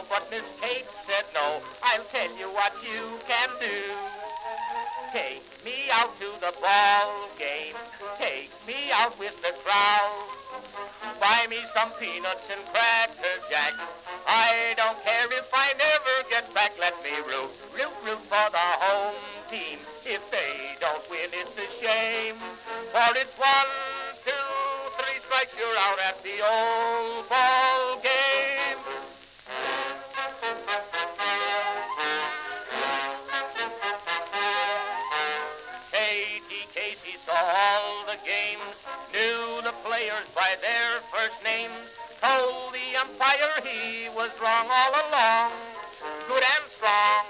but Miss Kate said no. I'll tell you what you can do. Take me out to the ball game. Take me out with the crowd. Buy me some peanuts and cracker jack. I don't care if I never get back. Let me root for the home team. If they don't win, it's a shame. For it's 1, 2, 3 strikes, you're out at the old ball game. Katie Casey saw all the games, knew the players by their first names, told the umpire he was wrong all along, good and strong.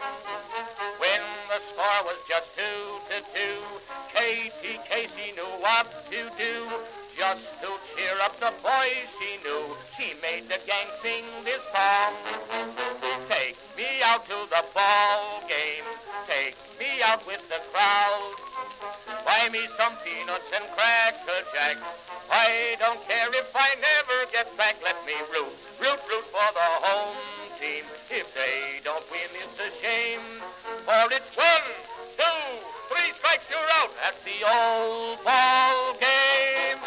When the score was just 2-2, Katie Casey knew what to do. Just to cheer up the boys she knew, she made the gang sing this song. Take me out to the ball game, take me out with the crowd. Buy me some peanuts and cracker jack. I don't care if I never get back. Let me root for the home team. If they don't win, it's a shame. For it's 1, 2, 3 strikes, you're out at the old ball game.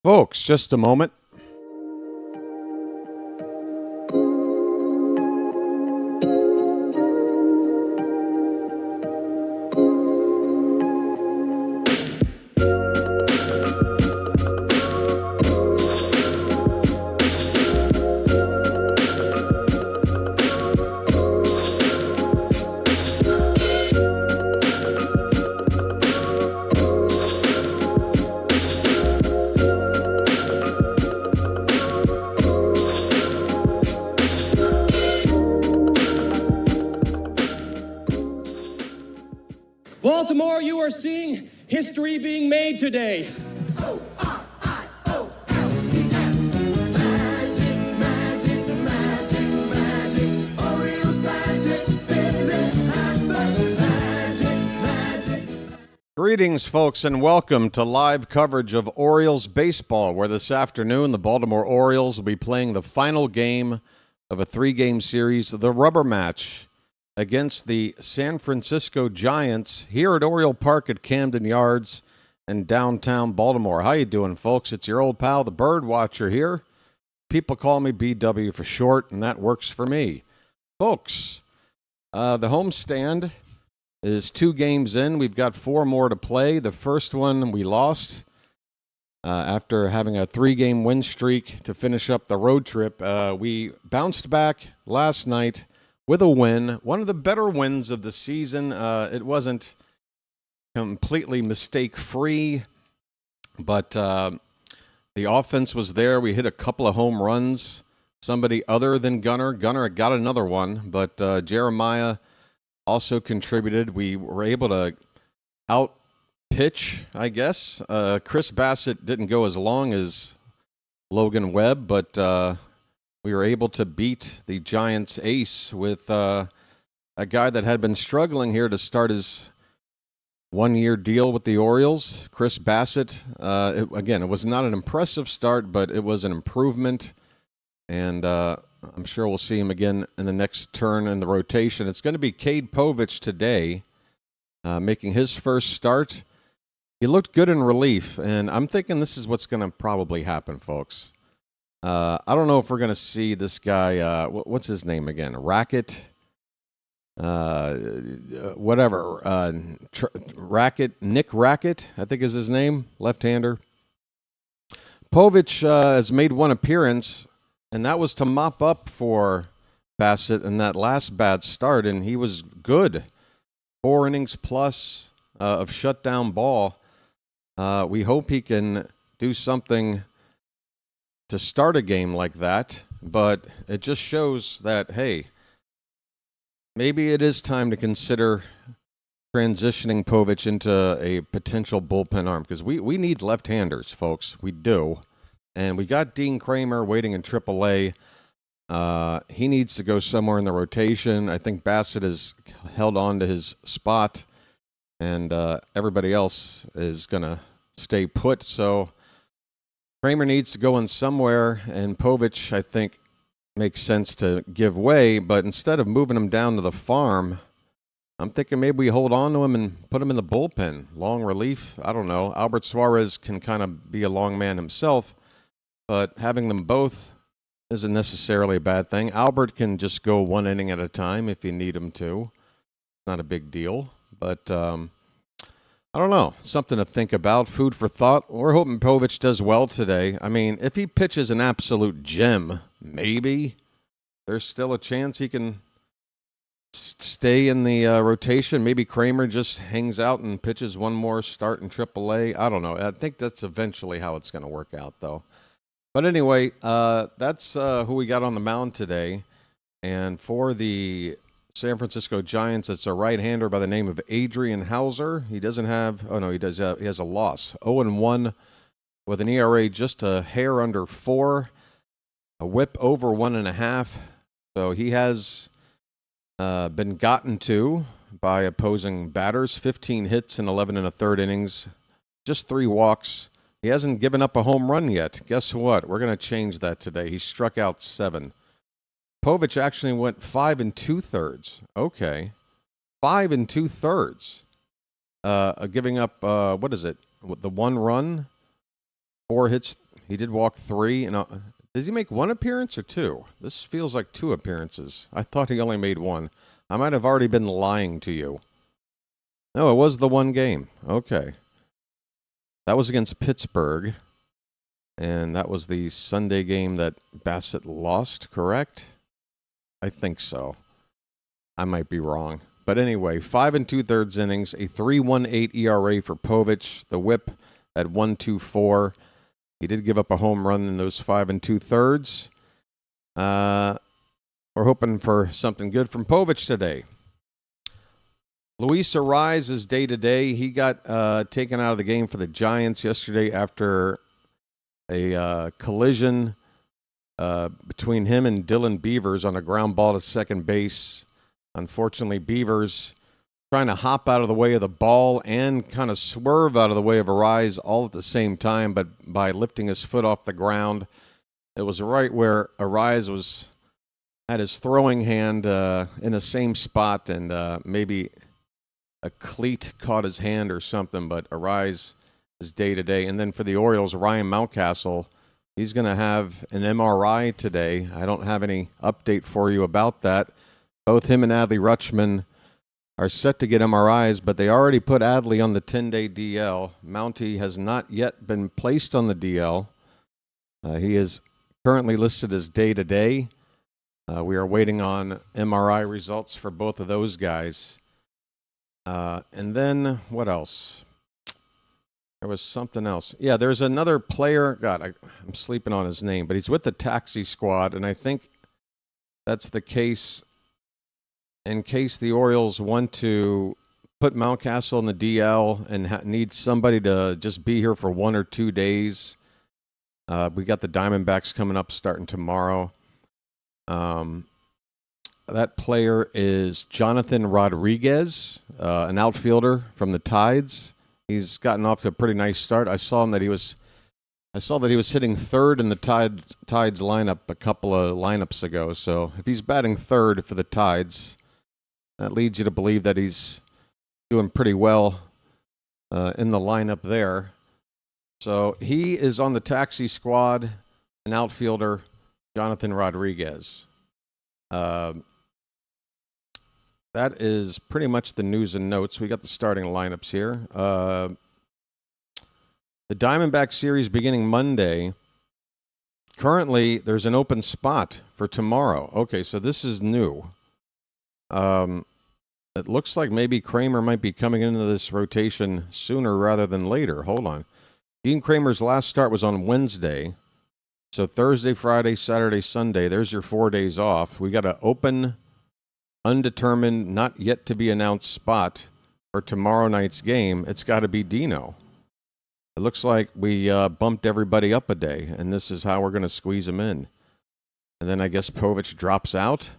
Folks, just a moment. Baltimore, you are seeing history being made today. Magic, magic, magic, magic. Orioles magic, magic. Greetings, folks, and welcome to live coverage of Orioles baseball, where this afternoon the Baltimore Orioles will be playing the final game of a 3-game series, the rubber match, against the San Francisco Giants here at Oriole Park at Camden Yards in downtown Baltimore. How you doing, folks? It's your old pal, the BirdWatcher here. People call me BW for short, and that works for me. Folks, the homestand is 2 games in. We've got 4 more to play. The first one we lost after having a 3-game win streak to finish up the road trip. We bounced back last night with a win, one of the better wins of the season. It wasn't completely mistake-free, but the offense was there. We hit a couple of home runs. Somebody other than Gunnar. Gunnar got another one, but Jeremiah also contributed. We were able to outpitch, I guess. Chris Bassitt didn't go as long as Logan Webb, but we were able to beat the Giants' ace with a guy that had been struggling here to start his 1-year deal with the Orioles, Chris Bassitt. It was not an impressive start, but it was an improvement, and I'm sure we'll see him again in the next turn in the rotation. It's going to be Cade Povich today, making his first start. He looked good in relief, and I'm thinking this is what's going to probably happen, folks. I don't know if we're going to see this guy, what's his name again? Nick Rackett, I think is his name, left-hander. Povich has made one appearance, and that was to mop up for Bassitt in that last bad start, and he was good. 4 innings plus of shutdown ball. We hope he can do something to start a game like that, but it just shows that, hey, maybe it is time to consider transitioning Povich into a potential bullpen arm, because we need left-handers, folks. We do. And we got Dean Kremer waiting in AAA. He needs to go somewhere in the rotation. I think Bassitt has held on to his spot. and everybody else is going to stay put. So Kremer needs to go in somewhere, and Povich, I think, makes sense to give way. But instead of moving him down to the farm, I'm thinking maybe we hold on to him and put him in the bullpen. Long relief, I don't know. Albert Suarez can kind of be a long man himself, but having them both isn't necessarily a bad thing. Albert can just go one inning at a time if you need him to. Not a big deal, but I don't know. Something to think about. Food for thought. We're hoping Povich does well today. I mean, if he pitches an absolute gem, maybe there's still a chance he can stay in the rotation. Maybe Kremer just hangs out and pitches one more start in AAA. I don't know. I think that's eventually how it's going to work out, though. But anyway, that's who we got on the mound today. And for the San Francisco Giants, it's a right-hander by the name of Adrian Houser. He doesn't have – oh, no, he does. He has a loss. 0-1 with an ERA just a hair under 4, a whip over 1.5. So he has been gotten to by opposing batters. 15 hits in 11 1/3 innings, just 3 walks. He hasn't given up a home run yet. Guess what? We're going to change that today. He struck out 7. Povich actually went 5 2/3. Okay. 5 2/3. Giving up, what is it? The 1 run, 4 hits. He did walk 3. And does he make 1 appearance or 2? This feels like 2 appearances. I thought he only made 1. I might have already been lying to you. No, it was the 1 game. Okay. That was against Pittsburgh, and that was the Sunday game that Bassitt lost, correct? I think so. I might be wrong. But anyway, 5 2/3 innings, a 3.18 ERA for Povich, the whip at 1.24. He did give up a home run in those 5 2/3. We're hoping for something good from Povich today. Luis Arraez is day-to-day. He got taken out of the game for the Giants yesterday after a collision between him and Dylan Beavers on a ground ball to second base. Unfortunately, Beavers trying to hop out of the way of the ball and kind of swerve out of the way of Arraez all at the same time, but by lifting his foot off the ground. It was right where Arraez had his throwing hand in the same spot, and maybe a cleat caught his hand or something, but Arraez is day-to-day. And then for the Orioles, Ryan Mountcastle, he's going to have an MRI today. I don't have any update for you about that. Both him and Adley Rutschman are set to get MRIs, but they already put Adley on the 10-day DL. Mountie has not yet been placed on the DL. He is currently listed as day-to-day. We are waiting on MRI results for both of those guys. And then, what else? There was something else. Yeah, there's another player. God, I'm sleeping on his name, but he's with the taxi squad, and I think that's the case in case the Orioles want to put Mountcastle in the DL and need somebody to just be here for 1 or 2 days. We got the Diamondbacks coming up starting tomorrow. That player is Jonathan Rodriguez, an outfielder from the Tides. He's gotten off to a pretty nice start. I saw that he was hitting third in the Tides lineup a couple of lineups ago. So if he's batting third for the Tides, that leads you to believe that he's doing pretty well in the lineup there. So he is on the taxi squad, an outfielder, Jonathan Rodriguez. That is pretty much the news and notes. We got the starting lineups here. The Diamondback series beginning Monday. Currently, there's an open spot for tomorrow. Okay, so this is new. It looks like maybe Kremer might be coming into this rotation sooner rather than later. Hold on. Dean Kremer's last start was on Wednesday. So Thursday, Friday, Saturday, Sunday, there's your 4 days off. We got an open, undetermined, not yet to be announced spot for tomorrow night's game. It's got to be Dino. It looks like we bumped everybody up a day, and this is how we're going to squeeze them in. And then I guess Povich drops out.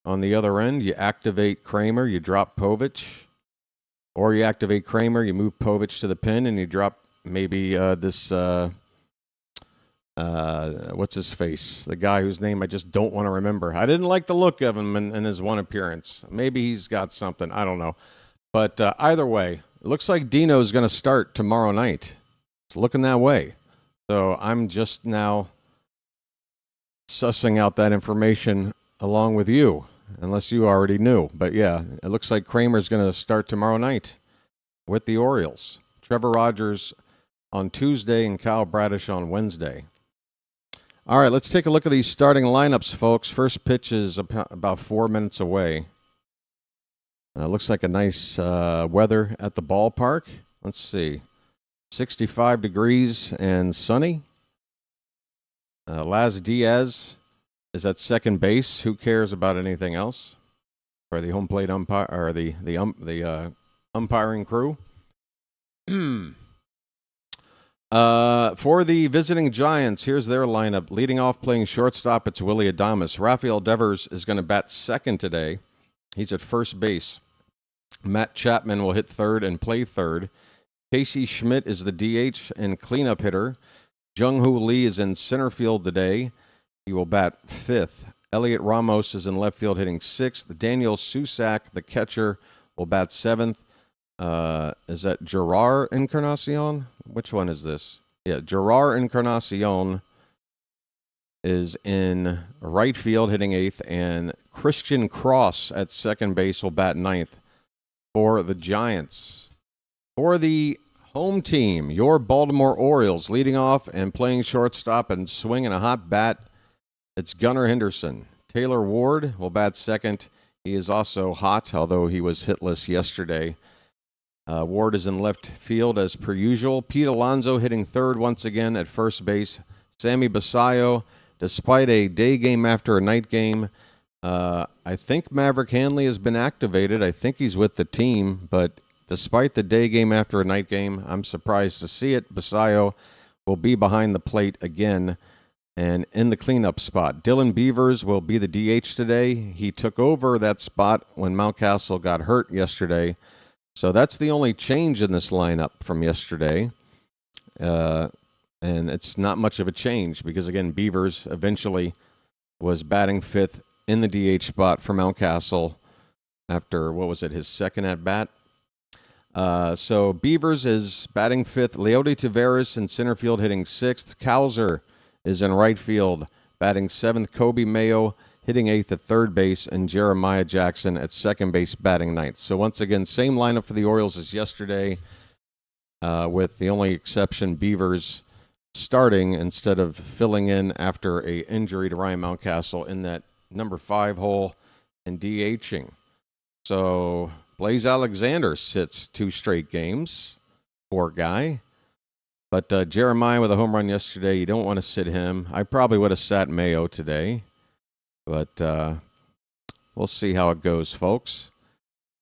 On the other end, you activate Kremer, you drop Povich. Or you activate Kremer, you move Povich to the pin, and you drop maybe this, what's his face? The guy whose name I just don't want to remember. I didn't like the look of him in his one appearance. Maybe he's got something. I don't know. But either way, it looks like Dino's going to start tomorrow night. It's looking that way. So I'm just now sussing out that information along with you, unless you already knew. But yeah, it looks like Kramer's going to start tomorrow night with the Orioles. Trevor Rogers on Tuesday and Kyle Bradish on Wednesday. All right, let's take a look at these starting lineups, folks. First pitch is about 4 minutes away. Looks like a nice weather at the ballpark. Let's see. 65 degrees and sunny. Laz Diaz is at second base. Who cares about anything else? Or the home plate umpire, or the umpiring crew. For the visiting Giants, here's their lineup. Leading off, playing shortstop, it's Willie Adames. Rafael Devers is going to bat second today. He's at first base. Matt Chapman will hit third and play third. Casey Schmidt is the DH and cleanup hitter. Jung-Hoo Lee is in center field today. He will bat fifth. Elliot Ramos is in left field hitting sixth. Daniel Susac, the catcher, will bat seventh. Is that Gerard Encarnacion? Which one is this? Yeah, Gerard Encarnacion is in right field hitting eighth. And Christian Cross at second base will bat ninth for the Giants. For the home team, your Baltimore Orioles, leading off and playing shortstop and swinging a hot bat, it's Gunnar Henderson. Taylor Ward will bat second. He is also hot, although he was hitless yesterday. Ward is in left field as per usual. Pete Alonso hitting third once again at first base. Sammy Basayo, despite a day game after a night game, I think Maverick Hanley has been activated. I think he's with the team, but despite the day game after a night game, I'm surprised to see it. Basayo will be behind the plate again and in the cleanup spot. Dylan Beavers will be the DH today. He took over that spot when Mountcastle got hurt yesterday. So that's the only change in this lineup from yesterday. And it's not much of a change because, again, Beavers eventually was batting fifth in the DH spot for Mountcastle after, his second at-bat? So Beavers is batting fifth. Leody Taveras in center field hitting sixth. Cowser is in right field batting seventh. Kobe Mayo hitting eighth at third base. And Jeremiah Jackson at second base batting ninth. So once again, same lineup for the Orioles as yesterday, with the only exception Beavers starting instead of filling in after a injury to Ryan Mountcastle in that number 5 hole and DHing. So Blaze Alexander sits 2 straight games. Poor guy. But Jeremiah with a home run yesterday, you don't want to sit him. I probably would have sat Mayo today. But we'll see how it goes, folks.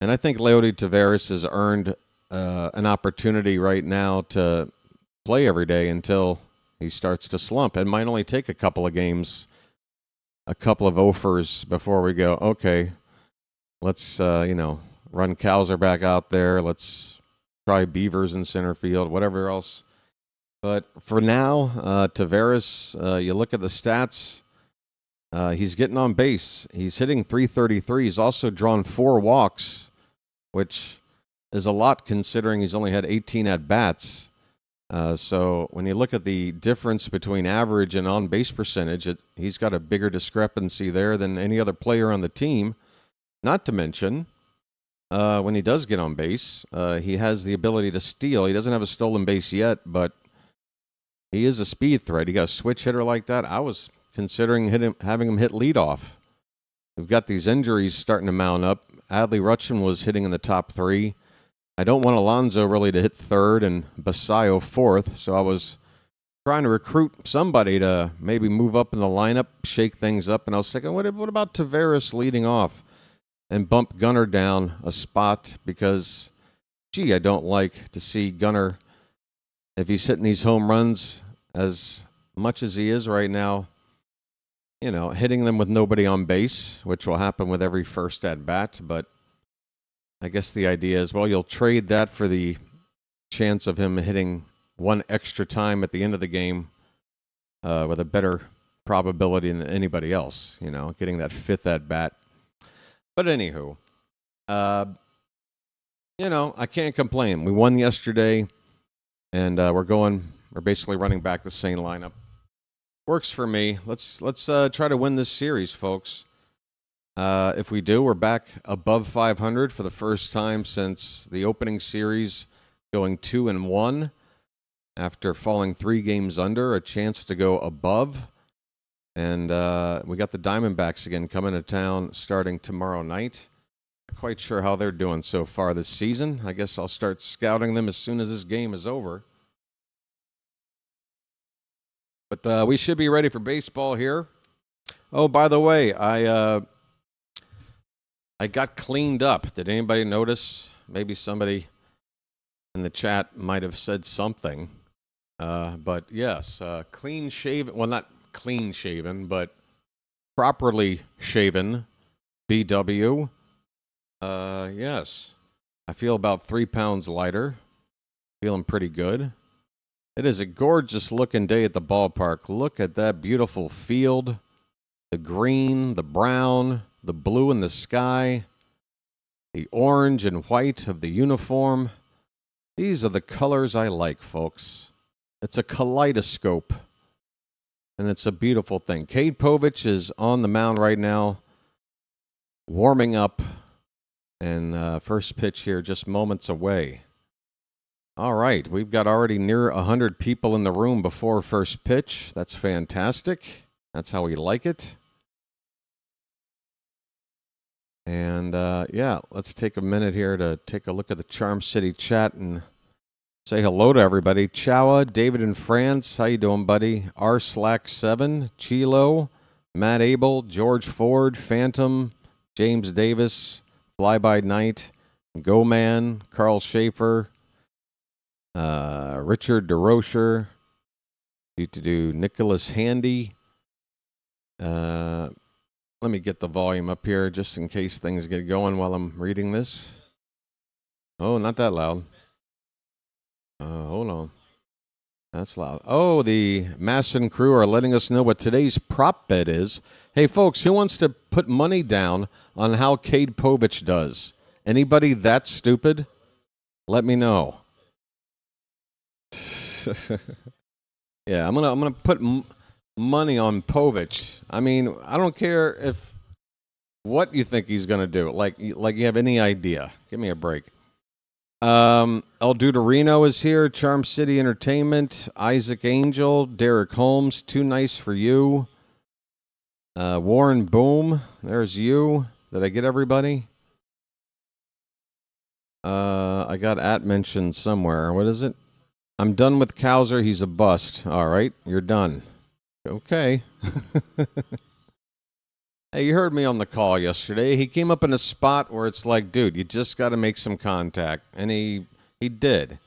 And I think Leody Taveras has earned an opportunity right now to play every day until he starts to slump. It might only take a couple of games, a couple of offers before we go, okay, let's, run Cowser back out there. Let's try Beavers in center field, whatever else. But for now, Taveras, you look at the stats, he's getting on base. He's hitting .333. He's also drawn 4 walks, which is a lot considering he's only had 18 at-bats. So when you look at the difference between average and on-base percentage, he's got a bigger discrepancy there than any other player on the team. Not to mention, when he does get on base, he has the ability to steal. He doesn't have a stolen base yet, but he is a speed threat. He got a switch hitter like that. I was considering having him hit leadoff. We've got these injuries starting to mount up. Adley Rutschman was hitting in the top 3. I don't want Alonso really to hit third and Basayo fourth, so I was trying to recruit somebody to maybe move up in the lineup, shake things up, and I was thinking, what about Taveras leading off and bump Gunnar down a spot because, I don't like to see Gunnar, if he's hitting these home runs as much as he is right now, hitting them with nobody on base, which will happen with every first at-bat, but I guess the idea is, well, you'll trade that for the chance of him hitting one extra time at the end of the game with a better probability than anybody else, getting that fifth at bat. But anywho, I can't complain. We won yesterday, and we're basically running back the same lineup. Works for me. Let's try to win this series, folks. If we do, we're back above 500 for the first time since the opening series, going 2-1 after falling 3 games under, a chance to go above. And we got the Diamondbacks again coming to town starting tomorrow night. Not quite sure how they're doing so far this season. I guess I'll start scouting them as soon as this game is over. But we should be ready for baseball here. Oh, by the way, I got cleaned up. Did anybody notice? Maybe somebody in the chat might have said something. But yes, clean shaven. Well, not clean shaven, but properly shaven. BW. Yes. I feel about 3 pounds lighter. Feeling pretty good. It is a gorgeous looking day at the ballpark. Look at that beautiful field. The green, the brown, the blue in the sky, the orange and white of the uniform. These are the colors I like, folks. It's a kaleidoscope, and it's a beautiful thing. Cade Povich is on the mound right now, warming up, and first pitch here just moments away. All right, we've got already near 100 people in the room before first pitch. That's fantastic. That's how we like it. And, let's take a minute here to take a look at the Charm City chat and say hello to everybody. Chowa, David in France, how you doing, buddy? R/7, Chilo, Matt Abel, George Ford, Phantom, James Davis, Fly By Night, Go Man, Carl Schaefer, Richard DeRocher, Nicholas Handy. Let me get the volume up here just in case things get going while I'm reading this. Oh, not that loud. Hold on. That's loud. Oh, the Masson crew are letting us know what today's prop bet is. Hey, folks, who wants to put money down on how Cade Povich does? Anybody that stupid? Let me know. Yeah, I'm gonna put money on Povich. I mean, I don't care what you think he's gonna do. Like you have any idea? Give me a break. El Duderino is here. Charm City Entertainment. Isaac Angel. Derek Holmes. Too nice for you. Warren Boom. There's you. Did I get everybody? I got mentioned somewhere. What is it? I'm done with Houser. He's a bust. All right, you're done. Okay. Hey, you heard me on the call yesterday. He came up in a spot where it's like, dude, you just got to make some contact. And he did.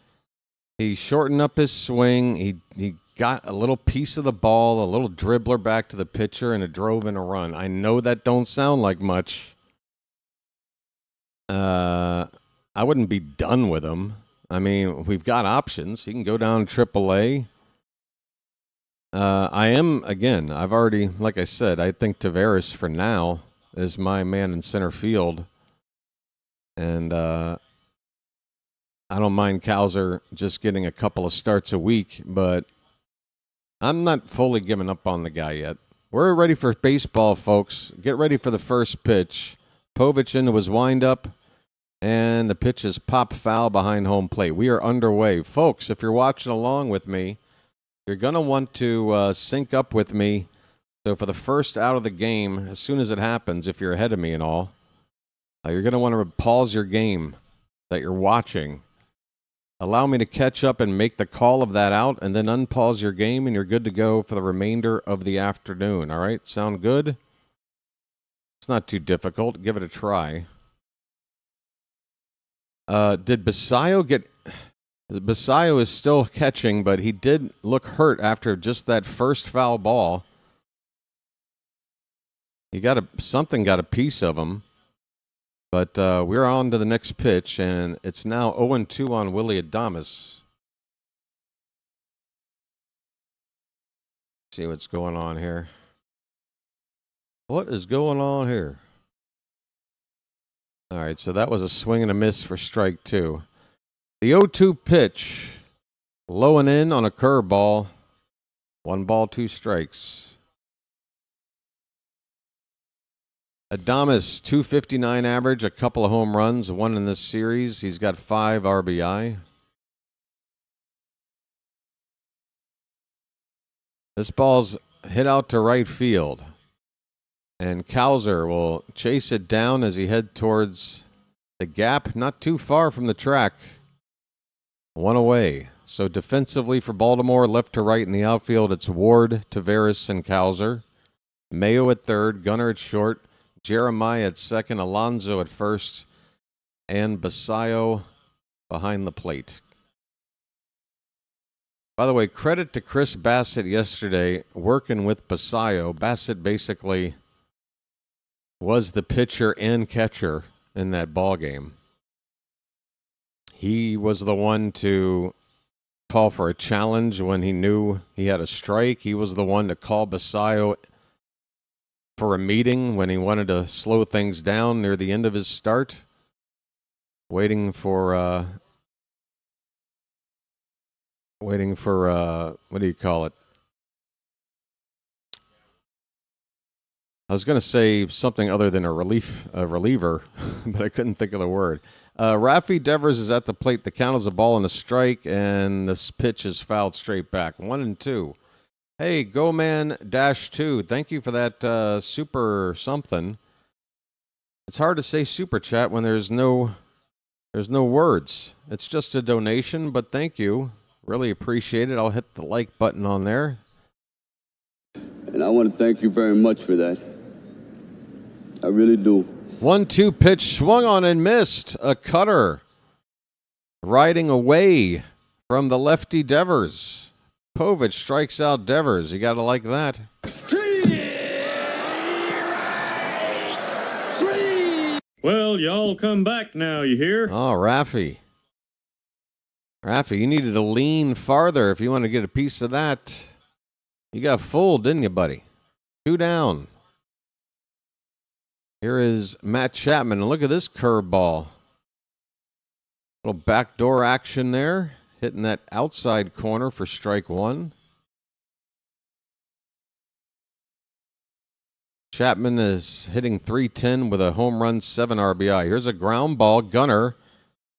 He shortened up his swing. He got a little piece of the ball, a little dribbler back to the pitcher, and it drove in a run. I know that don't sound like much. I wouldn't be done with him. I mean, we've got options. He can go down to AAA. I've already, like I said, I think Taveras for now is my man in center field. And I don't mind Houser just getting a couple of starts a week, but I'm not fully giving up on the guy yet. We're ready for baseball, folks. Get ready for the first pitch. Povich into his windup, and the pitch is pop foul behind home plate. We are underway. Folks, if you're watching along with me, you're going to want to sync up with me. So for the first out of the game, as soon as it happens, if you're ahead of me and all, you're going to want to pause your game that you're watching. Allow me to catch up and make the call of that out, and then unpause your game, and you're good to go for the remainder of the afternoon. All right? Sound good? It's not too difficult. Give it a try. Did Basayo get... Basayo is still catching, but he did look hurt after just that first foul ball. Something got a piece of him. But we're on to the next pitch, and it's now 0-2 on Willie Adames. See what's going on here. What is going on here? All right, so that was a swing and a miss for strike 2. The 0-2 pitch, low and in on a curveball. 1 ball, 2 strikes. Adames, 259 average, a couple of home runs, 1 in this series. He's got 5 RBI. This ball's hit out to right field. And Houser will chase it down as he heads towards the gap, not too far from the track. 1 away. So defensively for Baltimore, left to right in the outfield, it's Ward, Taveras, and Houser. Mayo at third, Gunnar at short, Jeremiah at second, Alonso at first, and Bassitt behind the plate. By the way, credit to Chris Bassitt yesterday working with Bassitt. Bassitt basically was the pitcher and catcher in that ball game. He was the one to call for a challenge when he knew he had a strike. He was the one to call Bassitt for a meeting when he wanted to slow things down near the end of his start, waiting for what do you call it? I was going to say something other than a reliever, but I couldn't think of the word. Rafi Devers is at the plate. The count is a ball and a strike, and this pitch is fouled straight back. 1-2. Hey, GoMan-2, thank you for that super something. It's hard to say super chat when there's no words. It's just a donation, but thank you. Really appreciate it. I'll hit the like button on there. And I want to thank you very much for that. I really do. 1-2 pitch swung on and missed. A cutter riding away from the lefty Devers. Povich strikes out Devers. You got to like that. Well, y'all come back now, you hear? Oh, Rafi, you needed to lean farther if you want to get a piece of that. You got fooled, didn't you, buddy? 2 down. Here is Matt Chapman. And look at this curveball. Little backdoor action there. Hitting that outside corner for strike 1. Chapman is hitting .310 with a home run, 7 RBI. Here's a ground ball. Gunnar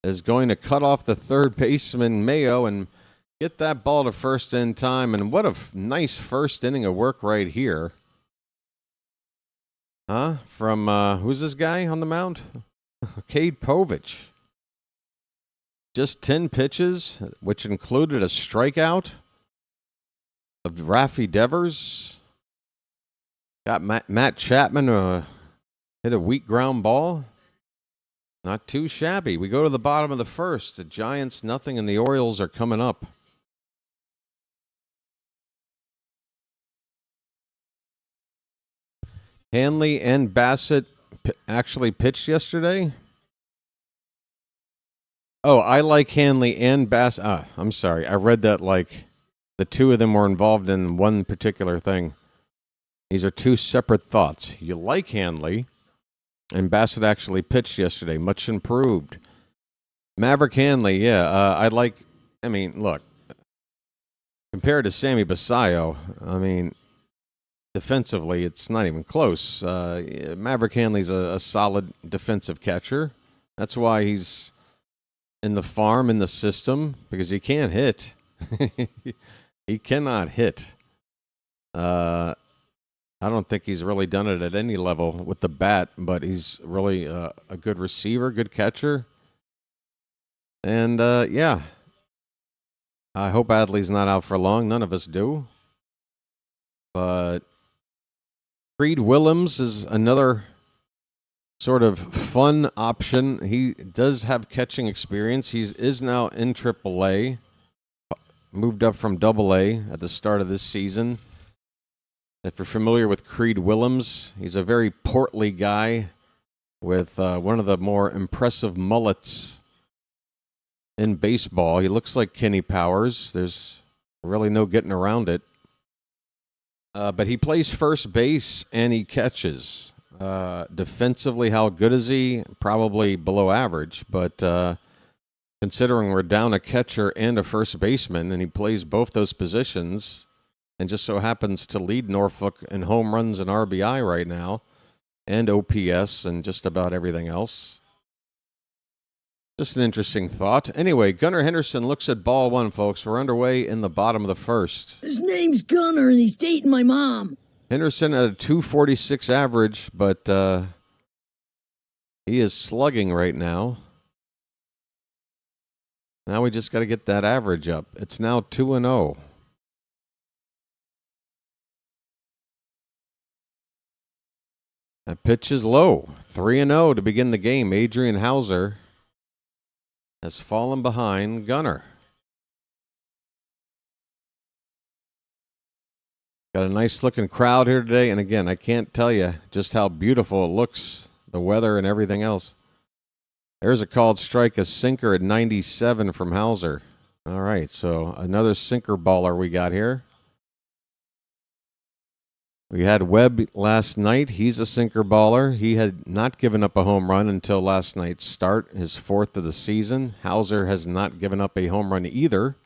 is going to cut off the third baseman, Mayo, and get that ball to first in time. And what a nice first inning of work right here. From, who's this guy on the mound? Cade Povich. Just 10 pitches, which included a strikeout of Rafi Devers. Got Matt Chapman hit a weak ground ball. Not too shabby. We go to the bottom of the first. The Giants, nothing, and the Orioles are coming up. Hanley and Bassitt actually pitched yesterday. Oh, I like Hanley and Bassitt. I'm sorry. I read that like the two of them were involved in one particular thing. These are two separate thoughts. You like Hanley, and Bassitt actually pitched yesterday, much improved. Maverick Hanley, yeah. Look, compared to Sammy Bassitt, defensively, it's not even close. Maverick Hanley's a solid defensive catcher. That's why he's in the farm, in the system, because he can't hit. He cannot hit. I don't think he's really done it at any level with the bat, but he's really a good receiver, good catcher. And, I hope Adley's not out for long. None of us do. But Creed Willems is another sort of fun option. He does have catching experience. He is now in AAA, moved up from AA at the start of this season. If you're familiar with Creed Willems, he's a very portly guy with one of the more impressive mullets in baseball. He looks like Kenny Powers. There's really no getting around it. But he plays first base and he catches. Defensively, how good is he? Probably below average, but considering we're down a catcher and a first baseman, and he plays both those positions, and just so happens to lead Norfolk in home runs and RBI right now, and OPS and just about everything else. Just an interesting thought. Anyway, Gunnar Henderson looks at ball one, folks. We're underway in the bottom of the first. His name's Gunnar, and he's dating my mom. Henderson at a 246 average, but he is slugging right now. Now we just got to get that average up. It's now 2-0. That pitch is low. 3-0 to begin the game. Adrian Houser has fallen behind Gunnar. Got a nice looking crowd here today. And again, I can't tell you just how beautiful it looks, the weather and everything else. There's a called strike, a sinker at 97 from Houser. All right, so another sinker baller we got here. We had Webb last night. He's a sinker baller. He had not given up a home run until last night's start, his fourth of the season. Houser has not given up a home run either.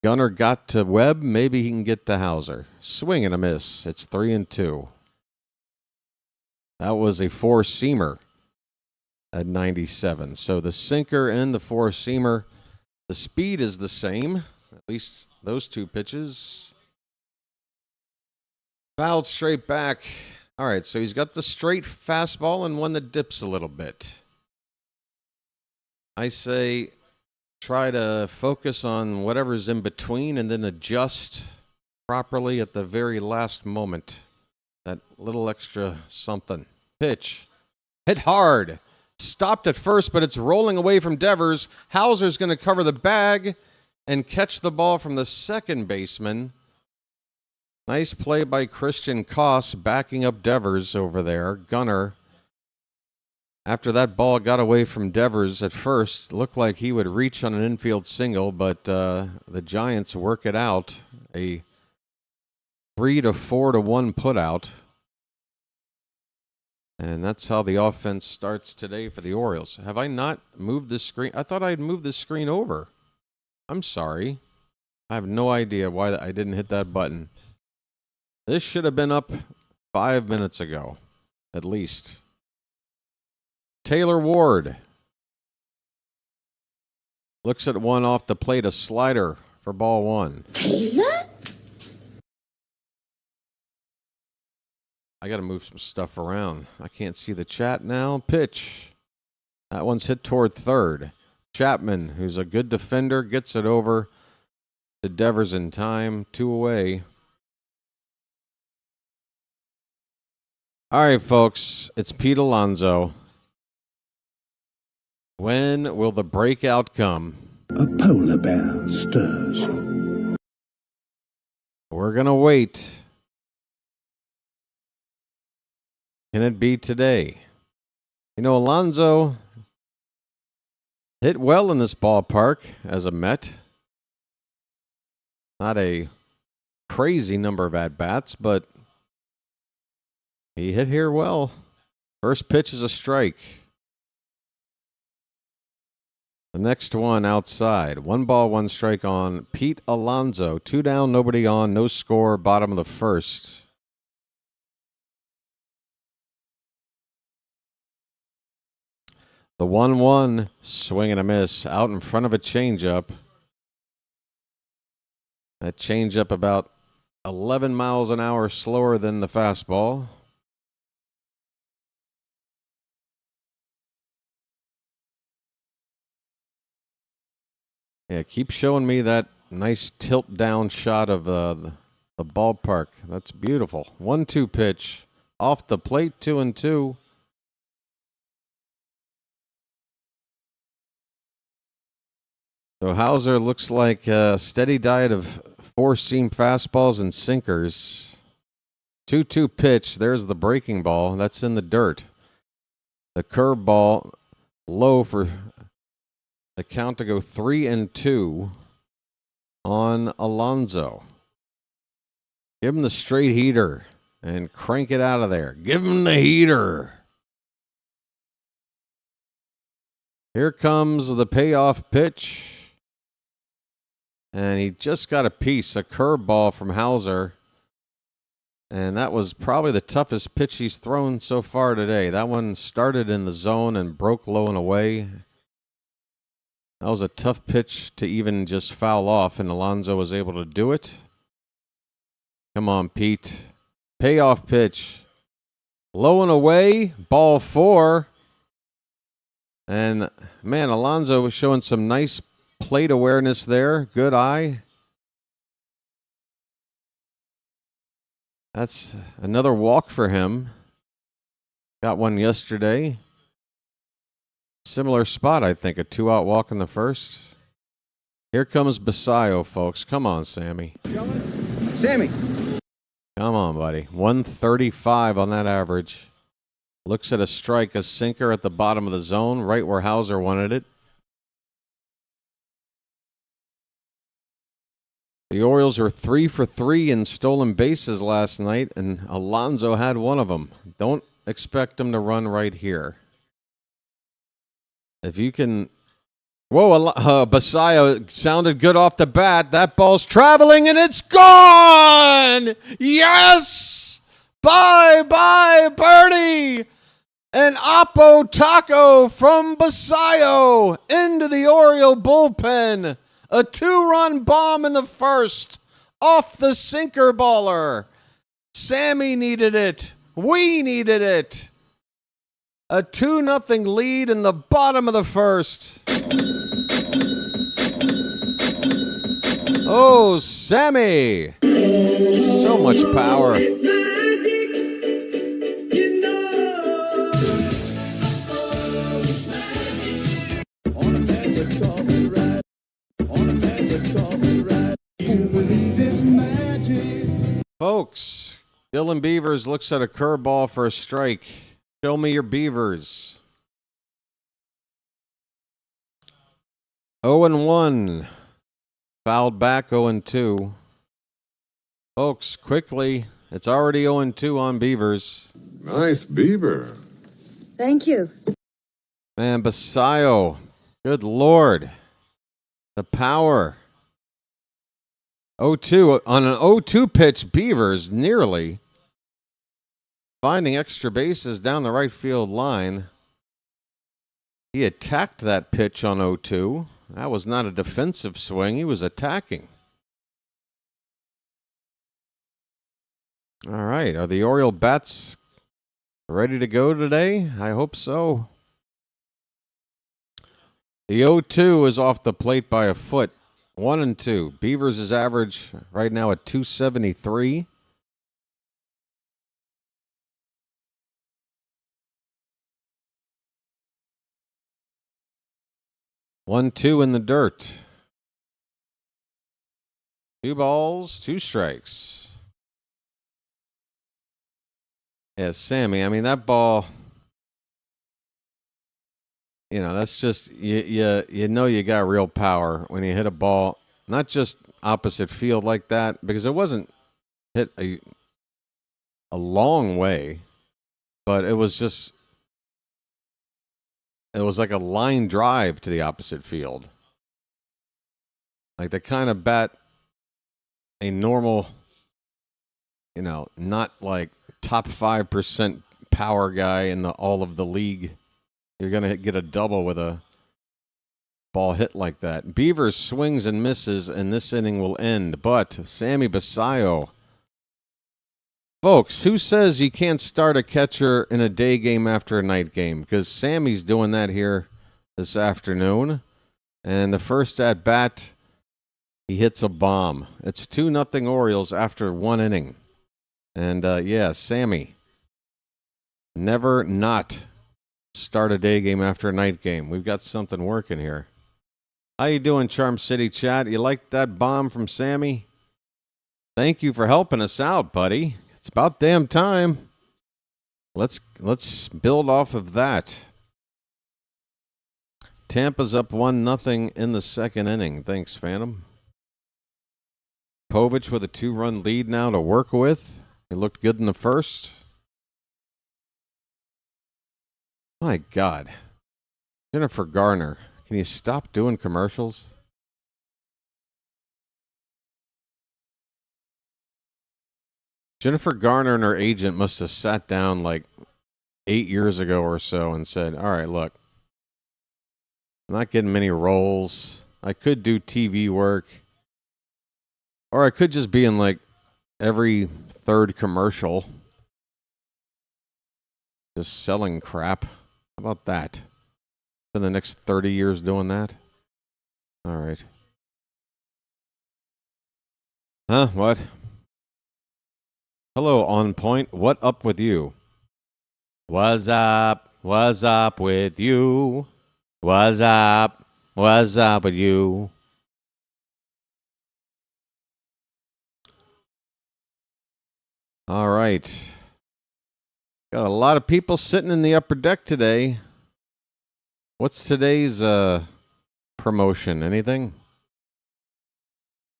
Gunnar got to Webb. Maybe he can get to Houser. Swing and a miss. It's 3-2. That was a four-seamer at 97. So the sinker and the four-seamer, the speed is the same. At least those two pitches. Fouled straight back. All right, so he's got the straight fastball and one that dips a little bit. I say try to focus on whatever's in between and then adjust properly at the very last moment. That little extra something. Pitch. Hit hard. Stopped at first, but it's rolling away from Devers. Houser's going to cover the bag and catch the ball from the second baseman. Nice play by Christian Koss backing up Devers over there. Gunnar, after that ball got away from Devers at first, looked like he would reach on an infield single, but the Giants work it out. A 3-4-1 putout. And that's how the offense starts today for the Orioles. Have I not moved this screen? I thought I had moved this screen over. I'm sorry. I have no idea why I didn't hit that button. This should have been up 5 minutes ago, at least. Taylor Ward looks at one off the plate, a slider for ball one. Taylor? I got to move some stuff around. I can't see the chat now. Pitch. That one's hit toward third. Chapman, who's a good defender, gets it over to Devers in time. 2 away. All right, folks. It's Pete Alonso. When will the breakout come? A polar bear stirs. We're going to wait. Can it be today? You know, Alonso hit well in this ballpark as a Met. Not a crazy number of at-bats, but he hit here well. First pitch is a strike. The next one outside. 1 ball, 1 strike on Pete Alonso. 2 down, nobody on, no score, bottom of the first. The 1-1, swing and a miss, out in front of a changeup. That changeup about 11 miles an hour slower than the fastball. Yeah, keep showing me that nice tilt down shot of the ballpark. That's beautiful. 1-2 pitch off the plate, 2-2. So Houser looks like a steady diet of 4-seam fastballs and sinkers. 2-2 pitch. There's the breaking ball. That's in the dirt. The curveball low for the count to go 3-2 on Alonso. Give him the straight heater and crank it out of there. Give him the heater. Here comes the payoff pitch. And he just got a piece, a curveball from Houser. And that was probably the toughest pitch he's thrown so far today. That one started in the zone and broke low and away. That was a tough pitch to even just foul off, and Alonso was able to do it. Come on, Pete. Payoff pitch. Low and away, ball 4. And, man, Alonso was showing some nice plate awareness there. Good eye. That's another walk for him. Got one yesterday. Similar spot, I think. A 2-out walk in the first. Here comes Bassitt, folks. Come on, Sammy. Sammy. Come on, buddy. 135 on that average. Looks at a strike, a sinker at the bottom of the zone, right where Houser wanted it. The Orioles were 3 for 3 in stolen bases last night, and Alonso had one of them. Don't expect him to run right here. If you can... Whoa, Bassitt sounded good off the bat. That ball's traveling, and it's gone! Yes! Bye-bye, birdie! An Oppo Taco from Bassitt into the Oriole bullpen. A 2-run bomb in the first off the sinker baller. Sammy needed it. We needed it. A 2-0 lead in the bottom of the first. Oh, Sammy. So much power. Folks, Dylan Beavers looks at a curveball for a strike. Show me your Beavers. 0-1. Fouled back 0-2. Folks, quickly, it's already 0-2 on Beavers. Nice beaver. Thank you. Man, Bassitt, good Lord. The power. 0-2 on an 0-2 pitch. Beavers nearly finding extra bases down the right field line. He attacked that pitch on 0-2. That was not a defensive swing. He was attacking. All right. Are the Oriole bats ready to go today? I hope so. The 0-2 is off the plate by a foot. 1-2. Beavers is average right now at 273. One, 2 in the dirt. 2 balls, 2 strikes. Yeah, Sammy, I mean, that ball, you know, that's just, you know you got real power when you hit a ball, not just opposite field like that, because it wasn't hit a long way, but it was just, it was like a line drive to the opposite field. Like the kind of bat a normal, you know, not like top 5% power guy in all of the league. You're going to get a double with a ball hit like that. Beavers swings and misses, and this inning will end. But Sammy Bassitt, folks, who says you can't start a catcher in a day game after a night game? Because Sammy's doing that here this afternoon. And the first at bat, he hits a bomb. It's 2-0 Orioles after 1 inning. And yeah, Sammy, never not start a day game after a night game. We've got something working here. How you doing, Charm City chat? You like that bomb from Sammy? Thank you for helping us out, buddy. It's about damn time. let's build off of that. Tampa's up 1-0 in the second inning. Thanks, Phantom. Povich with a 2-run lead now to work with. He looked good in the first. My God. Jennifer Garner, can you stop doing commercials? Jennifer Garner and her agent must have sat down like 8 years ago or so and said, all right, look, I'm not getting many roles. I could do TV work. Or I could just be in like every third commercial. Just selling crap. How about that? For the next 30 years doing that? All right. Huh? What? Hello, On Point. What up with you? What's up? What's up with you? What's up? What's up with you? All right. Got a lot of people sitting in the upper deck today. What's today's promotion? Anything?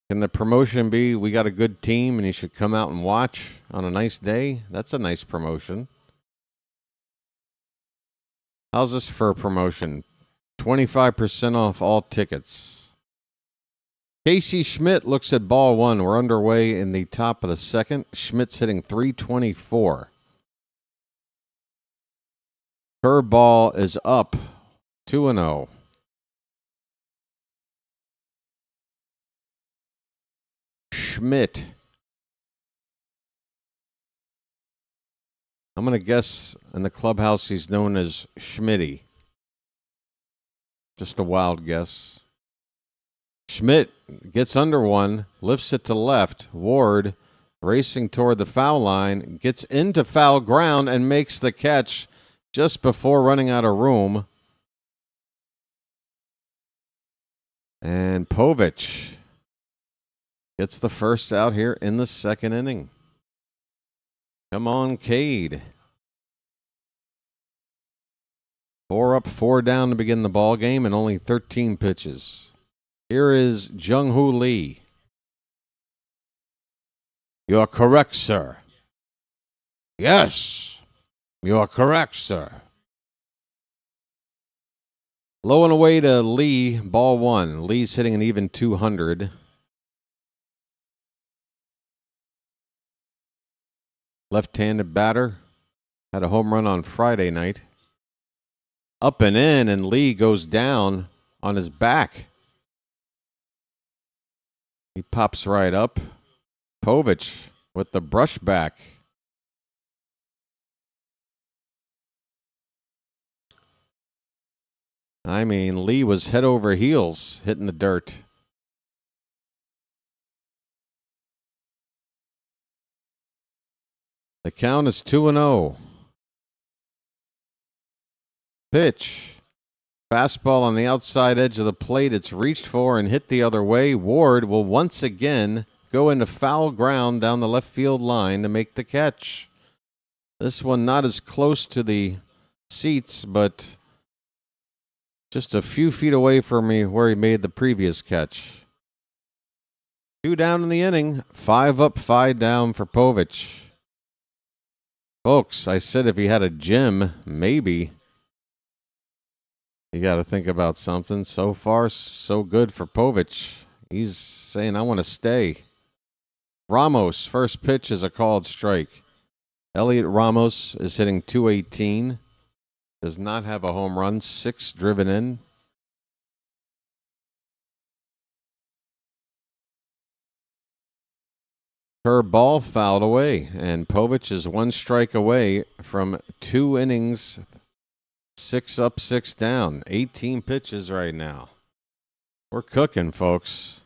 Can the promotion be we got a good team and you should come out and watch on a nice day? That's a nice promotion. How's this for a promotion? 25% off all tickets. Casey Schmidt looks at ball one. We're underway in the top of the second. Schmidt's hitting .324. Curveball is up 2-0. Schmidt. I'm going to guess in the clubhouse he's known as Schmitty. Just a wild guess. Schmidt gets under one, lifts it to left. Ward racing toward the foul line, gets into foul ground and makes the catch just before running out of room. And Povich gets the first out here in the second inning. Come on, Cade. 4 up, 4 down to begin the ball game, and only 13 pitches. Here is Jung-Hoo Lee. You're correct, sir. Yes, you're correct, sir. Low and away to Lee, ball one. Lee's hitting an even 200. Left-handed batter. Had a home run on Friday night. Up and in, and Lee goes down on his back. He pops right up. Povich with the brush back. I mean, Lee was head over heels hitting the dirt. The count is 2-0. Pitch. Fastball on the outside edge of the plate. It's reached for and hit the other way. Ward will once again go into foul ground down the left field line to make the catch. This one not as close to the seats, but just a few feet away from me where he made the previous catch. 2 down in the inning. 5 up, 5 down for Povich. Folks, I said if he had a gym, maybe. You got to think about something. So far, so good for Povich. He's saying, I want to stay. Ramos, first pitch is a called strike. Elliot Ramos is hitting .218. Does not have a home run. 6 driven in. Curveball fouled away. And Povich is 1 strike away from 2 innings. 6 up, 6 down. 18 pitches right now. We're cooking, folks.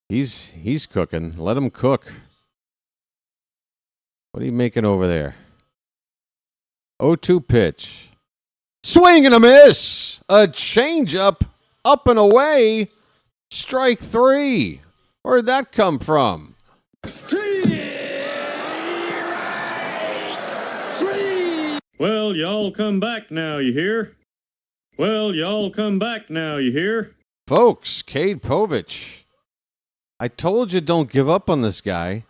He's cooking. Let him cook. What are you making over there? 0-2 pitch. Swing and a miss. A changeup. Up and away. Strike 3. Where'd that come from? Well, y'all come back now, you hear? Well, y'all come back now, you hear? Folks, Cade Povich. I told you don't give up on this guy.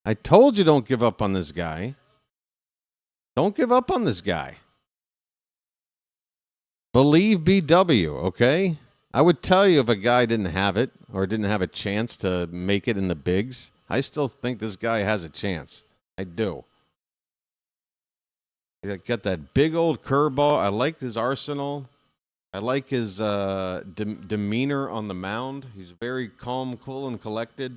I told you don't give up on this guy. Don't give up on this guy. Believe BW, okay? I would tell you if a guy didn't have it or didn't have a chance to make it in the bigs. I still think this guy has a chance. I do. He got that big old curveball. I like his arsenal. I like his demeanor on the mound. He's very calm, cool, and collected.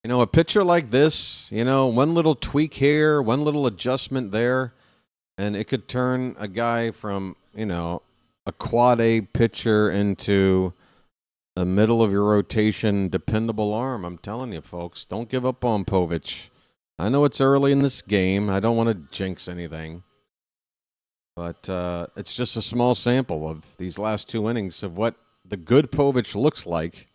You know, a pitcher like this, you know, one little tweak here, one little adjustment there, and it could turn a guy from, you know, a quad A pitcher into the middle of your rotation dependable arm. I'm telling you, folks, don't give up on Povich. I know it's early in this game. I don't want to jinx anything. But it's just a small sample of these last 2 innings of what the good Povich looks like.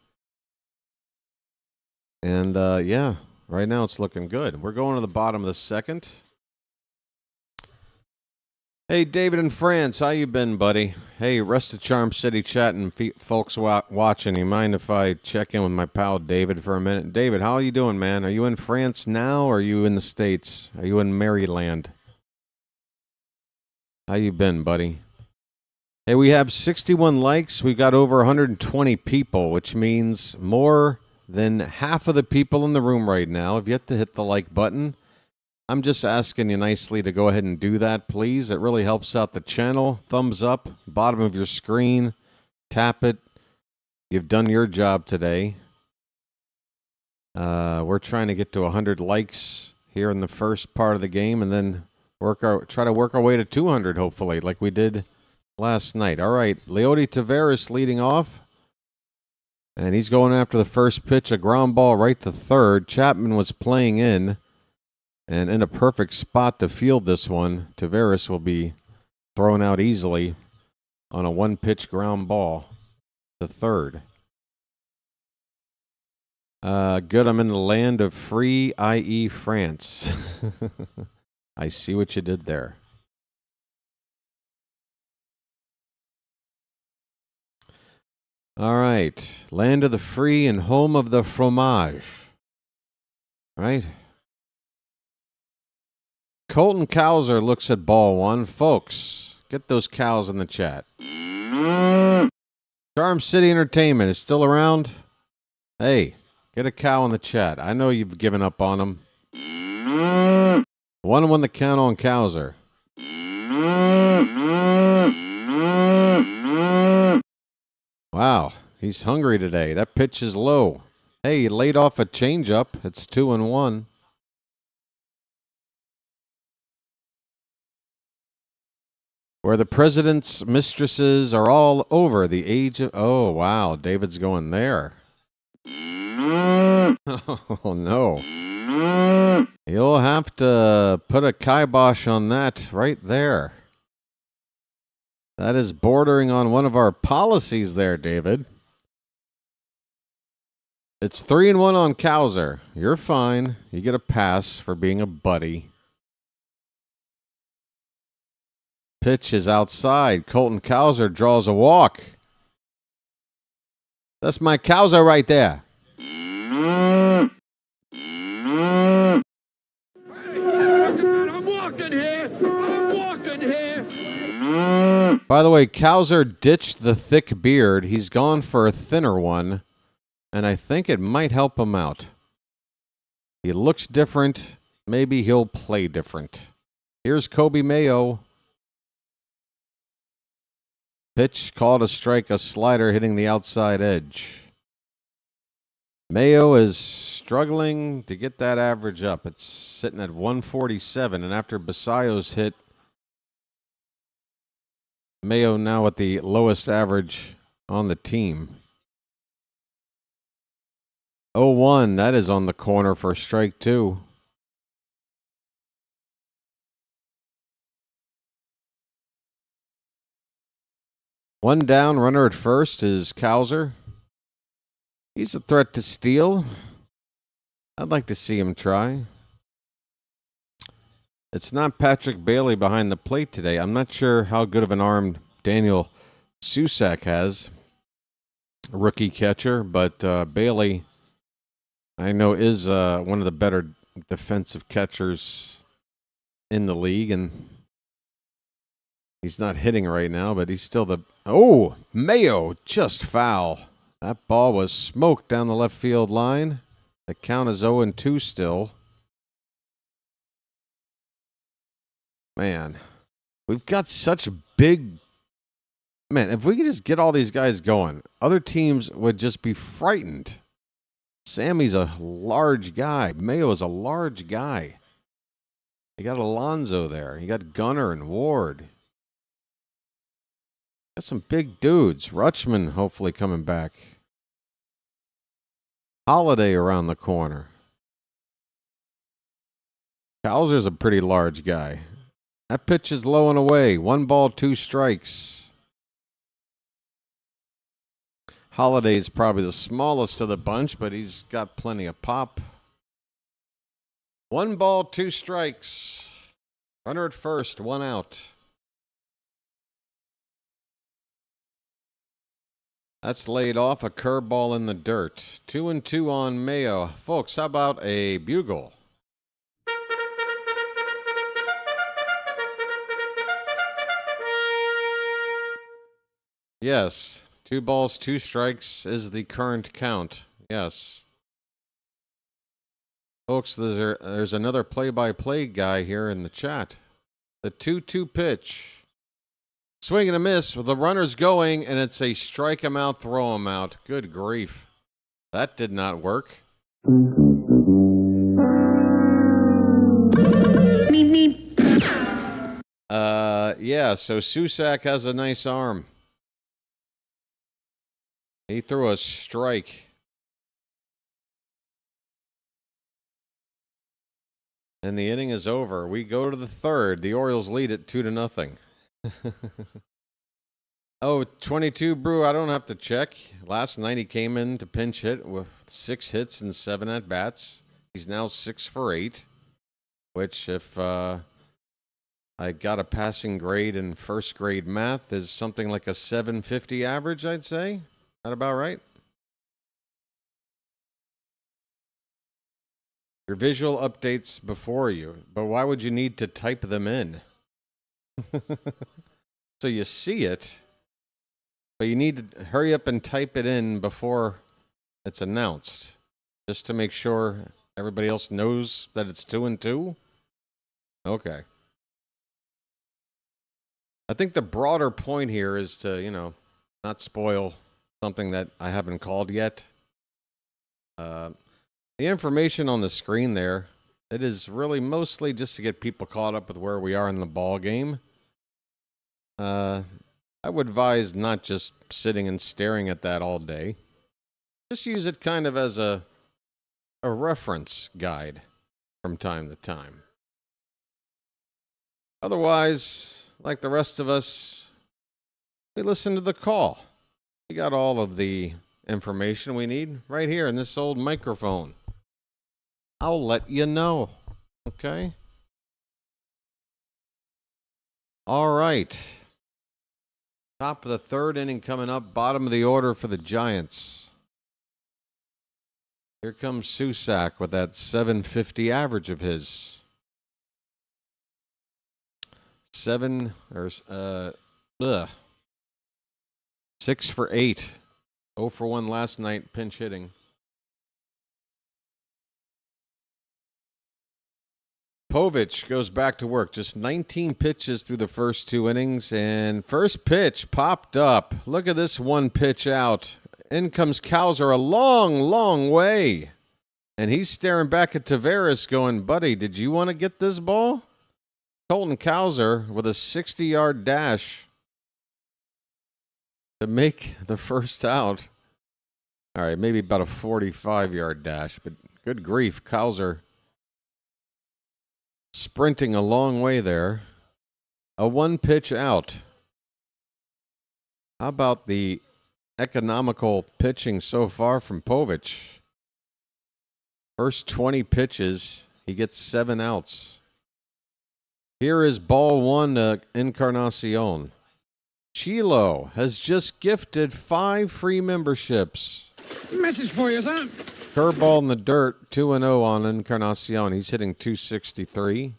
And, yeah, right now it's looking good. We're going to the bottom of the second. Hey, David in France, how you been, buddy? Hey, rest of Charm City chat and folks watching. You mind if I check in with my pal David for a minute? David, how are you doing, man? Are you in France now, or are you in the States? Are you in Maryland? How you been, buddy? Hey, we have 61 likes. We got over 120 people, which means more than half of the people in the room right now have yet to hit the like button. I'm just asking you nicely to go ahead and do that, please. It really helps out the channel. Thumbs up, bottom of your screen. Tap it. You've done your job today. We're trying to get to 100 likes here in the first part of the game, and then try to work our way to 200, hopefully, like we did last night. All right, Leody Taveras leading off. And he's going after the first pitch, a ground ball right to third. Chapman was playing in, and in a perfect spot to field this one. Taveras will be thrown out easily on a one-pitch ground ball to third. Good, I'm in the land of free, i.e. France. I see what you did there. All right. Land of the free and home of the fromage. Right? Colton Cowser looks at ball one. Folks, get those cows in the chat. Charm City Entertainment is still around. Hey, get a cow in the chat. I know you've given up on them. 1-1 the count on Cowser. Wow, he's hungry today. That pitch is low. Hey, he laid off a changeup. It's 2-1. Where the president's mistresses are all over the age of... Oh, wow, David's going there. Oh, no. You'll have to put a kibosh on that right there. That is bordering on one of our policies there, David. It's 3-1 on Cowser. You're fine. You get a pass for being a buddy. Pitch is outside. Colton Cowser draws a walk. That's my Cowser right there. I'm walking here. I'm walking here. By the way, Cowser ditched the thick beard. He's gone for a thinner one, and I think it might help him out. He looks different. Maybe he'll play different. Here's Kobe Mayo. Pitch called a strike, a slider hitting the outside edge. Mayo is struggling to get that average up. It's sitting at 147, and after Basayo's hit, Mayo now at the lowest average on the team. 0-1, that is on the corner for strike two. One down, runner at first is Cowser. He's a threat to steal. I'd like to see him try. It's not Patrick Bailey behind the plate today. I'm not sure how good of an arm Daniel Susac has, rookie catcher, but Bailey, I know, is one of the better defensive catchers in the league, and he's not hitting right now, but he's still the... Oh, Mayo, just foul. That ball was smoked down the left field line. The count is 0-2 still. Man, we've got such big... Man, if we could just get all these guys going, other teams would just be frightened. Sammy's a large guy. Mayo is a large guy. You got Alonso there. You got Gunnar and Ward. Got some big dudes. Rutschman hopefully coming back. Holiday around the corner. Houser's a pretty large guy. That pitch is low and away. 1 ball, 2 strikes. Holiday's probably the smallest of the bunch, but he's got plenty of pop. 1 ball, 2 strikes. Runner at first, 1 out. That's laid off, a curveball in the dirt. 2-2 on Mayo. Folks, how about a bugle? Yes, 2 balls, 2 strikes is the current count. Yes. Folks, there's another play-by-play guy here in the chat. The 2-2 pitch. Swing and a miss with the runners going, and it's a strike him out, throw him out. Good grief. That did not work. Yeah, so Susac has a nice arm. He threw a strike. And the inning is over. We go to the third. The Orioles lead it 2-0. Oh, 22 Brew, I don't have to check. Last night he came in to pinch hit with 6 hits and 7 at-bats. He's now 6 for 8, which if I got a passing grade in first grade math is something like a 750 average, I'd say. That about right? Your visual updates before you, but why would you need to type them in? So you see it, but you need to hurry up and type it in before it's announced, just to make sure everybody else knows that it's 2-2. Okay. I think the broader point here is to, not spoil something that I haven't called yet. The information on the screen there, it is really mostly just to get people caught up with where we are in the ball game. I would advise not just sitting and staring at that all day. Just use it kind of as a reference guide from time to time. Otherwise, like the rest of us, we listen to the call. We got all of the information we need right here in this old microphone. I'll let you know. Okay? All right. Top of the third inning coming up. Bottom of the order for the Giants. Here comes Susac with that 750 average of his. 6 for 8. 0 for 1 last night, pinch hitting. Povich goes back to work. Just 19 pitches through the first 2 innings, and first pitch popped up. Look at this one pitch out. In comes Houser a long, long way. And he's staring back at Taveras going, buddy, did you want to get this ball? Colton Houser with a 60-yard dash to make the first out. All right, maybe about a 45-yard dash, but good grief, Houser sprinting a long way there. A 1-pitch out. How about the economical pitching so far from Povich? First 20 pitches, he gets 7 outs. Here is ball one to Encarnacion. Chilo has just gifted 5 free memberships. Message for you, son. Curveball in the dirt, 2-0 on Encarnacion. He's hitting 263.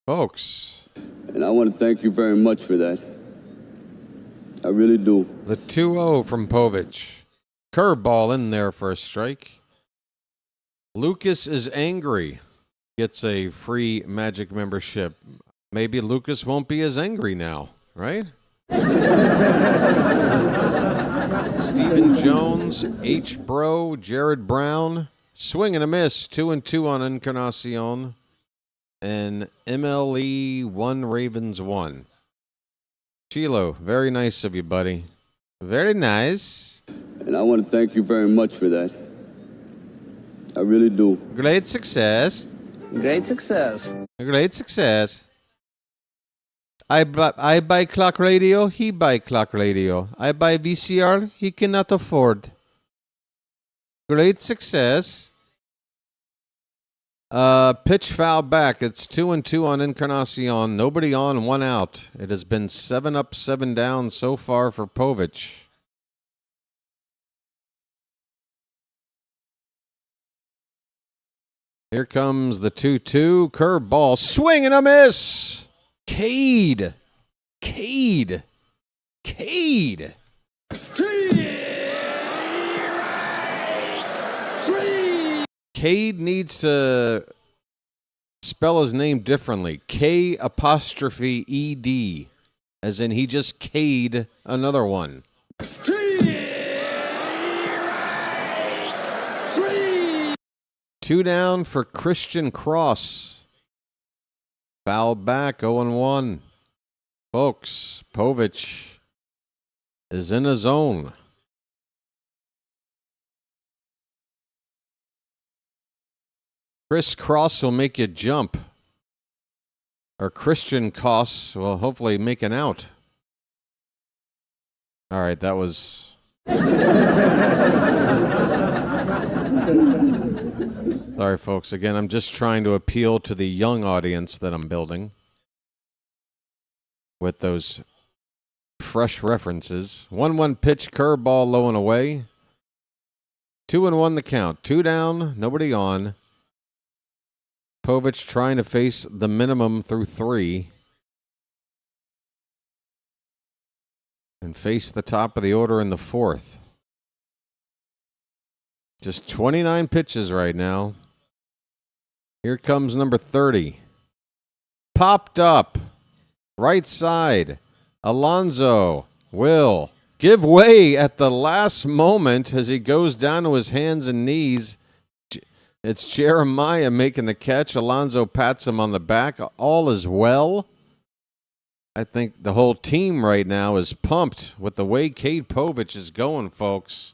Folks. And I want to thank you very much for that. I really do. The 2-0 from Povich. Curveball in there for a strike. Lucas is angry. Gets a free Magic membership. Maybe Lucas won't be as angry now, right? Stephen Jones, H. Bro, Jared Brown. Swing and a miss. 2-2 on Encarnacion. And MLE 1 Ravens 1. Chilo, very nice of you, buddy. Very nice. And I want to thank you very much for that. I really do. Great success. Great success. Great success. I buy clock radio, he buy clock radio. I buy VCR, he cannot afford. Great success. Pitch foul back. It's 2-2 on Encarnacion. Nobody on, 1 out. It has been 7 up, 7 down so far for Povich. Here comes the 2-2. Curveball. Swing and a miss. Cade. Cade. Cade. Cade needs to spell his name differently. K''ED. As in he just Cade another one. 2 down for Christian Cross. Foul back, 0-1. Folks, Povich is in a zone. Chris Cross will make you jump. Or Christian Cross will hopefully make an out. All right, that was... Sorry, folks. Again, I'm just trying to appeal to the young audience that I'm building with those fresh references. 1-1 pitch, curveball low and away. 2-1 the count. 2 down, nobody on. Povich trying to face the minimum through 3. And face the top of the order in the 4th. Just 29 pitches right now. Here comes number 30. Popped up. Right side. Alonso will give way at the last moment as he goes down to his hands and knees. It's Jeremiah making the catch. Alonso pats him on the back. All is well. I think the whole team right now is pumped with the way Cade Povich is going, folks.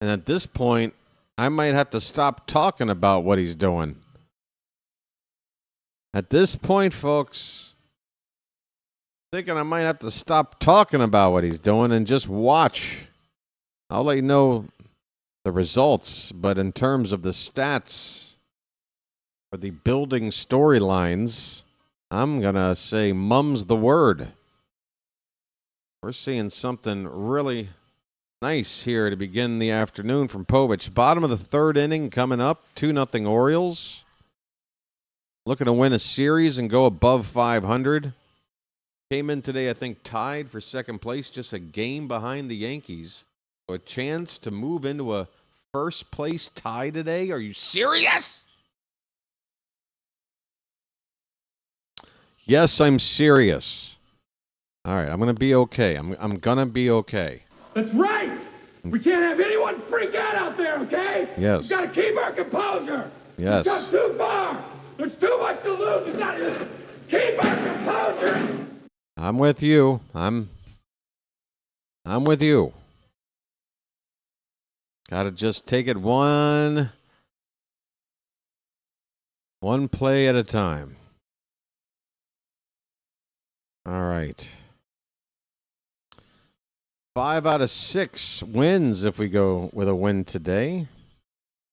And at this point, I might have to stop talking about what he's doing. At this point, folks, thinking I might have to stop talking about what he's doing and just watch. I'll let you know the results, but in terms of the stats for the building storylines, I'm going to say mum's the word. We're seeing something really nice here to begin the afternoon from Povich. Bottom of the 3rd inning coming up, 2-0 Orioles. Looking to win a series and go above 500. Came in today, I think, tied for 2nd place, just a game behind the Yankees. So a chance to move into a 1st place tie today? Are you serious? Yes, I'm serious. All right, I'm going to be okay. I'm going to be okay. That's right. We can't have anyone freak out there, okay? Yes. We've got to keep our composure. Yes. We've gone too far. There's too much to lose. We've got to keep our composure. I'm with you. I'm with you. Got to just take it one play at a time. All right. 5 out of 6 wins if we go with a win today.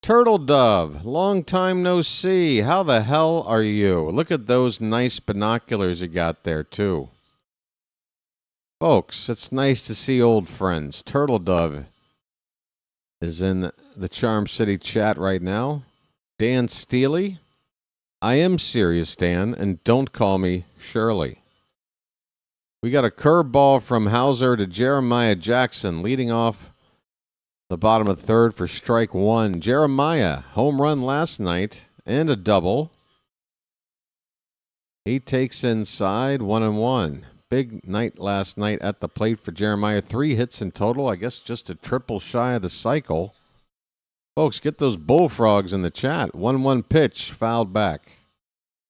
Turtle Dove, long time no see. How the hell are you? Look at those nice binoculars you got there, too. Folks, it's nice to see old friends. Turtle Dove is in the Charm City chat right now. Dan Steely, I am serious, Dan, and don't call me Shirley. We got a curveball from Houser to Jeremiah Jackson, leading off the bottom of third for strike one. Jeremiah, home run last night and a double. He takes inside 1-1. Big night last night at the plate for Jeremiah. 3 hits in total. I guess just a triple shy of the cycle. Folks, get those bullfrogs in the chat. 1-1 pitch, fouled back.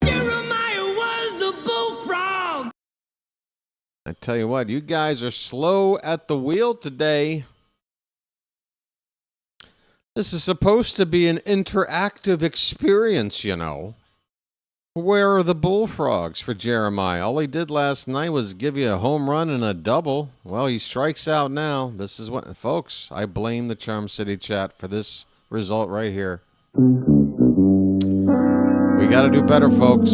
Jeremiah was the bullfrog. I tell you what, you guys are slow at the wheel today. This is supposed to be an interactive experience, you know. Where are the bullfrogs for Jeremiah? All he did last night was give you a home run and a double. Well, he strikes out now. This is what, folks, I blame the Charm City chat for this result right here. We got to do better, folks.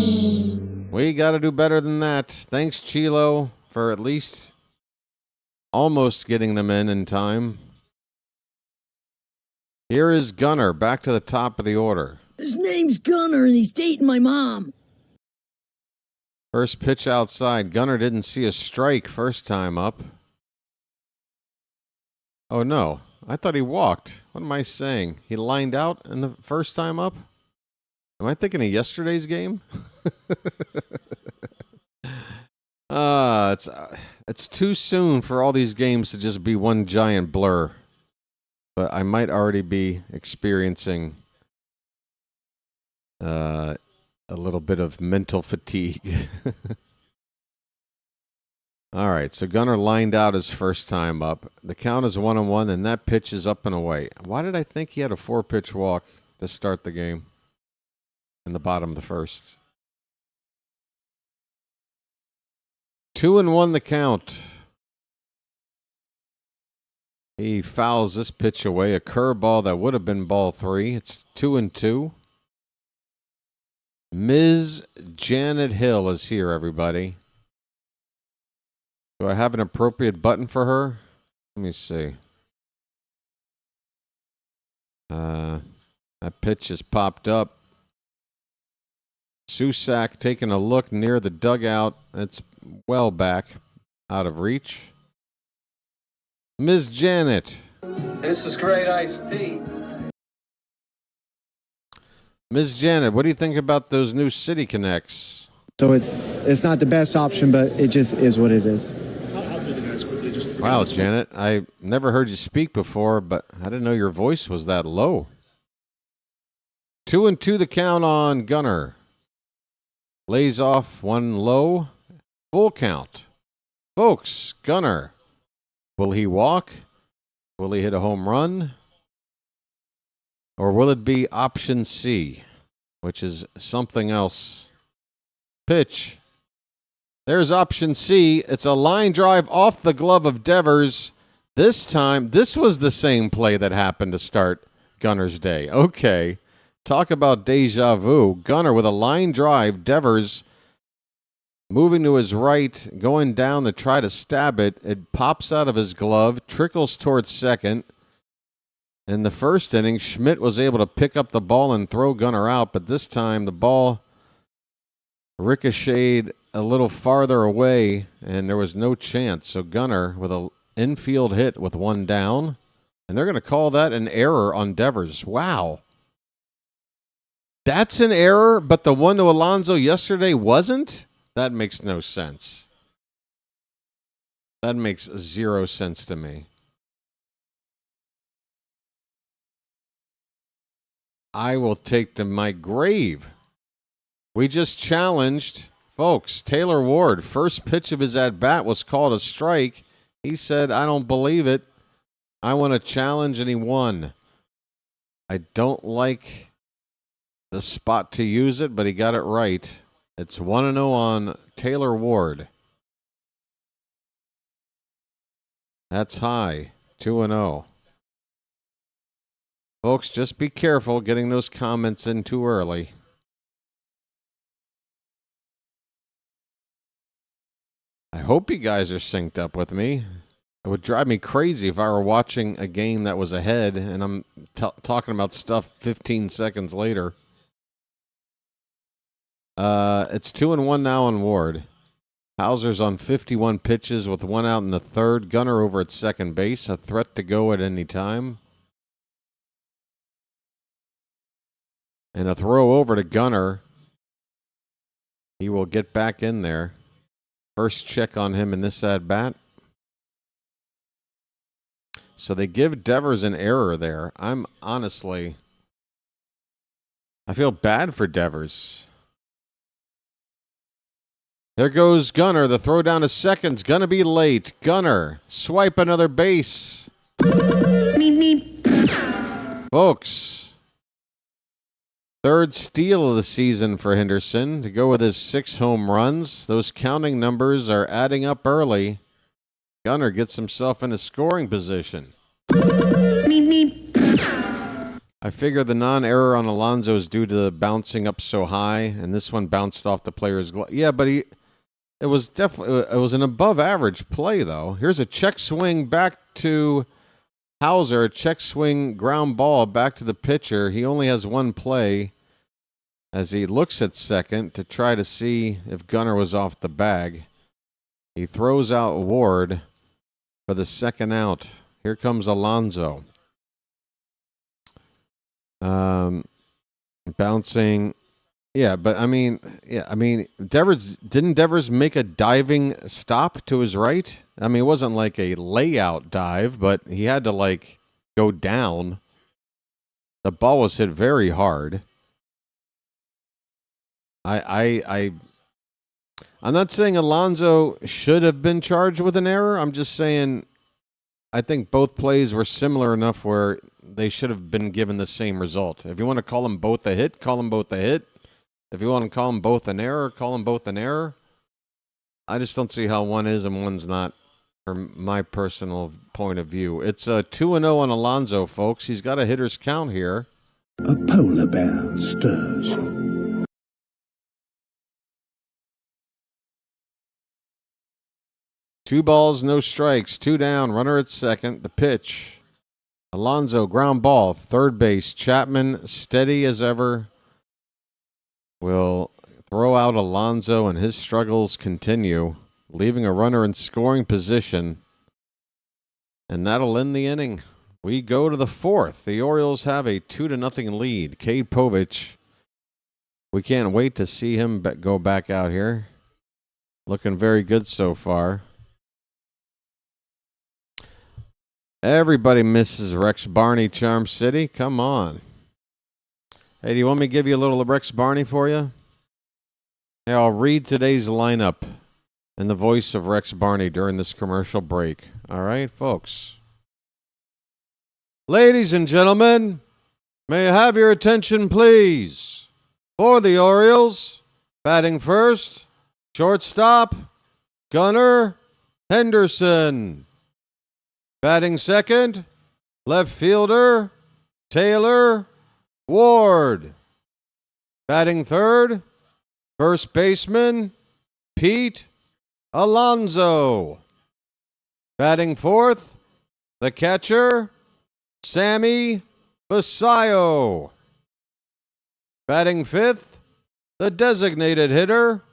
We got to do better than that. Thanks, Chilo, for at least almost getting them in time. Here is Gunner, back to the top of the order. His name's Gunner, and he's dating my mom. First pitch outside. Gunner didn't see a strike first time up. Oh, no. I thought he walked. What am I saying? He lined out in the first time up? Am I thinking of yesterday's game? It's too soon for all these games to just be one giant blur. But I might already be experiencing a little bit of mental fatigue. All right, so Gunner lined out his first time up. The count is 1-1, and that pitch is up and away. Why did I think he had a 4-pitch walk to start the game in the bottom of the first? 2-1 the count. He fouls this pitch away, a curveball that would have been ball 3. It's 2-2. Ms. Janet Hill is here, everybody. Do I have an appropriate button for her? Let me see. That pitch has popped up. Susak taking a look near the dugout. It's well back, out of reach. Ms. Janet. This is great iced tea. Ms. Janet, what do you think about those new City Connects? So it's not the best option, but it just is what it is. Wow, Janet, I never heard you speak before, but I didn't know your voice was that low. 2-2 the count on Gunner. Lays off one low. Full count. Folks, Gunner. Will he walk? Will he hit a home run? Or will it be option C, which is something else? Pitch. There's option C. It's a line drive off the glove of Devers. This time, this was the same play that happened to start Gunner's day. Okay. Talk about deja vu. Gunner with a line drive. Devers moving to his right, going down to try to stab it. It pops out of his glove, trickles towards second. In the first inning, Schmidt was able to pick up the ball and throw Gunner out, but this time the ball ricocheted a little farther away, and there was no chance. So Gunner with an infield hit with one down, and they're going to call that an error on Devers. Wow. That's an error, but the one to Alonso yesterday wasn't? That makes no sense. That makes 0 sense to me. I will take to my grave. We just challenged, folks, Taylor Ward. First pitch of his at-bat was called a strike. He said, I don't believe it. I want to challenge, and he won. I don't like the spot to use it, but he got it right. It's 1-0 on Taylor Ward. That's high. 2-0. Folks, just be careful getting those comments in too early. I hope you guys are synced up with me. It would drive me crazy if I were watching a game that was ahead and I'm talking about stuff 15 seconds later. It's 2-1 now on Ward. Houser's on 51 pitches with 1 out in the third. Gunnar over at second base, a threat to go at any time. And a throw over to Gunnar. He will get back in there. First check on him in this at-bat. So they give Devers an error there. I feel bad for Devers. There goes Gunnar. The throw down to second's going to be late. Gunnar, swipe another base. Folks, third steal of the season for Henderson to go with his 6 home runs. Those counting numbers are adding up early. Gunnar gets himself in a scoring position. I figure the non-error on Alonso is due to the bouncing up so high, and this one bounced off the player's glove. Yeah, but it was an above-average play, though. Here's a check swing back to Houser, a check swing ground ball back to the pitcher. He only has one play as he looks at second to try to see if Gunnar was off the bag. He throws out Ward for the second out. Here comes Alonso. Bouncing. Didn't Devers make a diving stop to his right? I mean, it wasn't like a layout dive, but he had to go down. The ball was hit very hard. I'm not saying Alonso should have been charged with an error. I'm just saying I think both plays were similar enough where they should have been given the same result. If you want to call them both a hit, call them both a hit. If you want to call them both an error, call them both an error. I just don't see how one is and one's not, from my personal point of view. It's 2-0 on Alonso, folks. He's got a hitter's count here. A polar bear stirs. 2 balls, no strikes, 2 down, runner at second. The pitch. Alonso, ground ball, third base. Chapman, steady as ever, will throw out Alonso, and his struggles continue, leaving a runner in scoring position. And that'll end the inning. We go to the fourth. The Orioles have a 2-0 lead. Cade Povich, we can't wait to see him go back out here. Looking very good so far. Everybody misses Rex Barney, Charm City. Come on. Hey, do you want me to give you a little Rex Barney for you? Hey, I'll read today's lineup in the voice of Rex Barney during this commercial break. All right, folks. Ladies and gentlemen, may I have your attention, please? For the Orioles, batting first, shortstop, Gunnar Henderson. Batting second, left fielder, Taylor Ward. Batting third, first baseman, Pete Alonso. Batting fourth, the catcher, Sammy Basayo. Batting fifth, the designated hitter,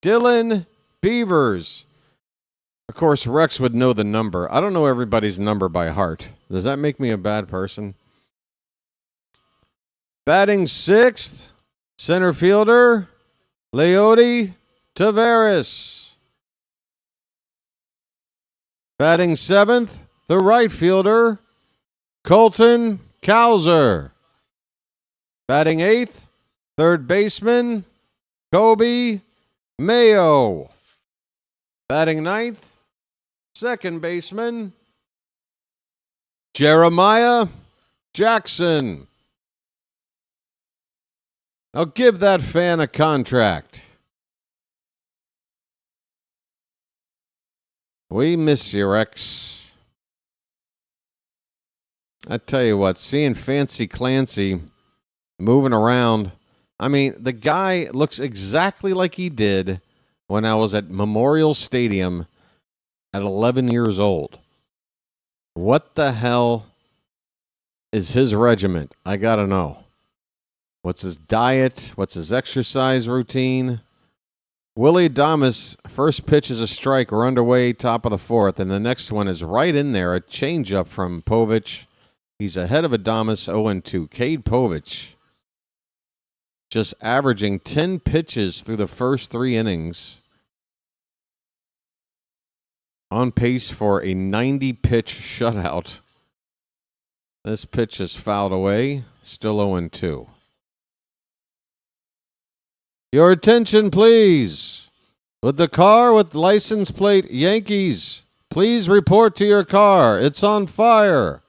Dylan Beavers. Of course, Rex would know the number. I don't know everybody's number by heart. Does that make me a bad person? Batting sixth, center fielder, Leody Taveras. Batting seventh, the right fielder, Colton Cowser. Batting eighth, third baseman, Kobe Mayo. Batting ninth, second baseman, Jeremiah Jackson. Now give that fan a contract. We miss you, Rex. I tell you what, seeing Fancy Clancy moving around, I mean, the guy looks exactly like he did when I was at Memorial Stadium at 11 years old. What the hell is his regiment? I got to know. What's his diet? What's his exercise routine? Willie Adames, first pitch is a strike. We're underway, top of the fourth, and the next one is right in there. A changeup from Povich. He's ahead of Adames, 0-2. Cade Povich just averaging 10 pitches through the first 3 innings. On pace for a 90-pitch shutout. This pitch is fouled away. Still 0-2. Your attention, please. With the car with license plate Yankees, please report to your car. It's on fire.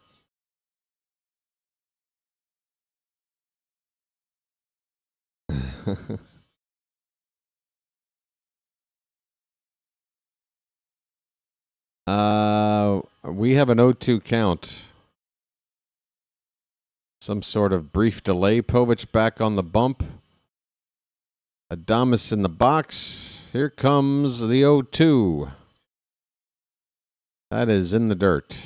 We have an 0-2 count. Some sort of brief delay. Povich back on the bump. Adames in the box. Here comes the 0-2. That is in the dirt.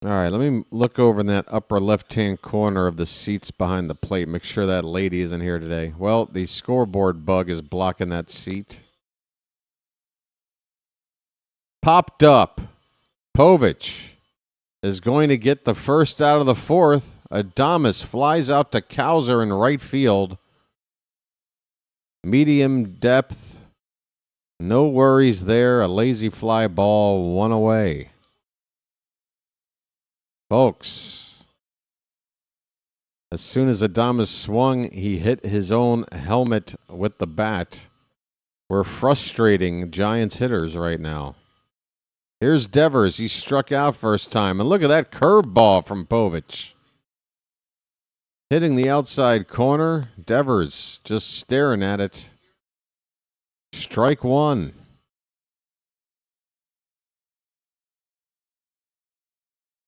All right, let me look over in that upper left-hand corner of the seats behind the plate. Make sure that lady isn't here today. Well, the scoreboard bug is blocking that seat. Popped up. Povich is going to get the first out of the fourth. Adames flies out to Houser in right field. Medium depth. No worries there. A lazy fly ball, 1 away. Folks, as soon as Adames swung, he hit his own helmet with the bat. We're frustrating Giants hitters right now. Here's Devers. He struck out first time. And look at that curveball from Povich. Hitting the outside corner. Devers just staring at it. Strike 1.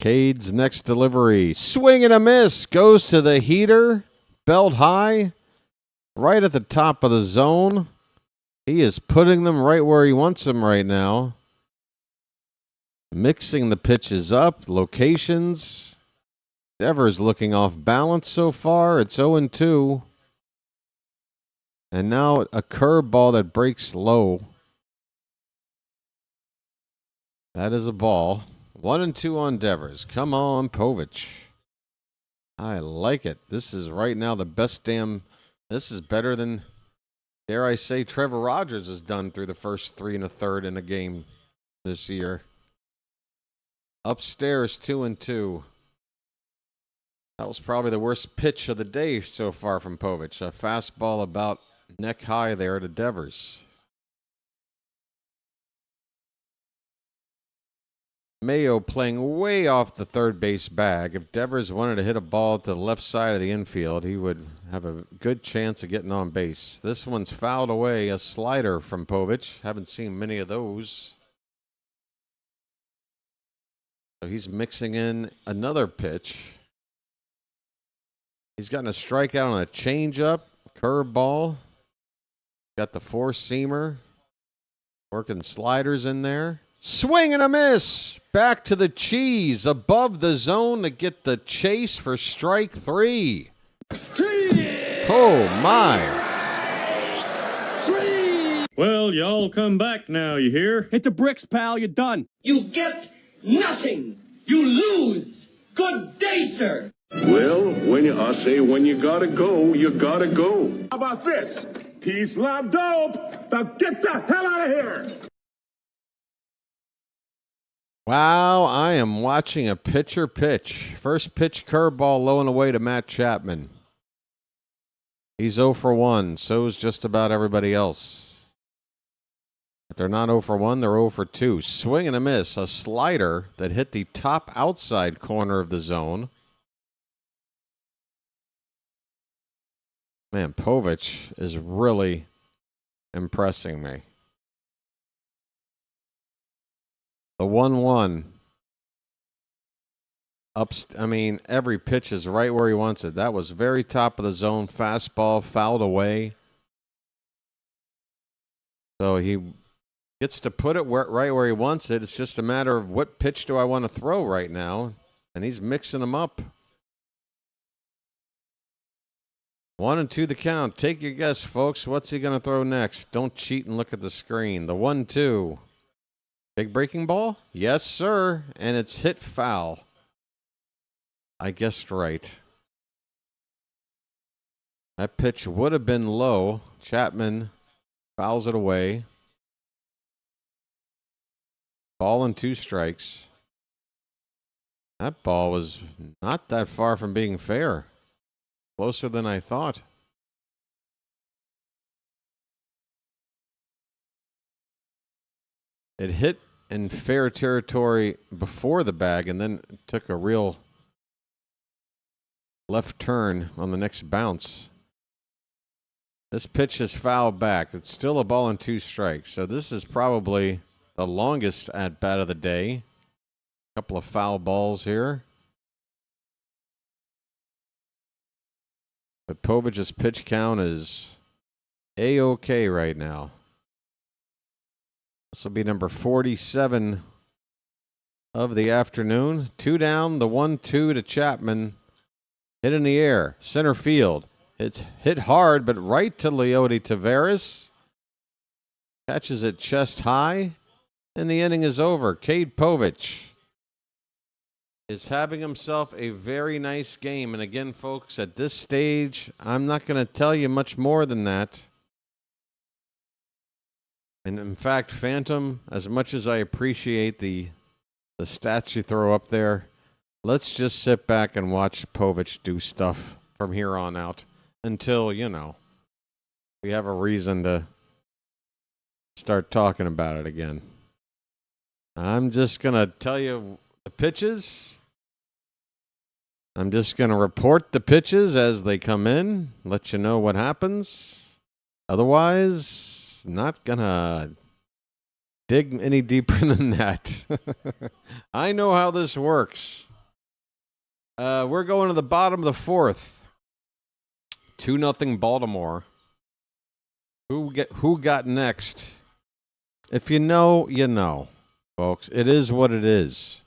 Cade's next delivery. Swing and a miss. Goes to the heater. Belt high. Right at the top of the zone. He is putting them right where he wants them right now. Mixing the pitches up. Locations. Devers looking off balance so far. It's 0-2. And now a curveball that breaks low. That is a ball. 1-2 on Devers. Come on, Povich. I like it. This is right now the best damn... This is better than, dare I say, Trevor Rogers has done through the first 3 1/3 in a game this year. Upstairs, 2-2. That was probably the worst pitch of the day so far from Povich. A fastball about neck high there to Devers. Mayo playing way off the third base bag. If Devers wanted to hit a ball to the left side of the infield, he would have a good chance of getting on base. This one's fouled away. A slider from Povich. Haven't seen many of those. So he's mixing in another pitch. He's gotten a strikeout on a changeup, curveball. Got the four-seamer. Working sliders in there. Swing and a miss. Back to the cheese. Above the zone to get the chase for strike 3. Oh, my. Well, y'all come back now, you hear? Hit the bricks, pal. You're done. You get nothing. You lose. Good day, sir. Well, I say when you gotta go, you gotta go. How about this? Peace, love, dope. Now get the hell out of here. Wow, I am watching a pitcher pitch. First pitch curveball low and away to Matt Chapman. He's 0 for 1. So is just about everybody else. If they're not 0 for 1, they're 0 for 2. Swing and a miss. A slider that hit the top outside corner of the zone. Man, Povich is really impressing me. The 1-1. Every pitch is right where he wants it. That was very top of the zone. Fastball fouled away. So he gets to put it right where he wants it. It's just a matter of what pitch do I want to throw right now. And he's mixing them up. 1-2 the count. Take your guess, folks. What's he going to throw next? Don't cheat and look at the screen. The 1-2. Big breaking ball? Yes, sir. And it's hit foul. I guessed right. That pitch would have been low. Chapman fouls it away. Ball and 2 strikes. That ball was not that far from being fair. Closer than I thought. It hit in fair territory before the bag and then took a real left turn on the next bounce. This pitch is fouled back. It's still a ball and 2 strikes. So this is probably the longest at bat of the day. A couple of foul balls here. But Povich's pitch count is A-OK right now. This will be number 47 of the afternoon. 2 down, the 1-2 to Chapman. Hit in the air, center field. It's hit hard, but right to Leody Taveras. Catches it chest high, and the inning is over. Cade Povich is having himself a very nice game. And again, folks, at this stage, I'm not going to tell you much more than that. And in fact, Phantom, as much as I appreciate the stats you throw up there, let's just sit back and watch Povich do stuff from here on out until, we have a reason to start talking about it again. I'm just going to tell you the pitches. I'm just going to report the pitches as they come in, let you know what happens. Otherwise, not going to dig any deeper than that. I know how this works. We're going to the bottom of the 4th. 2-0 Baltimore. Who got next? If you know, you know, folks. It is what it is.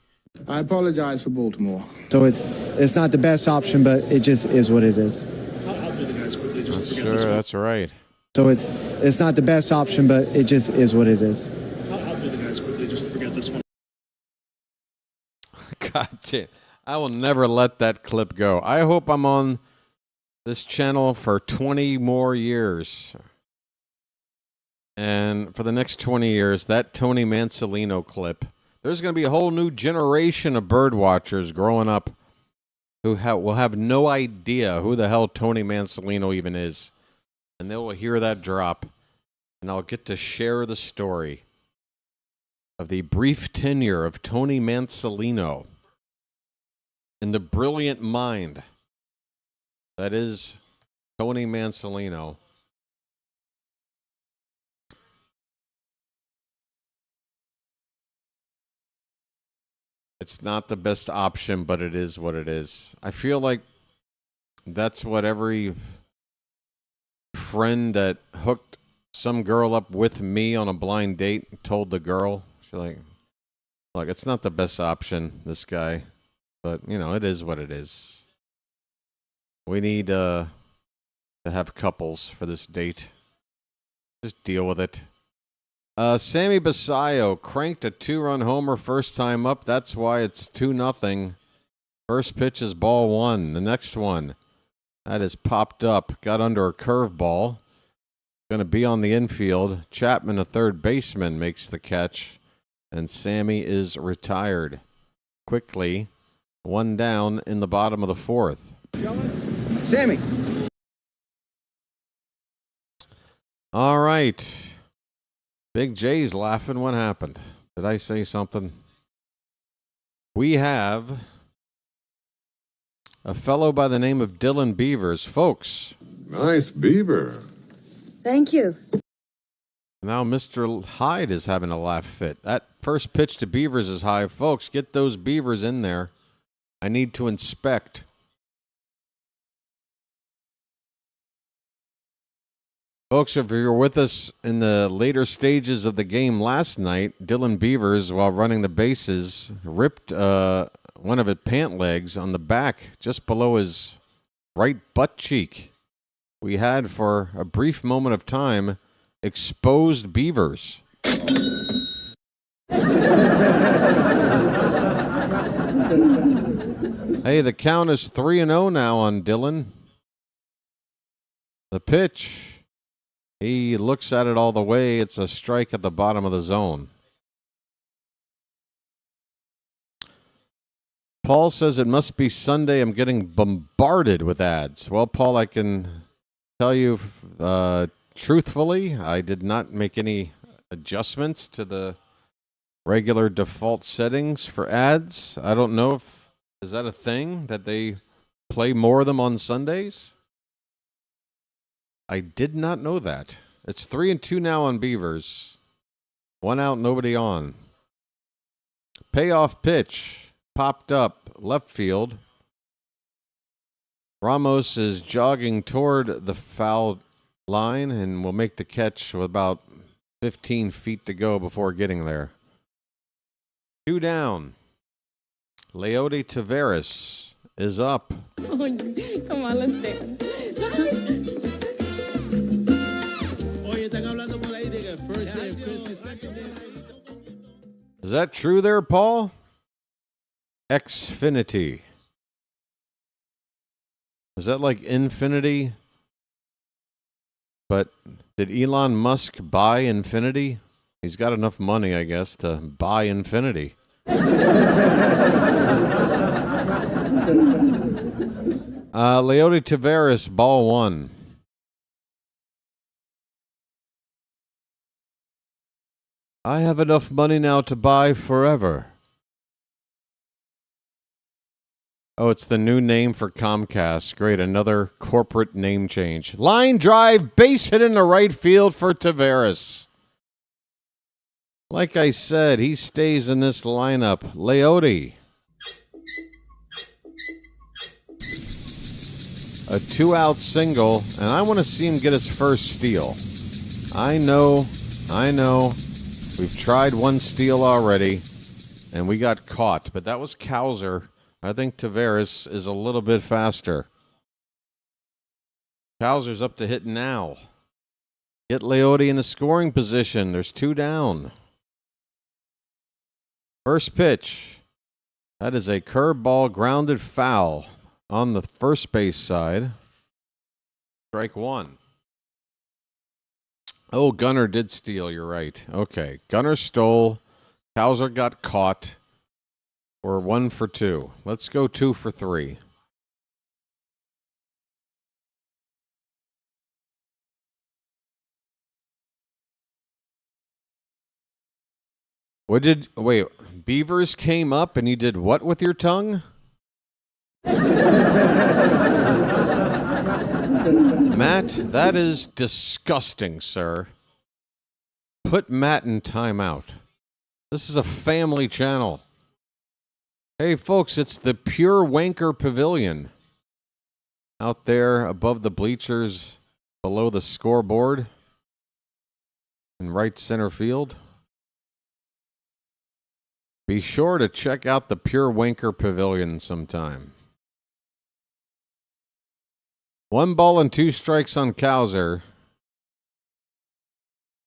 I apologize for Baltimore. So it's not the best option, but it just is what it is. I'll do the guys quickly just to forget this one. That's right. So it's not the best option, but it just is what it is. I'll do the guys quickly just to forget this one. God damn. I will never let that clip go. I hope I'm on this channel for 20 more years. And for the next 20 years, that Tony Mansolino clip, there's going to be a whole new generation of bird watchers growing up who will have no idea who the hell Tony Mansolino even is. And they will hear that drop. And I'll get to share the story of the brief tenure of Tony Mansolino and the brilliant mind that is Tony Mansolino. It's not the best option, but it is what it is. I feel like that's what every friend that hooked some girl up with me on a blind date told the girl. She's like, look, it's not the best option, this guy. But, it is what it is. We need to have couples for this date. Just deal with it. Sammy Basayo cranked a 2-run homer first time up. That's why it's 2-0. First pitch is ball 1. The next one, that is popped up. Got under a curveball. Going to be on the infield. Chapman, a third baseman, makes the catch. And Sammy is retired. Quickly, 1 down in the bottom of the 4th. Sammy. All right. Big J's laughing. What happened? Did I say something? We have a fellow by the name of Dylan Beavers. Folks. Nice beaver. Thank you. Now Mr. Hyde is having a laugh fit. That first pitch to Beavers is high. Folks, get those Beavers in there. I need to inspect. Folks, if you were with us in the later stages of the game last night, Dylan Beavers, while running the bases, ripped one of his pant legs on the back just below his right butt cheek. We had, for a brief moment of time, exposed Beavers. Hey, the count is 3-0 now on Dylan. The pitch. He looks at it all the way. It's a strike at the bottom of the zone. Paul says it must be Sunday. I'm getting bombarded with ads. Well, Paul, I can tell you truthfully, I did not make any adjustments to the regular default settings for ads. I don't know if, is that a thing that they play more of them on Sundays? I did not know that. It's 3-2 now on Beavers. 1 out, nobody on. Payoff pitch popped up left field. Ramos is jogging toward the foul line and will make the catch with about 15 feet to go before getting there. 2 down. Leody Taveras is up. Come on, let's dance. Is that true there, Paul? Xfinity. Is that like infinity? But did Elon Musk buy infinity? He's got enough money, I guess, to buy infinity. Leody Taveras, ball 1. I have enough money now to buy forever. Oh, it's the new name for Comcast. Great, another corporate name change. Line drive, base hit in the right field for Taveras. Like I said, he stays in this lineup. Leody. A 2-out single, and I want to see him get his first steal. I know. We've tried one steal already, and we got caught, but that was Houser. I think Taveras is a little bit faster. Houser's up to hit now. Get Leody in the scoring position. There's 2 down. First pitch. That is a curveball grounded foul on the first base side. Strike 1. Oh, Gunnar did steal. You're right. Okay. Gunnar stole. Houser got caught. We're 1 for 2. Let's go 2 for 3. Wait, Beavers came up and you did what with your tongue? Matt, that is disgusting, sir. Put Matt in timeout. This is a family channel. Hey, folks, it's the Pure Wanker Pavilion. Out there above the bleachers, below the scoreboard, in right center field. Be sure to check out the Pure Wanker Pavilion sometime. 1 ball and 2 strikes on Houser.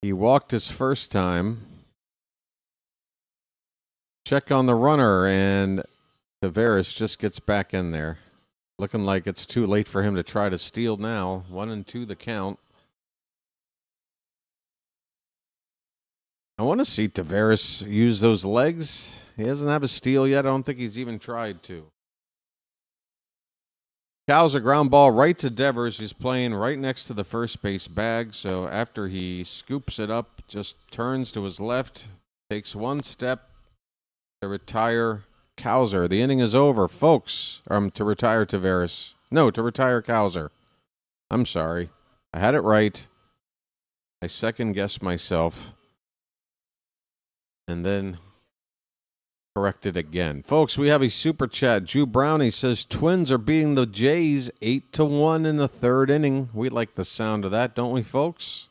He walked his first time. Check on the runner, and Taveras just gets back in there. Looking like it's too late for him to try to steal now. 1-2 the count. I want to see Taveras use those legs. He doesn't have a steal yet. I don't think he's even tried to. Houser ground ball right to Devers. He's playing right next to the first base bag. So after he scoops it up, just turns to his left, takes 1 step to retire Houser. The inning is over, folks. To retire Taveras. No, to retire Houser. I'm sorry. I had it right. I second-guessed myself and then corrected again. Folks, we have a super chat. Drew Brownie says Twins are beating the Jays 8-1 in the third inning. We like the sound of that, don't we, folks?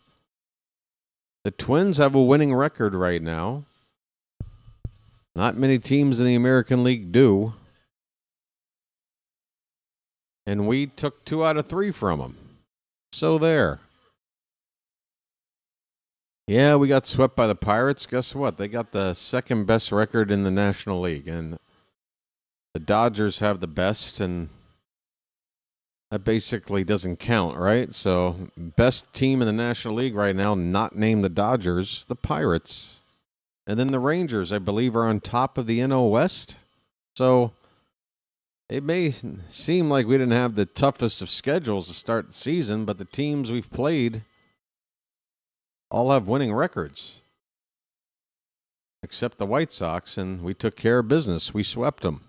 The Twins have a winning record right now. Not many teams in the American League do. And we took 2 out of 3 from them. So there. Yeah, we got swept by the Pirates. Guess what? They got the second best record in the National League. And the Dodgers have the best, and that basically doesn't count, right? So, best team in the National League right now, not named the Dodgers, the Pirates. And then the Rangers, I believe, are on top of the NL West. So, it may seem like we didn't have the toughest of schedules to start the season, but the teams we've played all have winning records. Except the White Sox, and we took care of business. We swept them.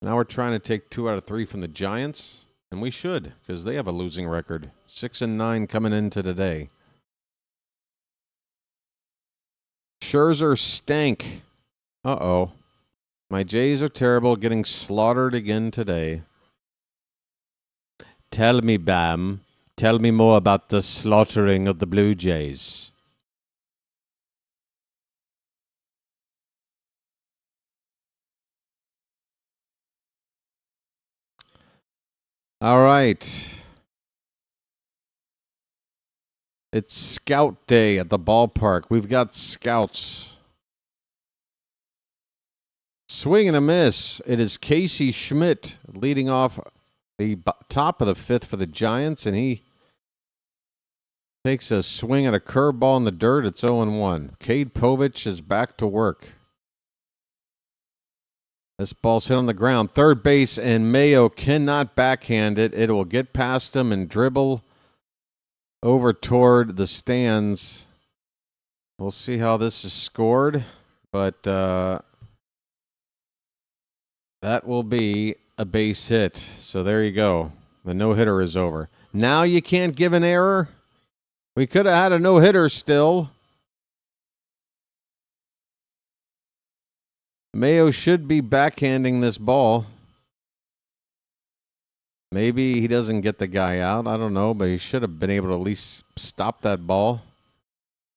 Now we're trying to take 2 out of 3 from the Giants, and we should, because they have a losing record. 6-9 coming into today. Scherzer stank. Uh-oh. My Jays are terrible, getting slaughtered again today. Tell me, Bam. Tell me more about the slaughtering of the Blue Jays. All right. It's Scout Day at the ballpark. We've got scouts. Swing and a miss. It is Casey Schmidt leading off the top of the 5th for the Giants, and he takes a swing at a curveball in the dirt. It's 0-1. Cade Povich is back to work. This ball's hit on the ground. Third base, and Mayo cannot backhand it. It will get past him and dribble over toward the stands. We'll see how this is scored, but that will be a base hit. So there you go. The no-hitter is over. Now you can't give an error. We could have had a no-hitter still. Mayo should be backhanding this ball. Maybe he doesn't get the guy out. I don't know, but he should have been able to at least stop that ball.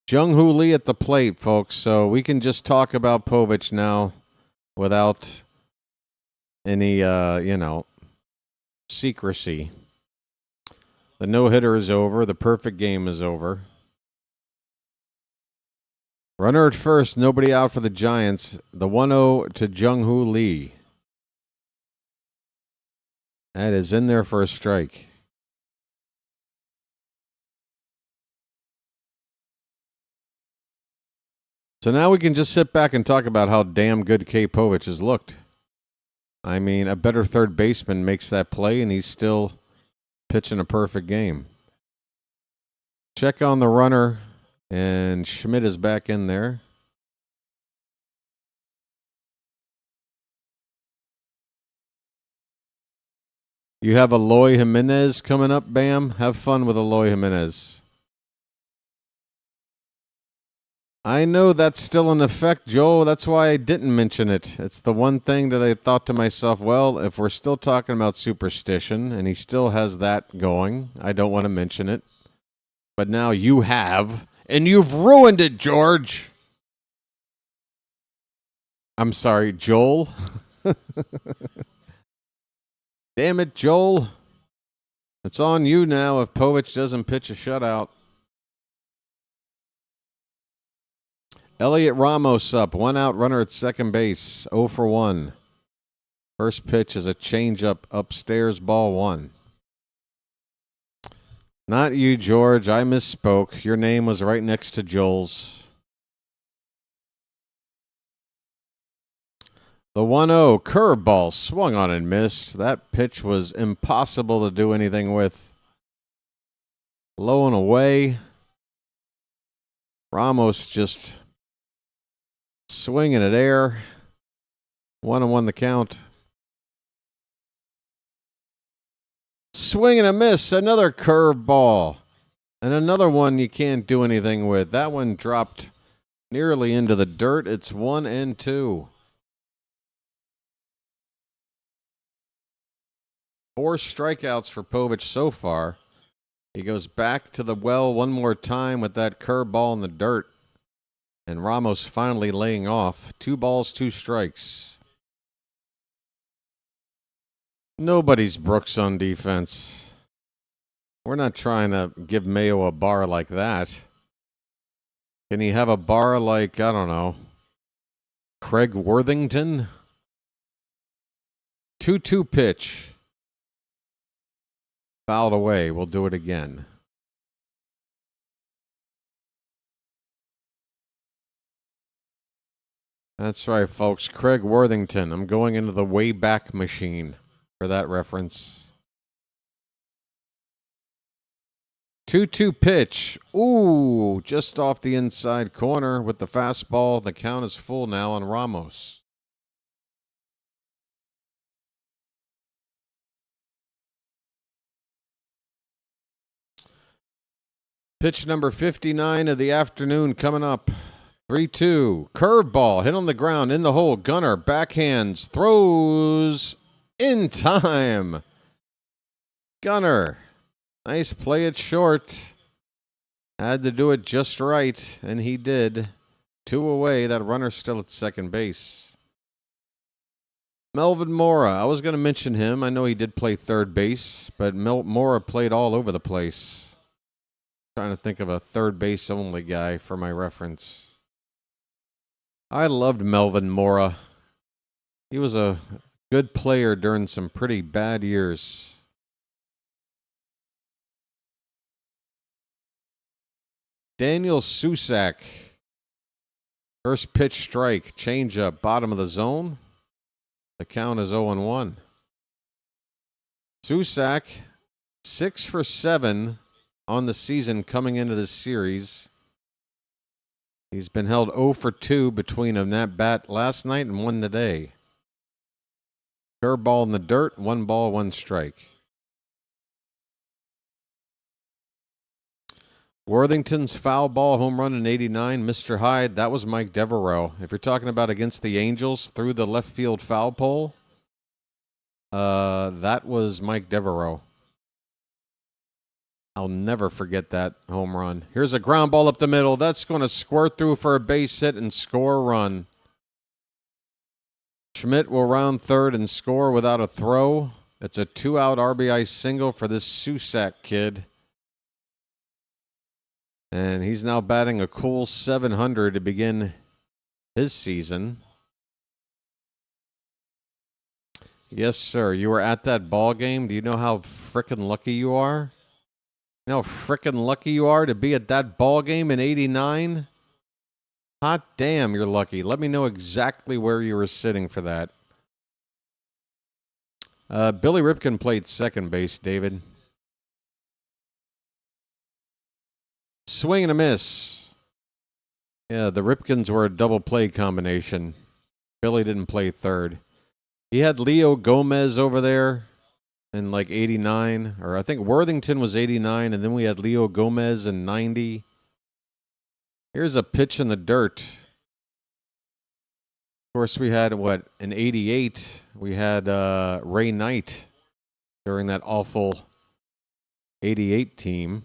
Jung-Hoo Lee at the plate, folks. So we can just talk about Povich now without any, secrecy. The no-hitter is over. The perfect game is over. Runner at first, nobody out for the Giants. The 1-0 to Jung-Hoo Lee. That is in there for a strike. So now we can just sit back and talk about how damn good Cade Povich has looked. I mean, a better third baseman makes that play, and he's still pitching a perfect game. Check on the runner, and Schmidt is back in there. You have Eloy Jimenez coming up, Bam. Have fun with Eloy Jimenez. I know that's still in effect, Joe. That's why I didn't mention it. It's the one thing that I thought to myself, well, if we're still talking about superstition and he still has that going, I don't want to mention it. But now you have, and you've ruined it, George. I'm sorry, Joel. Damn it, Joel. It's on you now if Povich doesn't pitch a shutout. Elliot Ramos up. 1 out, runner at second base. 0 for 1. First pitch is a changeup upstairs, ball 1. Not you, George. I misspoke. Your name was right next to Joel's. The 1-0 curveball swung on and missed. That pitch was impossible to do anything with. Low and away. Ramos just swinging at air. 1-1 the count. Swing and a miss. Another curveball. And another one you can't do anything with. That one dropped nearly into the dirt. It's 1-2. 4 strikeouts for Povich so far. He goes back to the well one more time with that curveball in the dirt. And Ramos finally laying off. 2 balls, 2 strikes. Nobody's Brooks on defense. We're not trying to give Mayo a bar like that. Can he have a bar like, I don't know, Craig Worthington? 2-2 pitch. Fouled away. We'll do it again. That's right, folks. Craig Worthington. I'm going into the Wayback Machine for that reference. 2-2 pitch. Ooh, just off the inside corner with the fastball. The count is full now on Ramos. Pitch number 59 of the afternoon coming up. 3-2. Curveball hit on the ground in the hole. Gunner backhands, throws in time. Gunner, nice play it short. Had to do it just right, and he did. 2 away. That runner still at second base. Melvin Mora. I was going to mention him. I know he did play third base, but Mora played all over the place. Trying to think of a third base only guy for my reference. I loved Melvin Mora. He was a good player during some pretty bad years. Daniel Susac. First pitch strike. Changeup. Bottom of the zone. The count is 0-1. Susac, 6 for 7 on the season coming into this series. He's been held 0 for 2 between a net bat last night and 1 today. Curveball in the dirt, 1 ball, 1 strike. Worthington's foul ball home run in 89. Mr. Hyde, that was Mike Devereaux. If you're talking about against the Angels through the left field foul pole, that was Mike Devereaux. I'll never forget that home run. Here's a ground ball up the middle. That's going to squirt through for a base hit and score a run. Schmidt will round third and score without a throw. It's a 2-out RBI single for this Susac kid. And he's now batting a cool .700 to begin his season. Yes, sir. You were at that ball game. Do you know how frickin' lucky you are? You know how frickin' lucky you are to be at that ball game in 89? Hot damn, you're lucky. Let me know exactly where you were sitting for that. Billy Ripken played second base, David. Swing and a miss. Yeah, the Ripkins were a double play combination. Billy didn't play third. He had Leo Gomez over there in like 89, or I think Worthington was 89, and then we had Leo Gomez in 90. Here's a pitch in the dirt. Of course, we had, in 88, we had Ray Knight during that awful 88 team.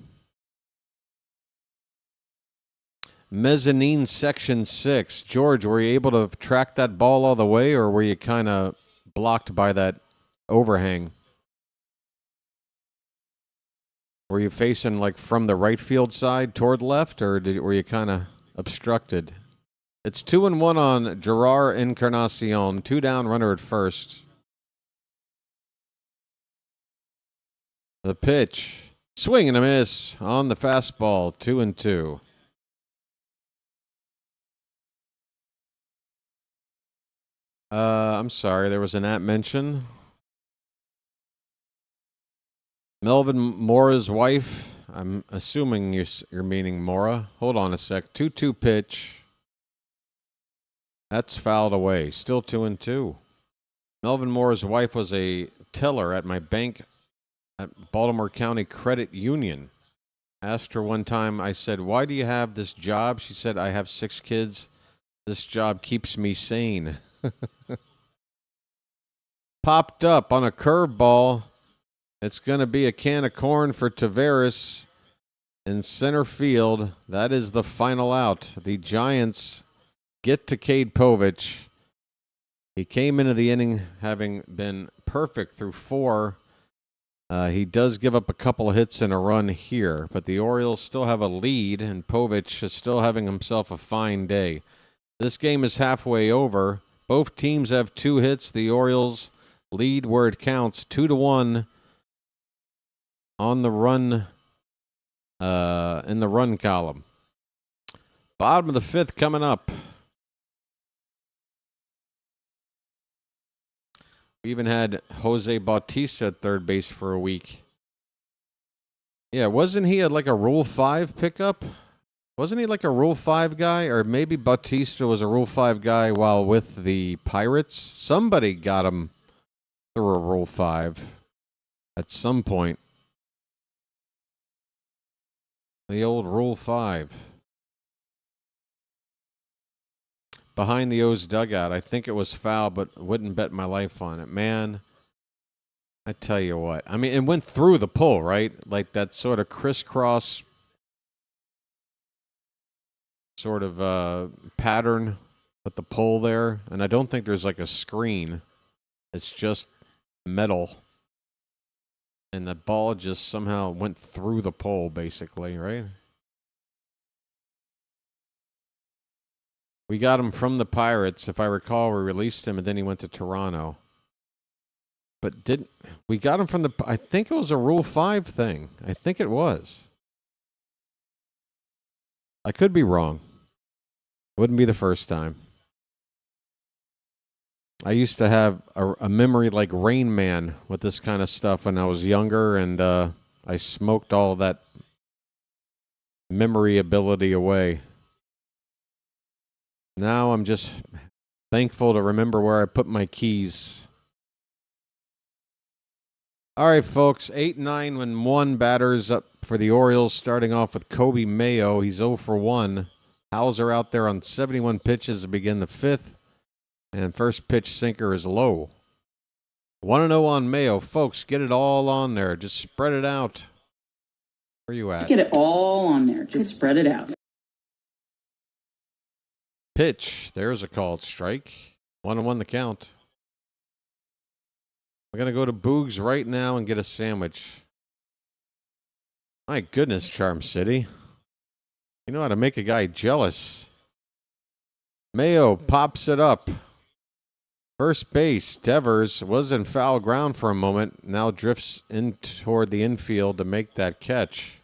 Mezzanine section 6. George, were you able to track that ball all the way, or were you kind of blocked by that overhang? Were you facing like from the right field side toward left, or were you kind of obstructed? It's 2-1 on Gerard Encarnacion. 2 down, runner at first. The pitch. Swing and a miss on the fastball. 2-2. I'm sorry, there was an at mention. Melvin Mora's wife. I'm assuming you're meaning Mora. Hold on a sec. 2-2 pitch. That's fouled away. Still 2-2. Melvin Mora's wife was a teller at my bank at Baltimore County Credit Union. Asked her one time, I said, "Why do you have this job?" She said, "I have 6 kids. This job keeps me sane." Popped up on a curveball. It's going to be a can of corn for Tavares in center field. That is the final out. The Giants get to Cade Povich. He came into the inning having been perfect through 4. He does give up a couple of hits and a run here, but the Orioles still have a lead, and Povich is still having himself a fine day. This game is halfway over. Both teams have 2 hits. The Orioles lead where it counts, 2-1 on the run, in the run column. Bottom of the 5th coming up. We even had Jose Bautista at third base for a week. Yeah, wasn't he like a Rule 5 pickup? Wasn't he like a Rule 5 guy? Or maybe Bautista was a Rule 5 guy while with the Pirates? Somebody got him through a Rule 5 at some point. The old Rule 5. Behind the O's dugout. I think it was foul, but wouldn't bet my life on it. Man, I tell you what. I mean, it went through the pole, right? Like that sort of crisscross sort of pattern with the pole there. And I don't think there's like a screen. It's just metal. And the ball just somehow went through the pole, basically, right? We got him from the Pirates. If I recall, we released him, and then he went to Toronto. But we got him from the... I think it was a Rule 5 thing. I think it was. I could be wrong. Wouldn't be the first time. I used to have a memory like Rain Man with this kind of stuff when I was younger, and I smoked all that memory ability away. Now I'm just thankful to remember where I put my keys. All right, folks, 8-9-1 batters up for the Orioles, starting off with Kobe Mayo. He's 0 for 1. Houser out there on 71 pitches to begin the 5th. And first pitch sinker is low. 1-0 on Mayo. Folks, get it all on there. Just spread it out. Where you at? Just get it all on there. Just spread it out. Pitch. There's a called strike. 1-1 the count. We're going to go to Boogs right now and get a sandwich. My goodness, Charm City. You know how to make a guy jealous. Mayo pops it up. First base, Devers was in foul ground for a moment. Now drifts in toward the infield to make that catch.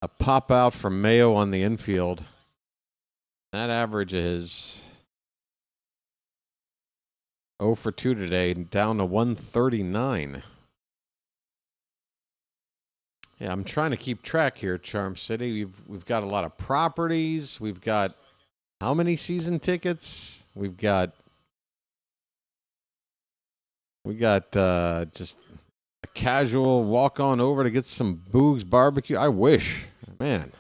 A pop out from Mayo on the infield. That average is 0 for 2 today, down to 139. Yeah, I'm trying to keep track here, Charm City. We've got a lot of properties. We've got how many season tickets? We got just a casual walk on over to get some Boogs barbecue. I wish, man.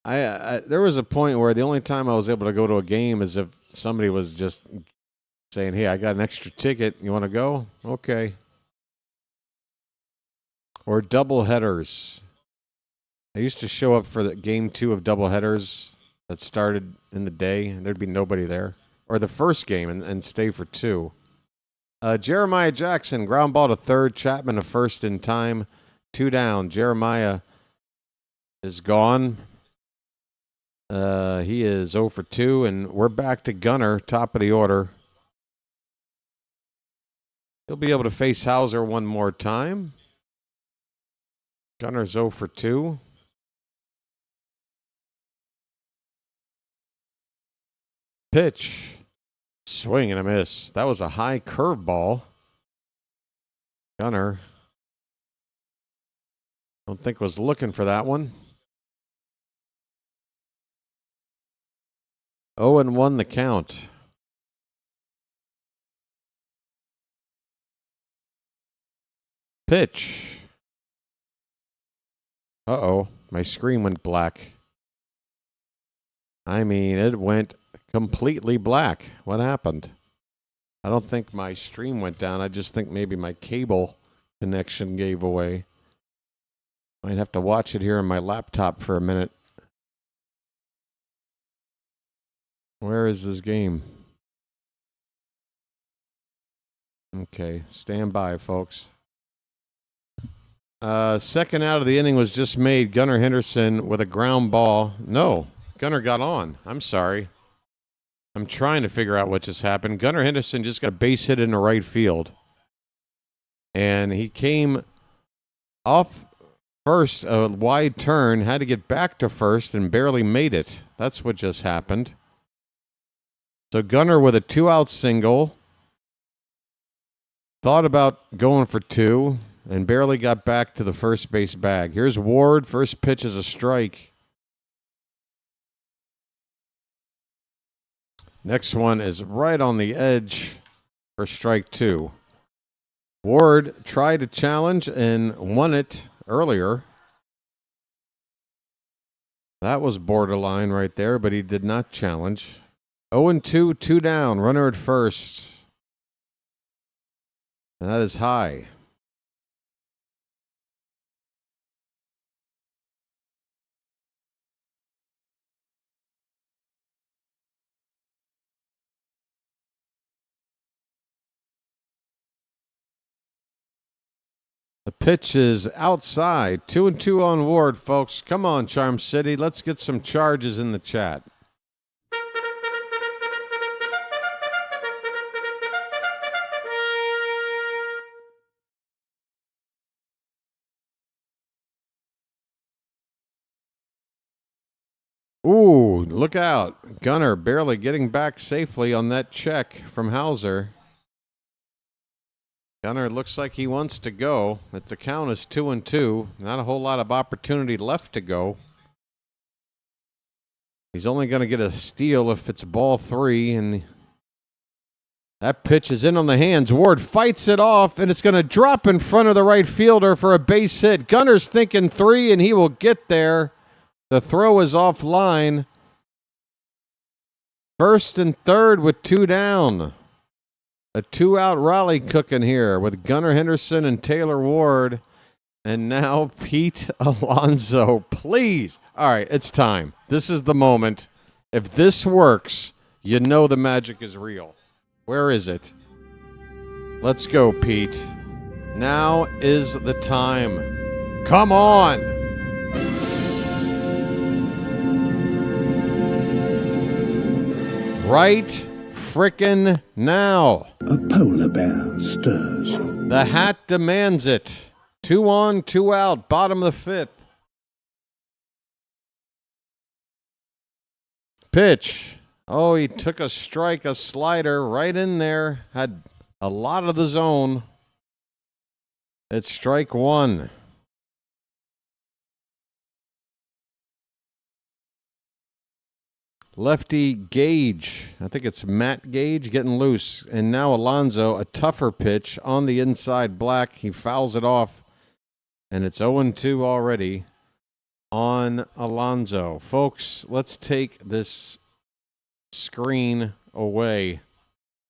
There was a point where the only time I was able to go to a game is if somebody was just saying, "Hey, I got an extra ticket. You want to go?" Okay. Or double headers. I used to show up for the game 2 of double headers that started in the day, and there'd be nobody there. Or the first game and stay for 2. Jeremiah Jackson, ground ball to third. Chapman to first in time. 2 down. Jeremiah is gone. He is 0 for 2, and we're back to Gunner, top of the order. He'll be able to face Houser one more time. Gunner's 0 for 2. Pitch. Swing and a miss. That was a high curveball. Gunner, don't think was looking for that one. 0-1 the count. Pitch. Uh-oh. My screen went black. I mean, it went completely black. What happened? I don't think my stream went down. I just think maybe my cable connection gave away. Might have to watch it here on my laptop for a minute. Where is this game? Okay, stand by, folks. Second out of the inning was just made. Gunnar Henderson with a ground ball. No, Gunnar got on. I'm sorry. I'm trying to figure out what just happened. Gunnar Henderson just got a base hit into right field. And he came off first, a wide turn, had to get back to first and barely made it. That's what just happened. So Gunnar with a 2-out single. Thought about going for 2 and barely got back to the first base bag. Here's Ward. First pitch is a strike. Next one is right on the edge for strike 2. Ward tried to challenge and won it earlier. That was borderline right there, but he did not challenge. 0-2, 2 down, runner at first. And that is high. The pitch is outside. 2-2 on Ward, folks. Come on, Charm City. Let's get some charges in the chat. Ooh, look out. Gunnar barely getting back safely on that check from Houser. Gunnar looks like he wants to go. But the count is 2-2. Not a whole lot of opportunity left to go. He's only going to get a steal if it's ball 3. And that pitch is in on the hands. Ward fights it off, and it's going to drop in front of the right fielder for a base hit. Gunnar's thinking 3, and he will get there. The throw is offline. First and third with 2 down. A 2-out rally cooking here with Gunnar Henderson and Taylor Ward. And now Pete Alonso. Please. All right, it's time. This is the moment. If this works, you know the magic is real. Where is it? Let's go, Pete. Now is the time. Come on. Right frickin' now. A polar bear stirs. The hat demands it. 2 on, 2 out, bottom of the 5th. Pitch. Oh, he took a strike, a slider right in there. Had a lot of the zone. It's strike 1. Lefty Gage, I think it's Matt Gage, getting loose. And now Alonso, a tougher pitch on the inside black. He fouls it off. And it's 0-2 already on Alonso. Folks, let's take this screen away.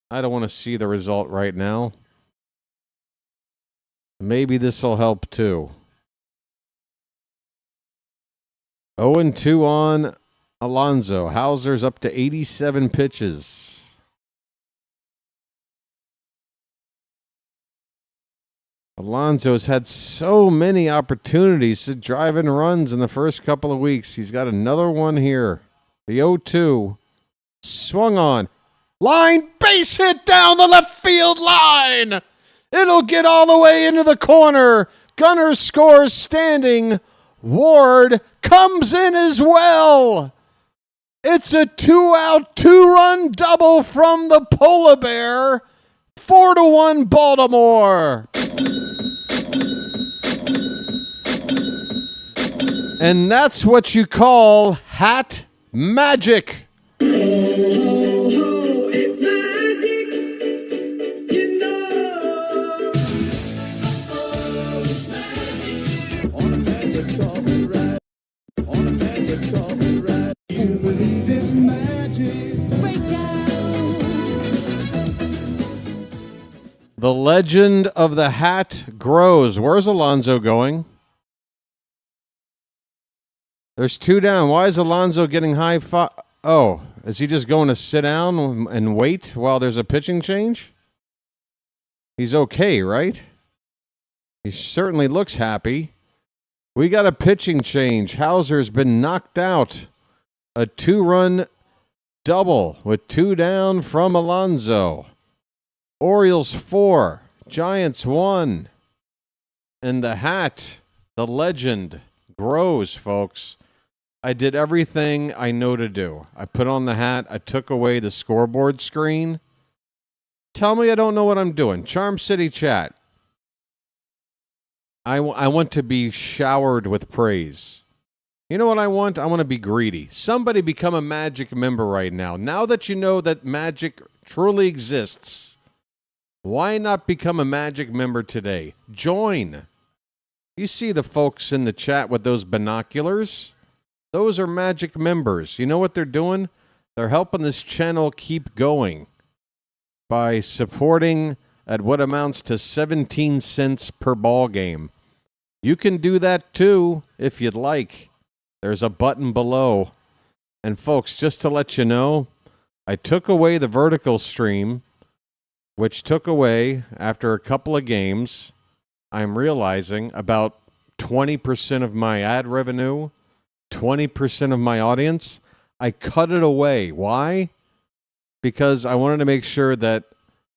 I don't want to see the result right now. Maybe this will help too. 0-2 on Alonso. Houser's up to 87 pitches. Alonso's had so many opportunities to drive in runs in the first couple of weeks. He's got another one here. The 0-2. Swung on. Line, base hit down the left field line. It'll get all the way into the corner. Gunnar scores standing. Ward comes in as well. It's a 2-out, 2-run double from the Polar Bear. 4-1 Baltimore. And that's what you call hat magic. It's magic, you know. The legend of the hat grows. Where's Alonso going? There's 2 down. Why is Alonso getting high five? Oh, is he just going to sit down and wait while there's a pitching change? He's okay, right? He certainly looks happy. We got a pitching change. Houser's been knocked out. A 2-run double with 2 down from Alonso. Orioles 4, Giants 1. And the hat, the legend, grows, folks. I did everything I know to do. I put on the hat. I took away the scoreboard screen. Tell me I don't know what I'm doing. Charm City chat. I want to be showered with praise. You know what I want? I want to be greedy. Somebody become a Magic member right now. Now that you know that Magic truly exists, why not become a Magic member today? Join. You see the folks in the chat with those binoculars? Those are Magic members. You know what they're doing? They're helping this channel keep going by supporting at what amounts to 17 cents per ball game. You can do that too if you'd like. There's a button below. And folks, just to let you know, I took away the vertical stream, which took away, after a couple of games, I'm realizing about 20% of my ad revenue, 20% of my audience. I cut it away. Why? Because I wanted to make sure that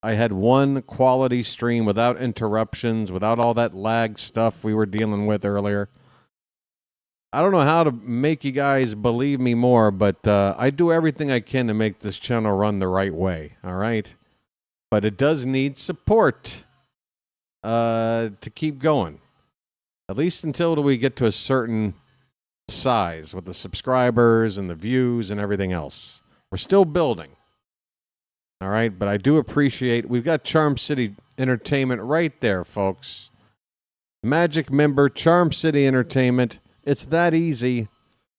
I had one quality stream without interruptions, without all that lag stuff we were dealing with earlier. I don't know how to make you guys believe me more, but I do everything I can to make this channel run the right way, all right? But it does need support to keep going, at least until we get to a certain size with the subscribers and the views and everything else. We're still building. All right, but I do appreciate, we've got Charm City Entertainment right there, folks. Magic member, Charm City Entertainment. It's that easy.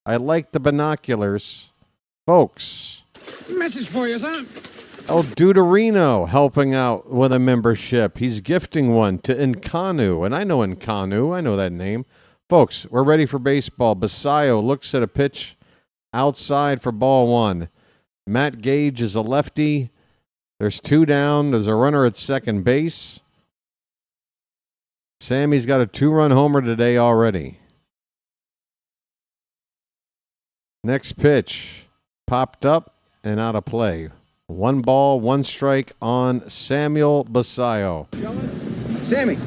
I like the binoculars. Folks. Message for you, son. El Deuterino helping out with a membership. He's gifting one to Nkanu, and I know Nkanu. I know that name. Folks, we're ready for baseball. Basayo looks at a pitch outside for ball 1. Matt Gage is a lefty. There's 2 down. There's a runner at second base. Sammy's got a 2-run homer today already. Next pitch. Popped up and out of play. 1 ball, 1 strike on Samuel Basayo. Sammy.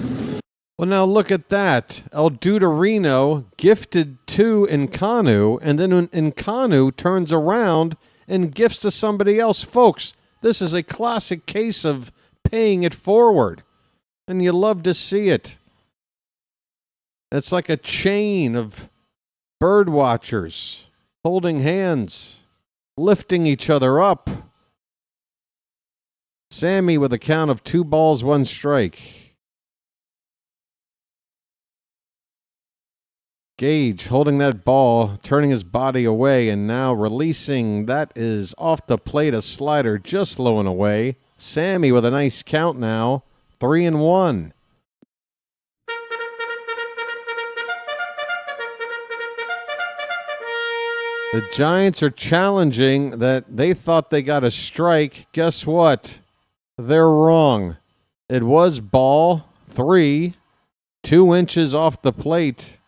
Well, now look at that. El Deuterino gifted to Nkanu, and then Nkanu turns around and gifts to somebody else. Folks, this is a classic case of paying it forward, and you love to see it. It's like a chain of bird watchers holding hands, lifting each other up. Sammy with a count of 2 balls, 1 strike. Gage holding that ball, turning his body away, and now releasing. That is off the plate, a slider just low and away. Sammy with a nice count now, 3-1. The Giants are challenging that they thought they got a strike. Guess what? They're wrong. It was ball 3, 2 inches off the plate.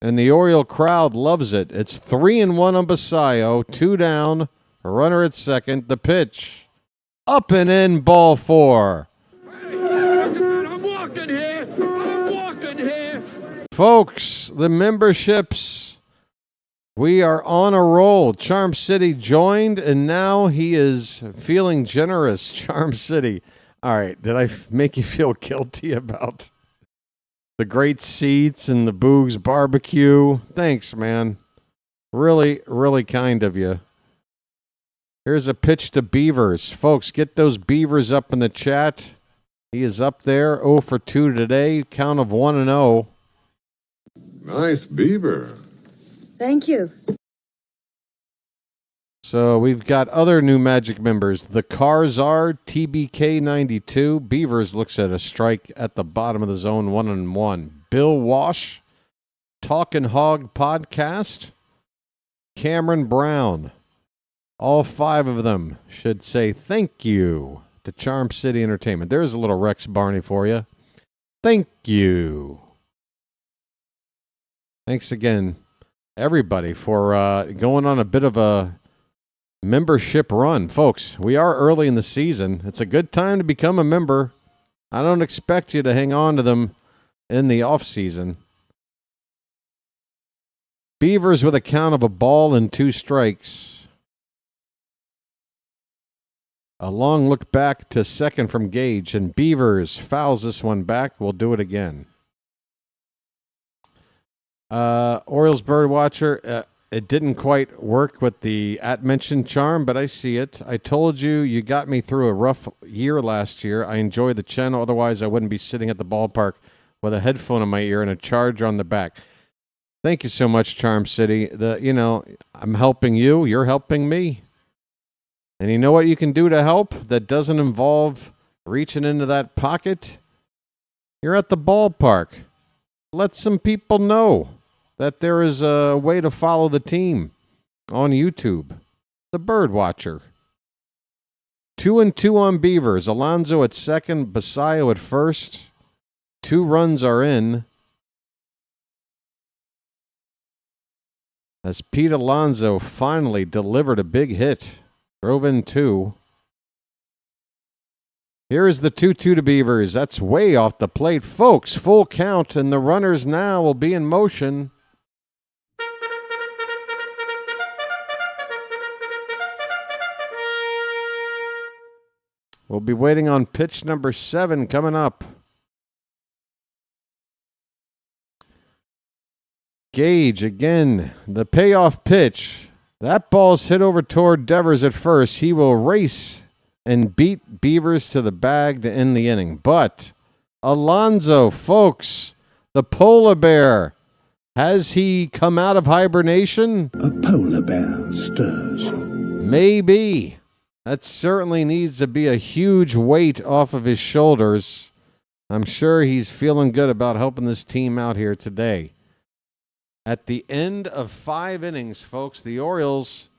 And the Oriole crowd loves it. It's 3-1 on Basayo, 2 down, a runner at second. The pitch, up and in, ball 4. I'm walking here. I'm walking here. Folks, the memberships, we are on a roll. Charm City joined, and now he is feeling generous. Charm City. All right, did I make you feel guilty about the great seats and the Boogs barbecue? Thanks, man. Really, really kind of you. Here's a pitch to Beavers. Folks, get those Beavers up in the chat. He is up there, 0 for 2 today, count of 1-0. Nice beaver. Thank you. So we've got other new Magic members. The Cars are TBK92. Beavers looks at a strike at the bottom of the zone, 1-1. Bill Wash, Talkin' Hog Podcast, Cameron Brown. All 5 of them should say thank you to Charm City Entertainment. There's a little Rex Barney for you. Thank you. Thanks again, everybody, for going on a bit of a membership run. Folks, we are early in the season. It's a good time to become a member. I don't expect you to hang on to them in the off season. Beavers with a count of 1-2 strikes. A long look back to second from Gage, and Beavers fouls this one back. We'll do it again. Orioles Birdwatcher, it didn't quite work with the at-mentioned charm, but I see it. I told you, you got me through a rough year last year. I enjoy the channel. Otherwise, I wouldn't be sitting at the ballpark with a headphone in my ear and a charger on the back. Thank you so much, Charm City. I'm helping you. You're helping me. And you know what you can do to help that doesn't involve reaching into that pocket? You're at the ballpark. Let some people know that there is a way to follow the team on YouTube. The Birdwatcher. 2-2 on Beavers. Alonso at second, Bassitt at first. 2 runs are in. As Pete Alonso finally delivered a big hit. Drove in 2. Here is the 2-2 to Beavers. That's way off the plate. Folks, full count, and the runners now will be in motion. We'll be waiting on pitch number 7 coming up. Gage again, the payoff pitch. That ball's hit over toward Devers at first. He will race and beat Beavers to the bag to end the inning. But Alonso, folks, the polar bear, has he come out of hibernation? A polar bear stirs. Maybe. That certainly needs to be a huge weight off of his shoulders. I'm sure he's feeling good about helping this team out here today. At the end of 5 innings, folks, the Orioles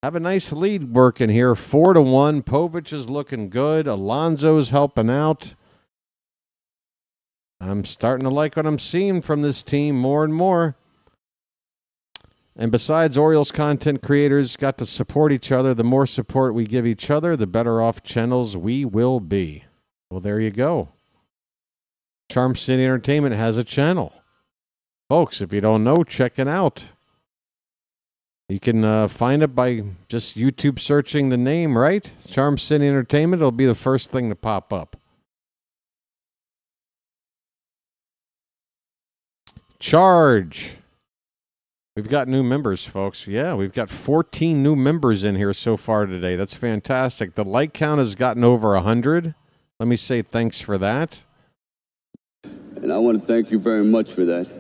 have a nice lead working here, 4-1. Povich is looking good. Alonso's helping out. I'm starting to like what I'm seeing from this team more and more. And besides, Orioles content creators got to support each other. The more support we give each other, the better off channels we will be. Well, there you go. Charm City Entertainment has a channel. Folks, if you don't know, check it out. You can find it by just YouTube searching the name, right? Charm City Entertainment. It'll be the first thing to pop up. Charge. We've got new members, folks. Yeah, we've got 14 new members in here so far today. That's fantastic. The like count has gotten over 100. Let me say thanks for that. And I want to thank you very much for that.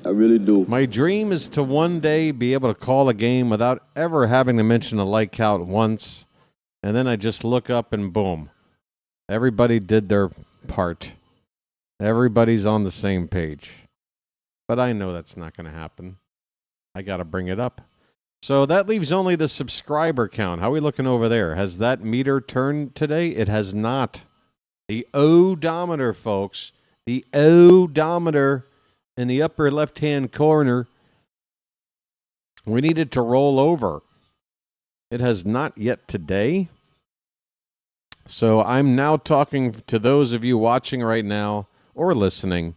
I really do. My dream is to one day be able to call a game without ever having to mention a like count once. And then I just look up and boom. Everybody did their part. Everybody's on the same page. But I know that's not going to happen. I got to bring it up. So that leaves only the subscriber count. How are we looking over there? Has that meter turned today? It has not. The odometer, folks. The odometer in the upper left-hand corner. We need it to roll over. It has not yet today. So I'm now talking to those of you watching right now or listening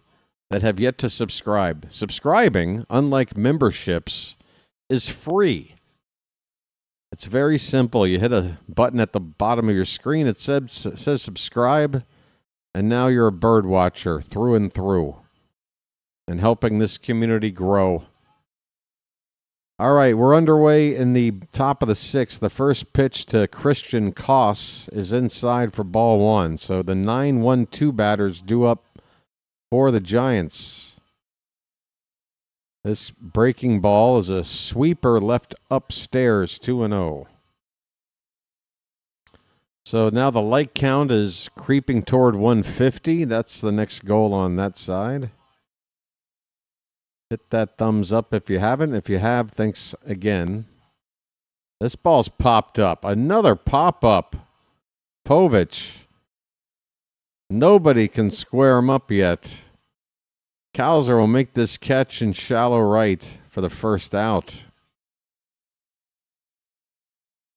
that have yet to subscribe. Subscribing, unlike memberships, is free. It's very simple. You hit a button at the bottom of your screen. It says subscribe, and now you're a bird watcher through and through and helping this community grow. All right, we're underway in the top of the 6th. The first pitch to Christian Koss is inside for ball 1. So the 9-1-2 batters due up for the Giants. This breaking ball is a sweeper left upstairs, 2-0. So now the like count is creeping toward 150. That's the next goal on that side. Hit that thumbs up if you haven't. If you have, thanks again. This ball's popped up. Another pop-up. Povich. Nobody can square him up yet. Houser will make this catch in shallow right for the first out.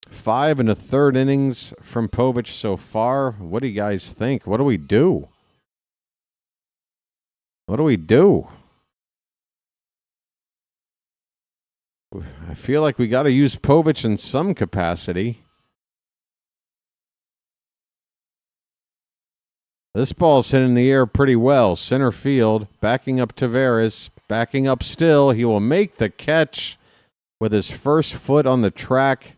5 1/3 innings from Povich so far. What do you guys think? What do we do? What do we do? I feel like we got to use Povich in some capacity. This ball's hit in the air pretty well. Center field, backing up Tavares, backing up still. He will make the catch with his first foot on the track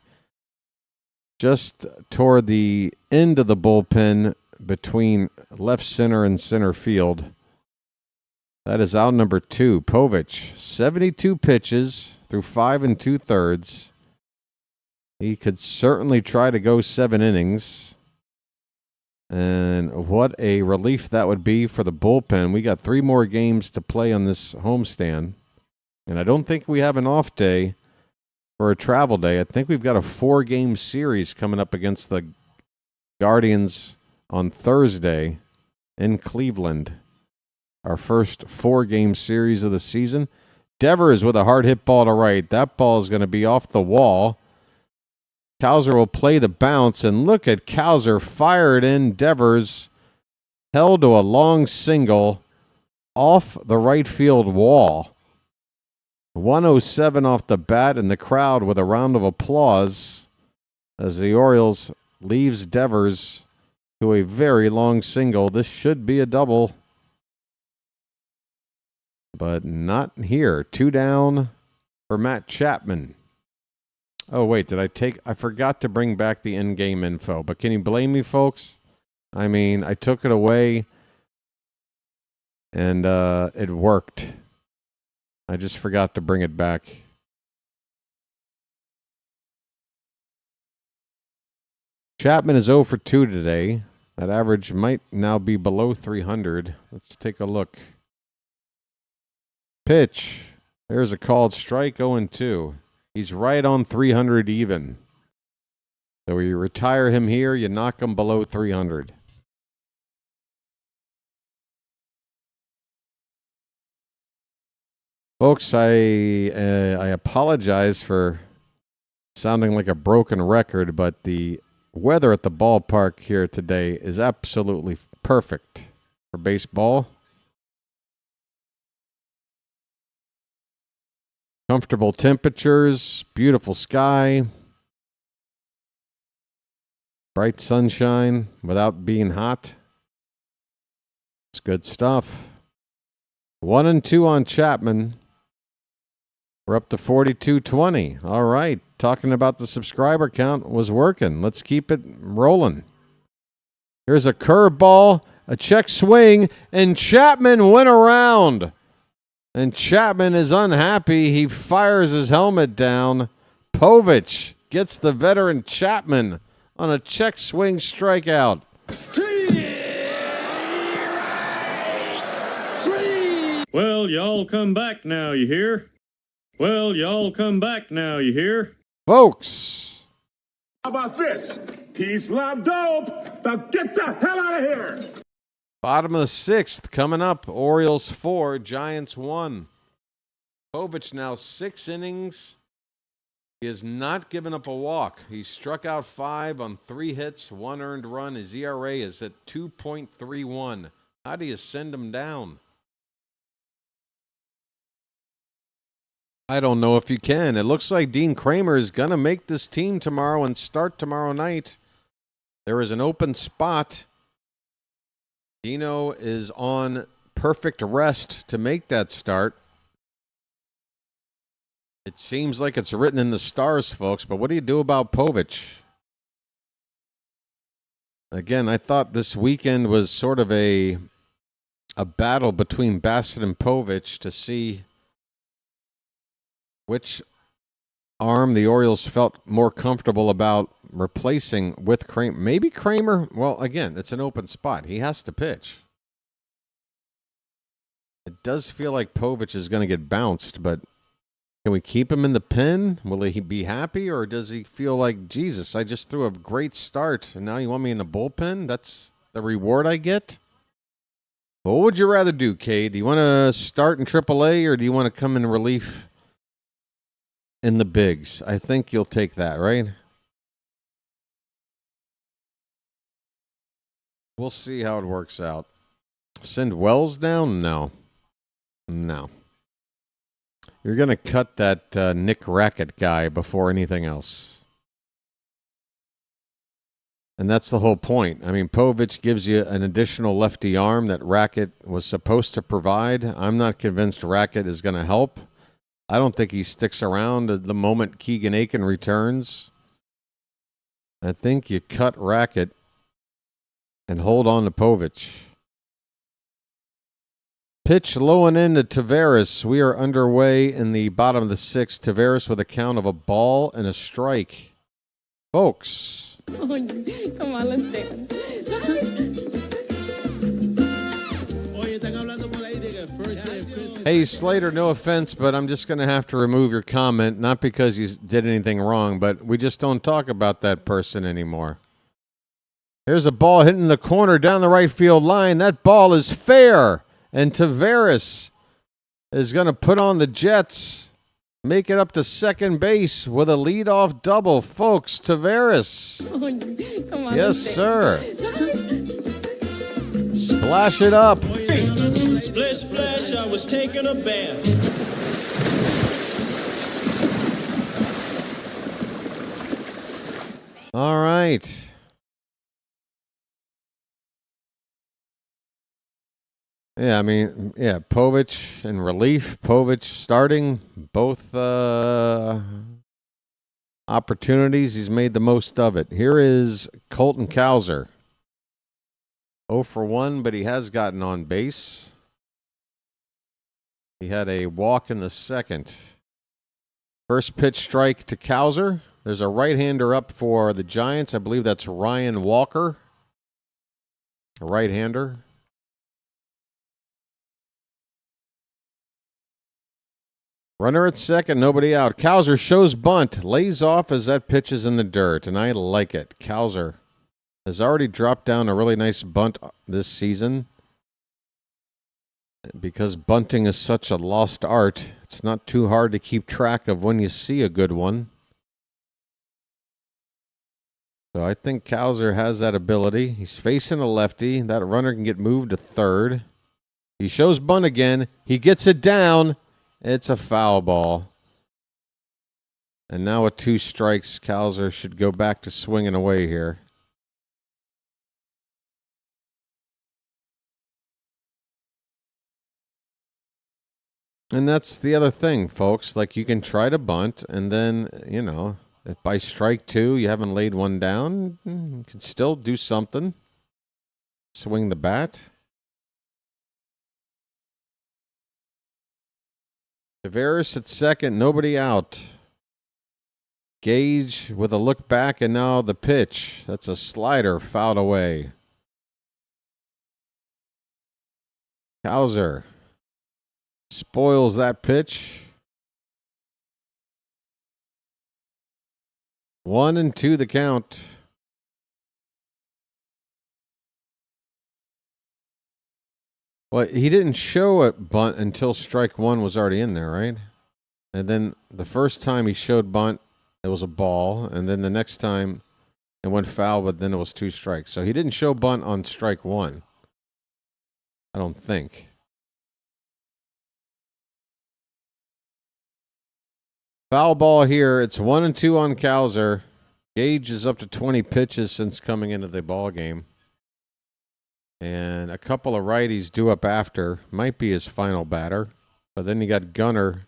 just toward the end of the bullpen between left center and center field. That is out number 2. Povich, 72 pitches through 5 2/3. He could certainly try to go 7 innings. And what a relief that would be for the bullpen. We got 3 more games to play on this homestand. And I don't think we have an off day for a travel day. I think we've got a 4-game series coming up against the Guardians on Thursday in Cleveland. Our first 4-game series of the season. Devers with a hard hit ball to right. That ball is going to be off the wall. Houser will play the bounce, and look at Houser fired in. Devers held to a long single off the right field wall. 107 off the bat, and the crowd with a round of applause as the Orioles leaves Devers to a very long single. This should be a double, but not here. 2 down for Matt Chapman. Oh, wait, I forgot to bring back the in-game info, but can you blame me, folks? I mean, I took it away, and it worked. I just forgot to bring it back. Chapman is 0 for 2 today. That average might now be below 300. Let's take a look. Pitch. There's a called strike, 0-2. He's right on 300 even. So you retire him here, you knock him below 300. Folks, I apologize for sounding like a broken record, but the weather at the ballpark here today is absolutely perfect for baseball. Comfortable temperatures, beautiful sky, bright sunshine without being hot. It's good stuff. 1-2 on Chapman. We're up to 4220. All right. Talking about the subscriber count was working. Let's keep it rolling. Here's a curveball, a check swing, and Chapman went around. And Chapman is unhappy. He fires his helmet down. Povich gets the veteran Chapman on a check swing strikeout. Well, y'all come back now, you hear? Well, y'all come back now, you hear? Folks. How about this? Peace, love, dope. Now get the hell out of here. Bottom of the 6th coming up. Orioles 4, Giants 1. Povich now 6 innings. He has not given up a walk. He struck out 5 on 3 hits, 1 earned run. His ERA is at 2.31. How do you send him down? I don't know if you can. It looks like Dean Kremer is going to make this team tomorrow and start tomorrow night. There is an open spot. Dino is on perfect rest to make that start. It seems like it's written in the stars, folks, but what do you do about Povich? Again, I thought this weekend was sort of a battle between Bassitt and Povich to see which arm the Orioles felt more comfortable about replacing with Kremer. Maybe Kremer. Well, again, it's an open spot. He has to pitch. It does feel like Povich is going to get bounced, but can we keep him in the pen? Will he be happy, or does he feel like, Jesus, I just threw a great start, and now you want me in the bullpen? That's the reward I get? What would you rather do, Cade? Do you want to start in AAA, or do you want to come in relief in the bigs? I think you'll take that, right? We'll see how it works out. Send Wells down? No. You're going to cut that Nick Rackett guy before anything else. And that's the whole point. I mean, Povich gives you an additional lefty arm that Rackett was supposed to provide. I'm not convinced Rackett is going to help. I don't think he sticks around the moment Keegan Aiken returns. I think you cut Rackett and hold on to Povich. Pitch low and in to Taveras. We are underway in the bottom of the sixth. Taveras with a count of a ball and a strike. Folks. Oh, come on, let's dance. Hey, Slater, no offense, but I'm just going to have to remove your comment. Not because you did anything wrong, but we just don't talk about that person anymore. Here's a ball hitting the corner down the right field line. That ball is fair. And Taveras is going to put on the Jets, make it up to second base with a leadoff double. Folks, Taveras. Oh, come on, yes, sir. Splash it up. Splish, splash, I was taking a bath. All right. Yeah, I mean, yeah, Povich in relief, Povich starting, both opportunities. He's made the most of it. Here is Colton Cowser. 0 for 1, but he has gotten on base. He had a walk in the second. First pitch strike to Cowser. There's a right-hander up for the Giants. I believe that's Ryan Walker, a right-hander. Runner at second, nobody out. Cowser shows bunt, lays off as that pitch is in the dirt, and I like it. Cowser has already dropped down a really nice bunt this season. Because bunting is such a lost art, it's not too hard to keep track of when you see a good one. So I think Cowser has that ability. He's facing a lefty. That runner can get moved to third. He shows bunt again. He gets it down. It's a foul ball. And now with 2 strikes, Cowser should go back to swinging away here. And that's the other thing, folks. Like, you can try to bunt, and then, you know, if by strike 2 you haven't laid one down, you can still do something. Swing the bat. Taveras at second, nobody out. Gage with a look back, and now the pitch. That's a slider fouled away. Houser spoils that pitch. 1-2 the count. Well, he didn't show a bunt until strike 1 was already in there, right? And then the first time he showed bunt, it was a ball. And then the next time it went foul, but then it was 2 strikes. So he didn't show bunt on strike 1. I don't think. Foul ball here. It's 1-2 on Cowser. Gage is up to 20 pitches since coming into the ball game. And a couple of righties due up after. Might be his final batter. But then you got Gunnar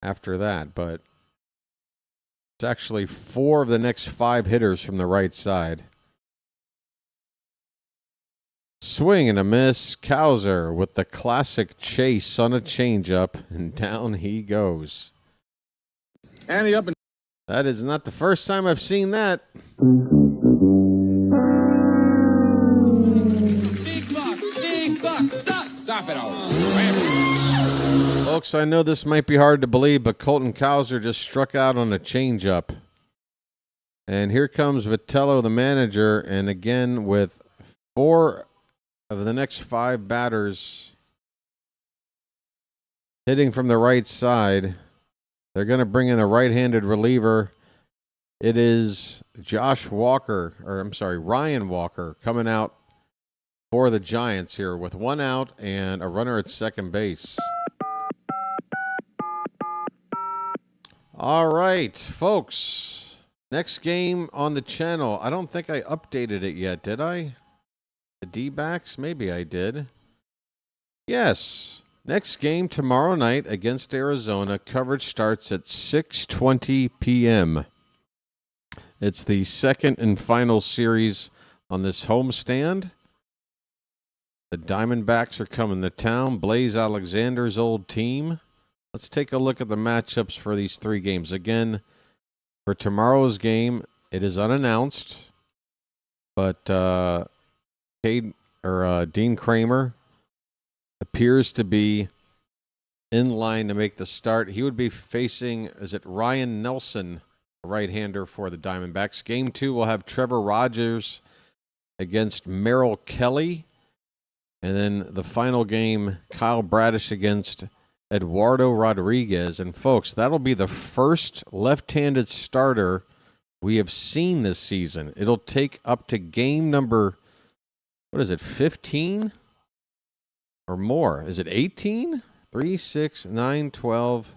after that. But it's actually 4 of the next 5 hitters from the right side. Swing and a miss. Houser with the classic chase on a changeup, and down he goes. And up. That is not the first time I've seen that. Big buck. Stop it all. Folks, I know this might be hard to believe, but Colton Houser just struck out on a changeup. And here comes Vitello, the manager, and again with 4 of the next 5 batters hitting from the right side. They're going to bring in a right-handed reliever. It is Ryan Walker coming out for the Giants here with 1 out and a runner at second base. All right, folks. Next game on the channel. I don't think I updated it yet, did I? The D-backs? Maybe I did. Yes. Next game tomorrow night against Arizona. Coverage starts at 6:20 p.m. It's the second and final series on this homestand. The Diamondbacks are coming to town. Blaze Alexander's old team. Let's take a look at the matchups for these 3 games. Again, for tomorrow's game, it is unannounced, but Dean Kremer appears to be in line to make the start. He would be facing, Ryan Nelson, a right-hander for the Diamondbacks. Game 2 will have Trevor Rogers against Merrill Kelly. And then the final game, Kyle Bradish against Eduardo Rodriguez. And folks, that'll be the first left-handed starter we have seen this season. It'll take up to game number, 15? Or more. Is it 18? 3, 6, 9, 12.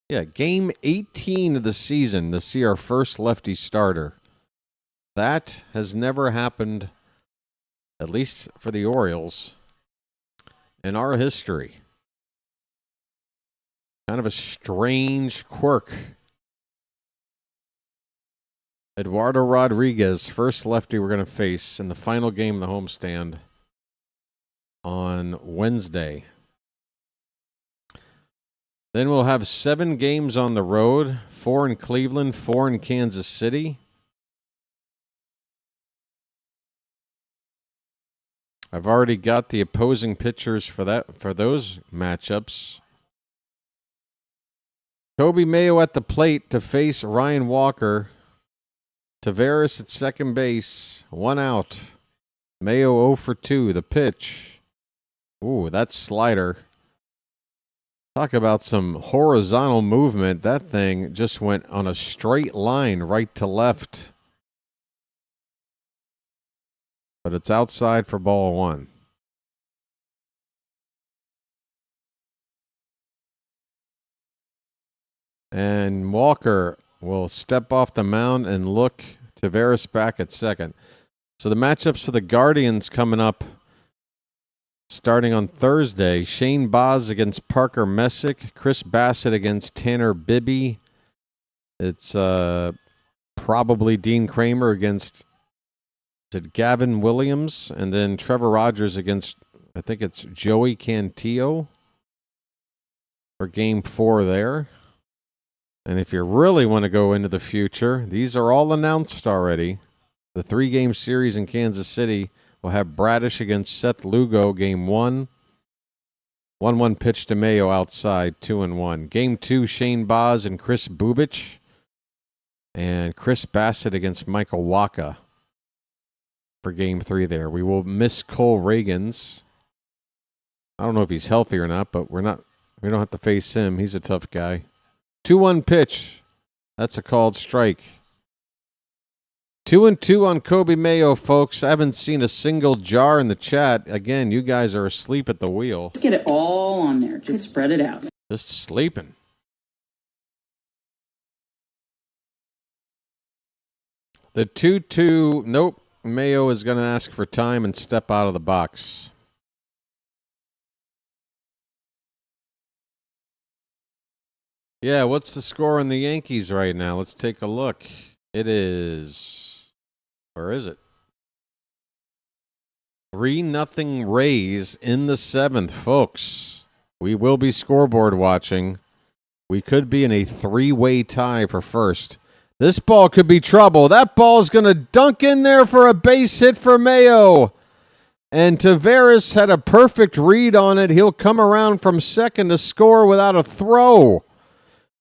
Yeah, game 18 of the season to see our first lefty starter. That has never happened, at least for the Orioles, in our history. Kind of a strange quirk. Eduardo Rodriguez, first lefty we're going to face in the final game of the homestand on Wednesday. Then we'll have 7 games on the road, 4 in Cleveland, 4 in Kansas City. I've already got the opposing pitchers for those matchups. Kobe Mayo at the plate to face Ryan Walker. Taveras at second base, 1 out. Mayo 0 for 2. The pitch. Ooh, that slider. Talk about some horizontal movement. That thing just went on a straight line right to left. But it's outside for ball 1. And Walker will step off the mound and look Taveras back at second. So the matchups for the Guardians coming up starting on Thursday. Shane Baz against Parker Messick. Chris Bassitt against Tanner Bibby. It's probably Dean Kremer against Gavin Williams. And then Trevor Rogers against, I think it's Joey Cantillo for game 4 there. And if you really want to go into the future, these are all announced already. The 3-game series in Kansas City will have Bradish against Seth Lugo, game 1. 1-1 pitch to Mayo outside, 2-1. Game 2, Shane Baz and Chris Povich. And Chris Bassitt against Michael Wacha for game 3 there. We will miss Cole Reagans. I don't know if he's healthy or not, but we don't have to face him. He's a tough guy. 2-1 pitch. That's a called strike. 2-2 on Kobe Mayo, folks. I haven't seen a single jar in the chat. Again, you guys are asleep at the wheel. Just get it all on there. Just spread it out. Just sleeping. The 2-2. Nope. Mayo is going to ask for time and step out of the box. Yeah, what's the score on the Yankees right now? Let's take a look. It is... Where is it? 3-0 Rays in the 7th, folks. We will be scoreboard watching. We could be in a 3-way tie for first. This ball could be trouble. That ball's going to dunk in there for a base hit for Mayo. And Taveras had a perfect read on it. He'll come around from second to score without a throw.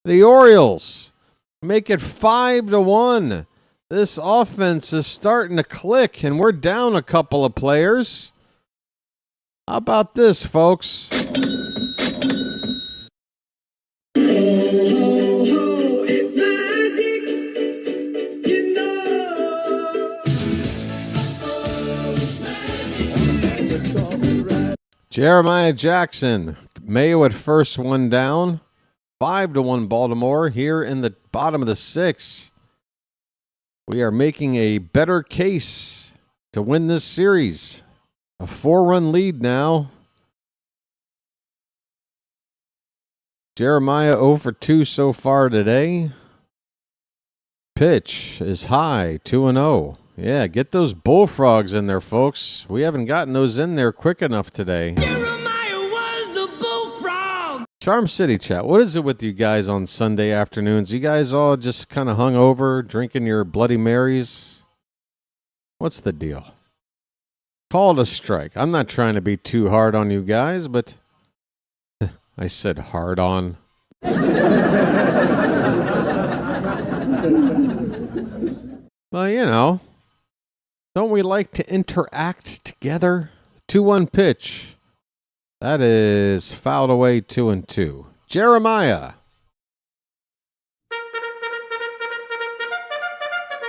The Orioles make it 5-1. This offense is starting to click, and we're down a couple of players. How about this, folks? It's magic, you know. Jeremiah Jackson, Mayo at first, one down. 5-1 Baltimore here in the bottom of the 6th. We are making a better case to win this series. A 4-run lead now. Jeremiah 0 for 2 so far today. Pitch is high, 2-0. Yeah, get those bullfrogs in there, folks. We haven't gotten those in there quick enough today. Jeremiah was the bullfrog. Charm City chat, what is it with you guys on Sunday afternoons? You guys all just kind of hung over, drinking your Bloody Marys? What's the deal? Call it a strike. I'm not trying to be too hard on you guys, but I said hard on. Well, you know, don't we like to interact together? 2-1 pitch. That is fouled away 2-2. Jeremiah.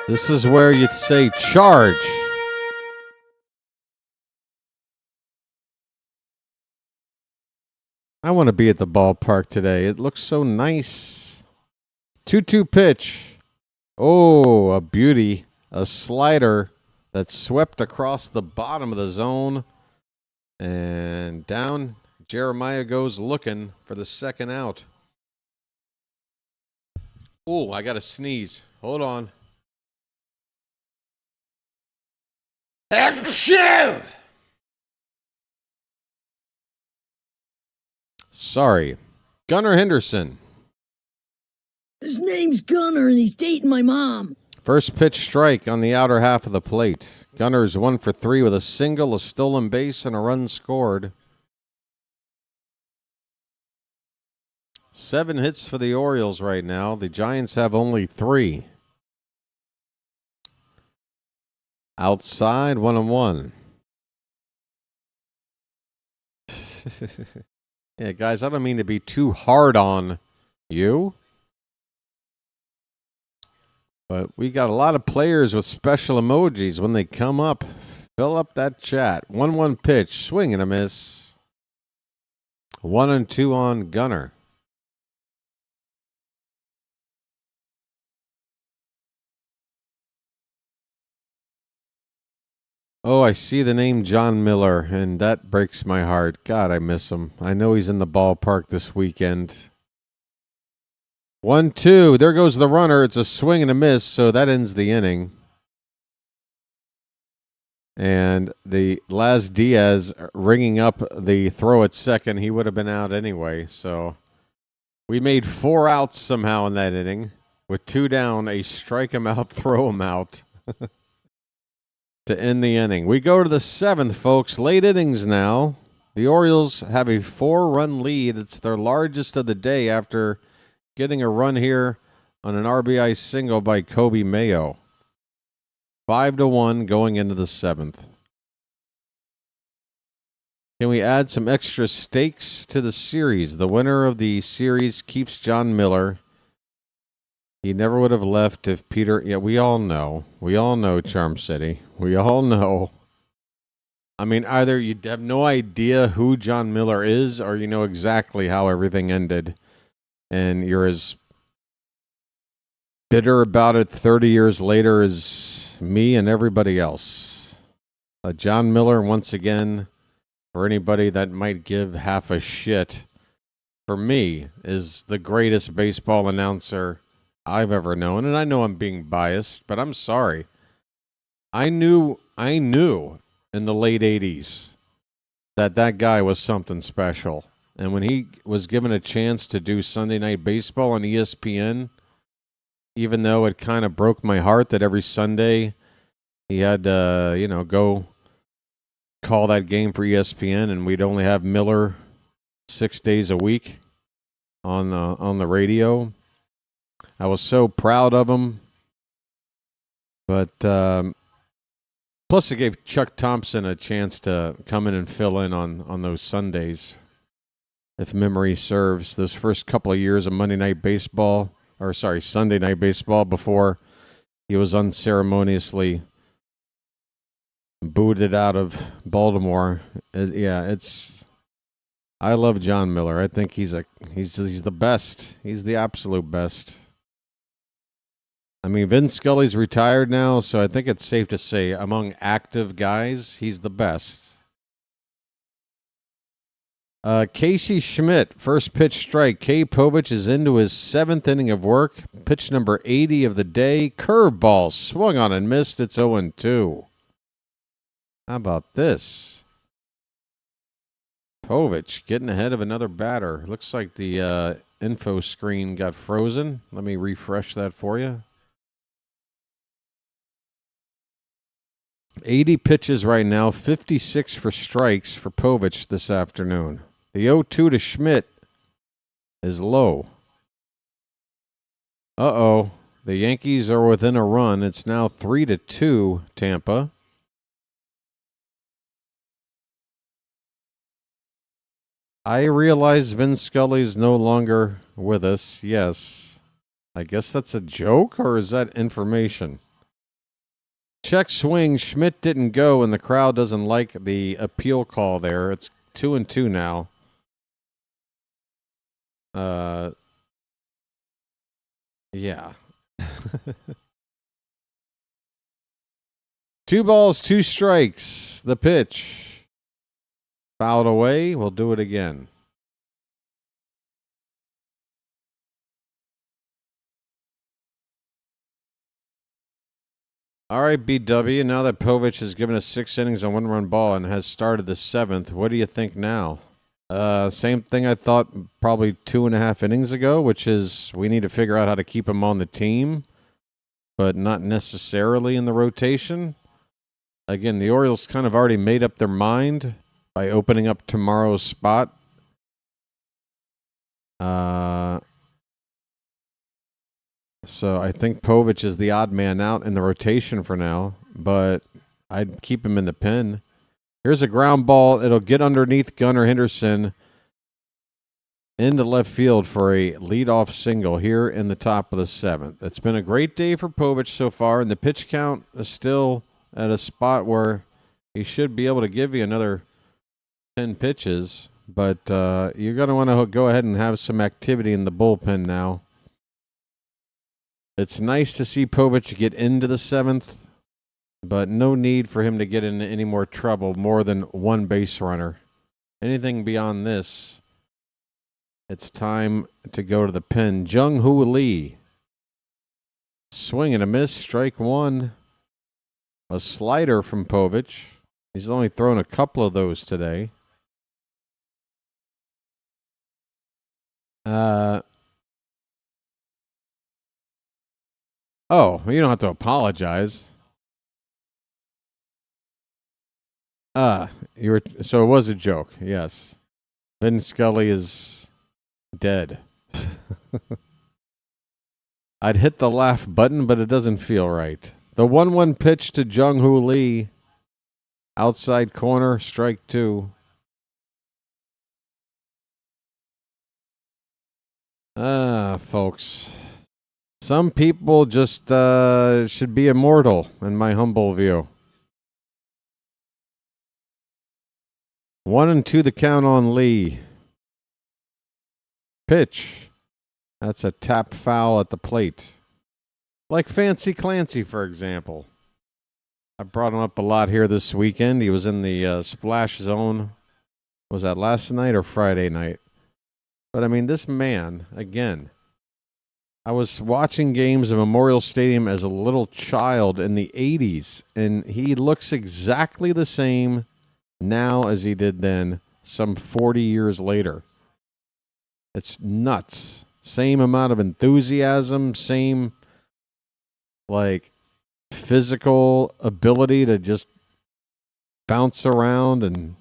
This is where you'd say charge. I want to be at the ballpark today. It looks so nice. 2-2 pitch. Oh, a beauty. A slider that swept across the bottom of the zone. And down Jeremiah goes looking for the second out. Oh, I got to sneeze. Hold on. Achoo! Sorry. Gunnar Henderson. His name's Gunnar, and he's dating my mom. First pitch strike on the outer half of the plate. Gunner's 1 for 3 with a single, a stolen base, and a run scored. 7 hits for the Orioles right now. The Giants have only 3. Outside, 1-1. Yeah, guys, I don't mean to be too hard on you. But we got a lot of players with special emojis. When they come up, fill up that chat. 1-1 pitch, swing and a miss. 1-2 on Gunnar. Oh, I see the name John Miller, and that breaks my heart. God, I miss him. I know he's in the ballpark this weekend. 1-2. There goes the runner. It's a swing and a miss, so that ends the inning. And the Laz Diaz ringing up the throw at second. He would have been out anyway. So we made 4 outs somehow in that inning. With 2 down, a strike him out, throw him out to end the inning. We go to the 7th, folks. Late innings now. The Orioles have a 4-run lead. It's their largest of the day after getting a run here on an RBI single by Kobe Mayo. 5-1 going into the 7th. Can we add some extra stakes to the series? The winner of the series keeps John Miller. He never would have left if Peter... Yeah, we all know. We all know, Charm City. We all know. I mean, either you have no idea who John Miller is or you know exactly how everything ended. And you're as bitter about it 30 years later as me and everybody else. John Miller, once again, for anybody that might give half a shit, for me, is the greatest baseball announcer I've ever known. And I know I'm being biased, but I'm sorry. I knew in the late 80s that guy was something special. And when he was given a chance to do Sunday Night Baseball on ESPN, even though it kind of broke my heart that every Sunday he had to, go call that game for ESPN, and we'd only have Miller 6 days a week on the radio. I was so proud of him. But plus it gave Chuck Thompson a chance to come in and fill in on those Sundays, if memory serves. Those first couple of years of Sunday Night Baseball before he was unceremoniously booted out of Baltimore. I love John Miller. I think he's the best. He's the absolute best. I mean, Vin Scully's retired now, so I think it's safe to say among active guys, he's the best. Casey Schmidt, first pitch strike. Cade Povich is into his 7th inning of work. Pitch number 80 of the day. Curveball swung on and missed. It's 0-2. How about this? Povich getting ahead of another batter. Looks like the info screen got frozen. Let me refresh that for you. 80 pitches right now, 56 for strikes for Povich this afternoon. The 0-2 to Schmidt is low. Uh-oh. The Yankees are within a run. It's now 3-2 Tampa. I realize Vin Scully's no longer with us. Yes. I guess that's a joke, or is that information? Check swing. Schmidt didn't go, and the crowd doesn't like the appeal call there. It's 2-2 now. Yeah. 2 balls, 2 strikes. The pitch. Fouled away. We'll do it again. All right, BW, now that Povich has given us 6 innings on 1-run ball and has started the 7th, what do you think now? Same thing I thought probably 2.5 innings ago, which is we need to figure out how to keep him on the team, but not necessarily in the rotation. Again, the Orioles kind of already made up their mind by opening up tomorrow's spot. So I think Povich is the odd man out in the rotation for now, but I'd keep him in the pen. Here's a ground ball. It'll get underneath Gunnar Henderson into left field for a leadoff single here in the top of the 7th. It's been a great day for Povich so far, and the pitch count is still at a spot where he should be able to give you another 10 pitches, but you're going to want to go ahead and have some activity in the bullpen now. It's nice to see Povich get into the 7th, but no need for him to get into any more trouble, more than 1 base runner. Anything beyond this, it's time to go to the pen. Jung-Hoo Lee. Swing and a miss, strike 1. A slider from Povich. He's only thrown a couple of those today. Oh, you don't have to apologize. So it was a joke, yes. Vin Scully is dead. I'd hit the laugh button, but it doesn't feel right. The 1-1 pitch to Jung-Hoo Lee. Outside corner, strike 2. Folks. Some people just should be immortal, in my humble view. 1-2 the count on Lee. Pitch. That's a tap foul at the plate. Like Fancy Clancy, for example. I brought him up a lot here this weekend. He was in the splash zone. Was that last night or Friday night? But, I mean, this man, again, I was watching games at Memorial Stadium as a little child in the 80s, and he looks exactly the same now as he did then, some 40 years later. It's nuts. Same amount of enthusiasm, same, like, physical ability to just bounce around, and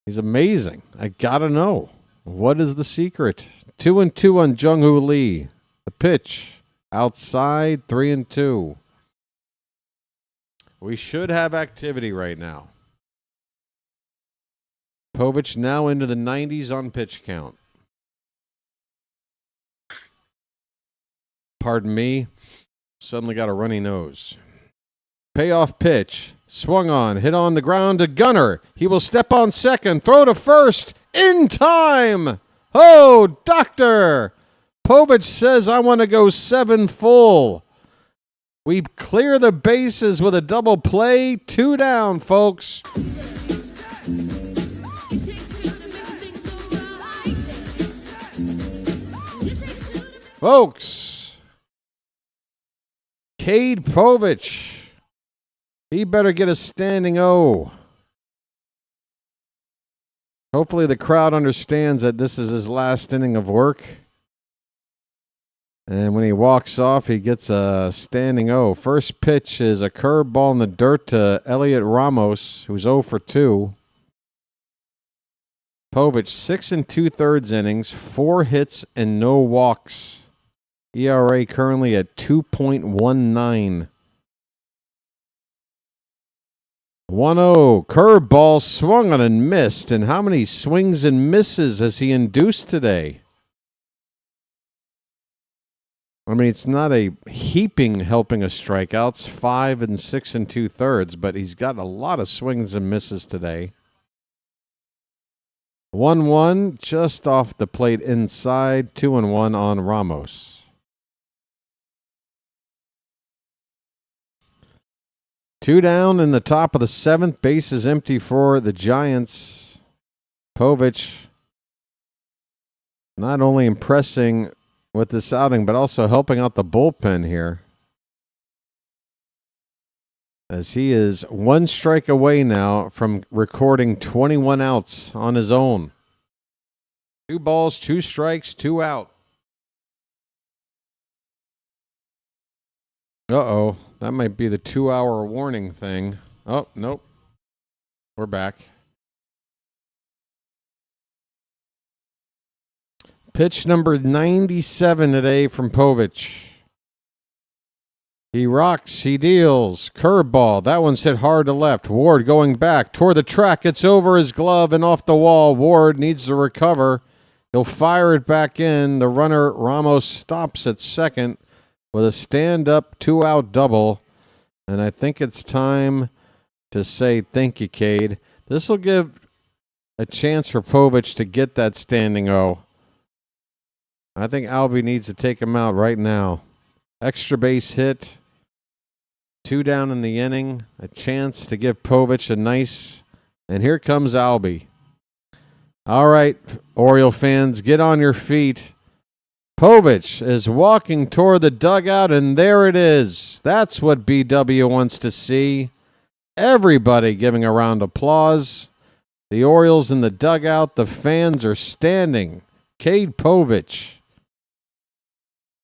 he's amazing. I gotta know. What is the secret? 2-2 on Jung-Hoo Lee. The pitch. Outside, 3-2. We should have activity right now. Povich now into the 90s on pitch count. Pardon me. Suddenly got a runny nose. Payoff pitch. Swung on. Hit on the ground to Gunnar. He will step on second. Throw to first. In time. Oh, doctor. Povich says, I want to go 7 full. We clear the bases with a double play. 2 down, folks. Folks. Cade Povich. He better get a standing O. Hopefully the crowd understands that this is his last inning of work. And when he walks off, he gets a standing O. First pitch is a curveball in the dirt to Elliot Ramos, who's 0 for 2. Povich, 6 2/3 innings, 4 hits, and no walks. ERA currently at 2.19. 1-0. Curveball swung on and missed. And how many swings and misses has he induced today? I mean, it's not a heaping helping of strikeouts, 5 and 6 2/3, but he's got a lot of swings and misses today. 1-1, just off the plate inside, 2-1 on Ramos. Two down in the top of the 7th. Base is empty for the Giants. Povich not only impressing with this outing, but also helping out the bullpen here, as he is 1 strike away now from recording 21 outs on his own. 2 balls, 2 strikes, 2 out. Uh-oh. That might be the 2-hour warning thing. Oh, nope. We're back. Pitch number 97 today from Povich. He rocks, he deals. Curveball. That one's hit hard to left. Ward going back toward the track. It's over his glove and off the wall. Ward needs to recover. He'll fire it back in. The runner, Ramos, stops at second with a stand-up 2-out double. And I think it's time to say thank you, Cade. This will give a chance for Povich to get that standing O. I think Albie needs to take him out right now. Extra base hit. 2 down in the inning. A chance to give Povich a nice... And here comes Albie. All right, Oriole fans, get on your feet. Povich is walking toward the dugout, and there it is. That's what BW wants to see. Everybody giving a round of applause. The Orioles in the dugout. The fans are standing. Cade Povich,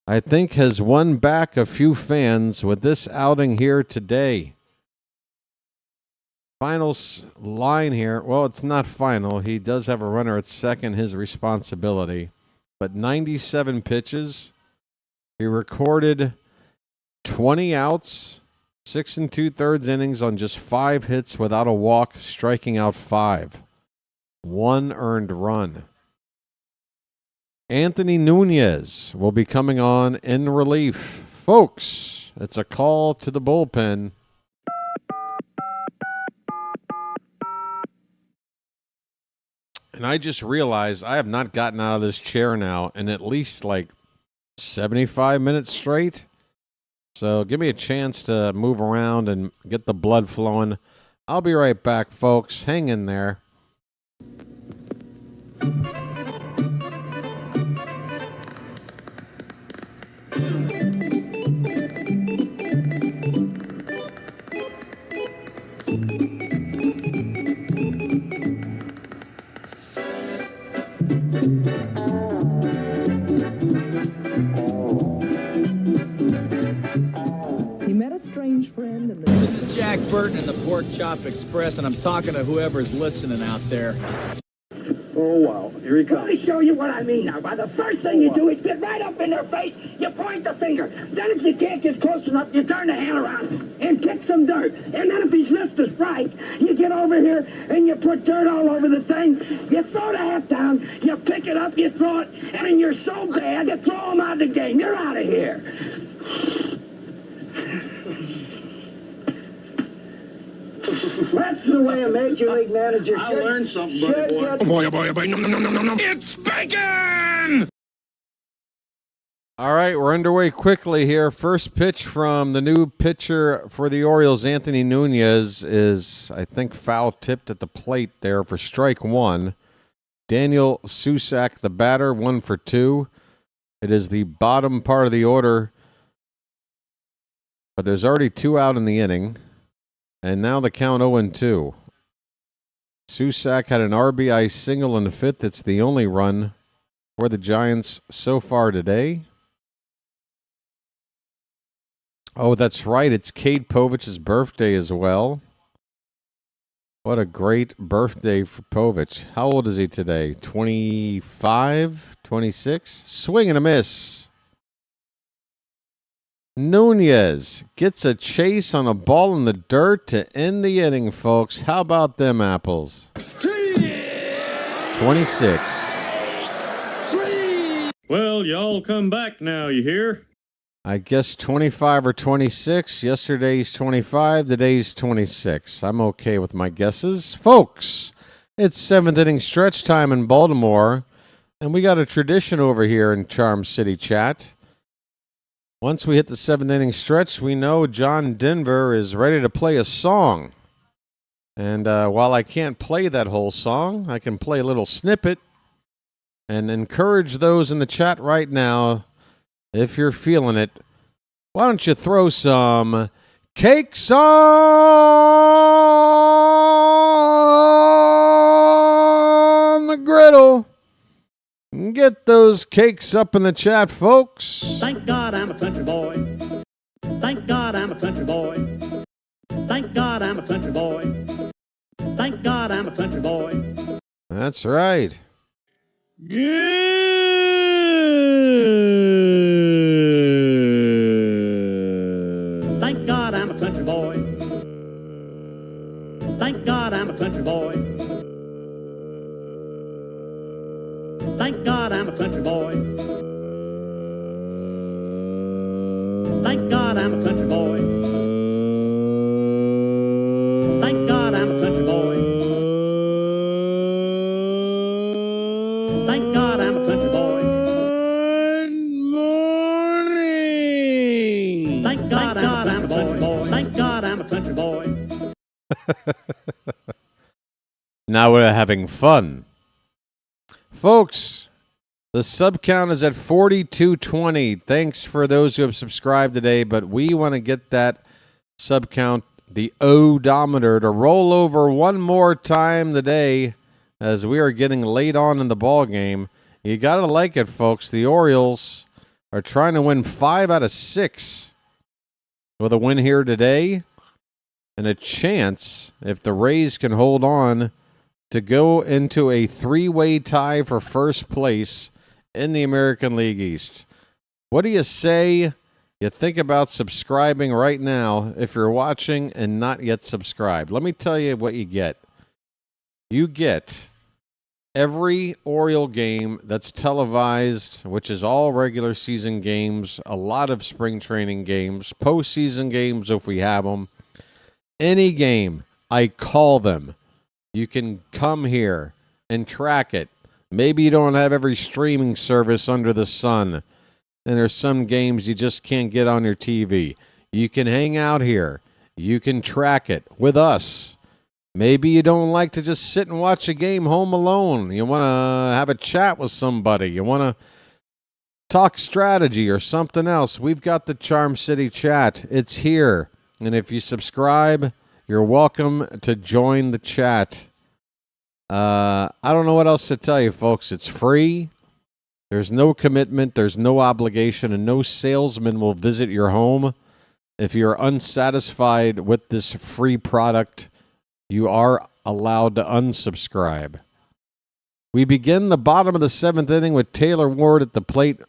I think, has won back a few fans with this outing here today. Final line here. Well, it's not final. He does have a runner at second, his responsibility. But 97 pitches. He recorded 20 outs, 6 2/3 innings on just 5 hits without a walk, striking out 5. 1 earned run. Anthony Nunez will be coming on in relief. Folks, it's a call to the bullpen. And I just realized I have not gotten out of this chair now in at least like 75 minutes straight. So give me a chance to move around and get the blood flowing. I'll be right back, folks. Hang in there. Burton and the Pork Chop Express, and I'm talking to whoever's listening out there. Oh, wow. Here he comes. Let me show you what I mean now. By the first thing you do is get right up in their face, you point the finger. Then if you can't get close enough, you turn the hand around and kick some dirt. And then if he's missed a strike, you get over here and you put dirt all over the thing. You throw the hat down, you pick it up, you throw it, and then you're so bad, you throw him out of the game. You're out of here. That's the way a major league manager should. I learned something, buddy boy. Oh boy, no. It's bacon! All right, we're underway quickly here. First pitch from the new pitcher for the Orioles, Anthony Nunez, is, I think, foul-tipped at the plate there for strike one. Daniel Susac, the batter, 1 for 2. It is the bottom part of the order, but there's already 2 out in the inning. And now the count 0-2. Susac had an RBI single in the 5th. It's the only run for the Giants so far today. Oh, that's right. It's Cade Povich's birthday as well. What a great birthday for Povich. How old is he today? 25? 26? Swing and a miss. Nunez gets a chase on a ball in the dirt to end the inning, folks. How about them apples? 26. Well, y'all come back now, you hear? I guess 25 or 26. Yesterday's 25. Today's 26. I'm okay with my guesses. Folks, it's 7th inning stretch time in Baltimore, and we got a tradition over here in Charm City Chat. Once we hit the 7th inning stretch, we know John Denver is ready to play a song. And while I can't play that whole song, I can play a little snippet and encourage those in the chat right now, if you're feeling it, why don't you throw some cakes on the griddle? Get those cakes up in the chat, folks. Thank God I'm a country boy. Thank God I'm a country boy. Thank God I'm a country boy. Thank God I'm a country boy. That's right. Thank God I'm a country boy. Thank God I'm a country boy. Thank God I'm a country boy. Thank God I'm a country boy. Thank God I'm a country boy. Thank God I'm a country boy. Good morning. Thank God I'm a country boy. Thank God I'm a country boy. Now we're having fun. Folks, the sub count is at 4220. Thanks for those who have subscribed today, but we want to get that sub count, the odometer, to roll over one more time today as we are getting late on in the ball game. You got to like it, folks. The Orioles are trying to win 5 out of 6 with a win here today and a chance, if the Rays can hold on, to go into a 3-way tie for first place in the American League East. What do you say you think about subscribing right now if you're watching and not yet subscribed? Let me tell you what you get. You get every Oriole game that's televised, which is all regular season games, a lot of spring training games, postseason games if we have them. Any game, I call them. You can come here and track it. Maybe you don't have every streaming service under the sun, and there's some games you just can't get on your TV. You can hang out here. You can track it with us. Maybe you don't like to just sit and watch a game home alone. You want to have a chat with somebody. You want to talk strategy or something else. We've got the Charm City Chat. It's here. And if you subscribe, you're welcome to join the chat. I don't know what else to tell you, folks. It's free. There's no commitment. There's no obligation, and no salesman will visit your home. if you're unsatisfied with this free product, you are allowed to unsubscribe. We begin the bottom of the 7th inning with Taylor Ward at the plate.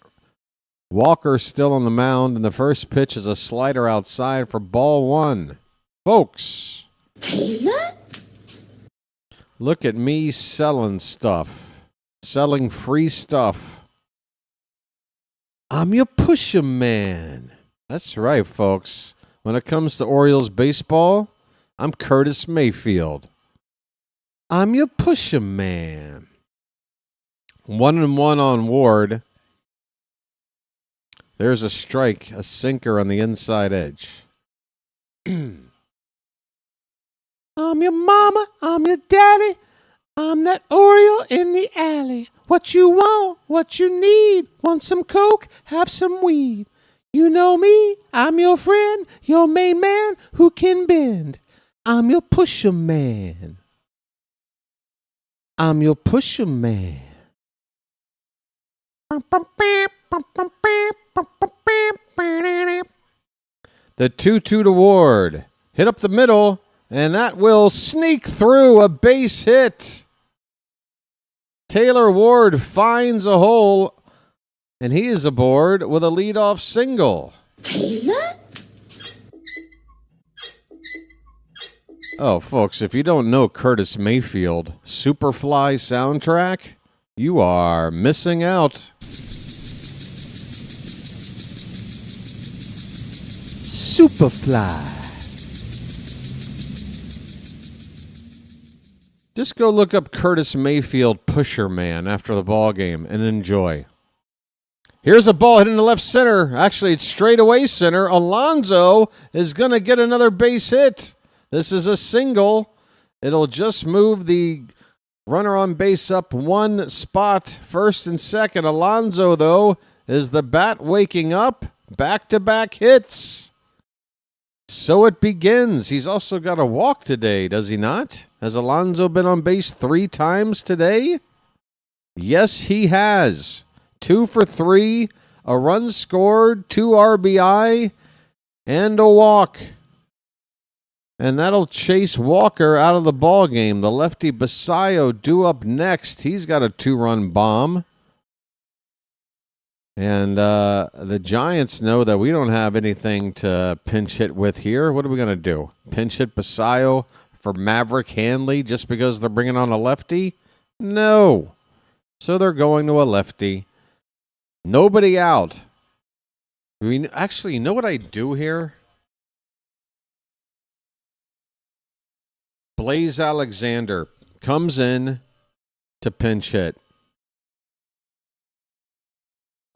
Walker still on the mound, and the first pitch is a slider outside for ball 1. Folks. Taylor? Look at me selling stuff. Selling free stuff. I'm your pusher man. That's right, folks. When it comes to Orioles baseball, I'm Curtis Mayfield. I'm your pusher man. 1-1 on Ward. There's a strike, a sinker on the inside edge. I'm your mama, I'm your daddy, I'm that Oriole in the alley. What you want, what you need, want some coke, have some weed. You know me, I'm your friend, your main man who can bend. I'm your pusher man. I'm your pusher man. The 2-2 to Ward. Hit up the middle, and that will sneak through a base hit. Taylor Ward finds a hole, and he is aboard with a leadoff single. Taylor? Oh, folks, if you don't know Curtis Mayfield, Superfly soundtrack, you are missing out. Superfly. Just go look up Curtis Mayfield Pusher Man after the ball game and enjoy. Here's a ball hit in the left center. Actually, it's straight away center. Alonso is going to get another base hit. This is a single. It'll just move the runner on base up one spot, first and second. Alonso, though, is the bat waking up. Back-to-back hits. So it begins. He's also got a walk today, does he not? Has Alonso been on base 3 times today? Yes, he has. 2 for 3, a run scored, 2 RBI, and a walk. And that'll chase Walker out of the ball game. The lefty Bassitt due up next. He's got a 2-run bomb. And the Giants know that we don't have anything to pinch hit with here. What are we going to do? Pinch hit Bassitt for Maverick Handley just because they're bringing on a lefty? No. So they're going to a lefty. Nobody out. Actually, you know what I do here? Blaze Alexander comes in to pinch hit.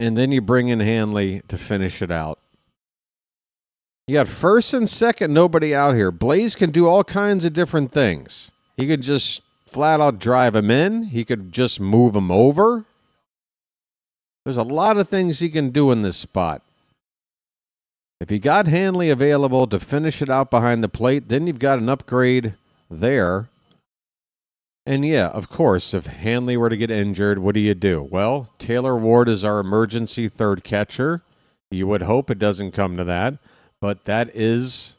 And then you bring in Handley to finish it out. You got first and second, nobody out here. Blaze can do all kinds of different things. He could just flat out drive him in. He could just move him over. There's a lot of things he can do in this spot. If you got Handley available to finish it out behind the plate, then you've got an upgrade there. And yeah, of course, if Handley were to get injured, what do? Well, Taylor Ward is our emergency third catcher. You would hope it doesn't come to that, but that is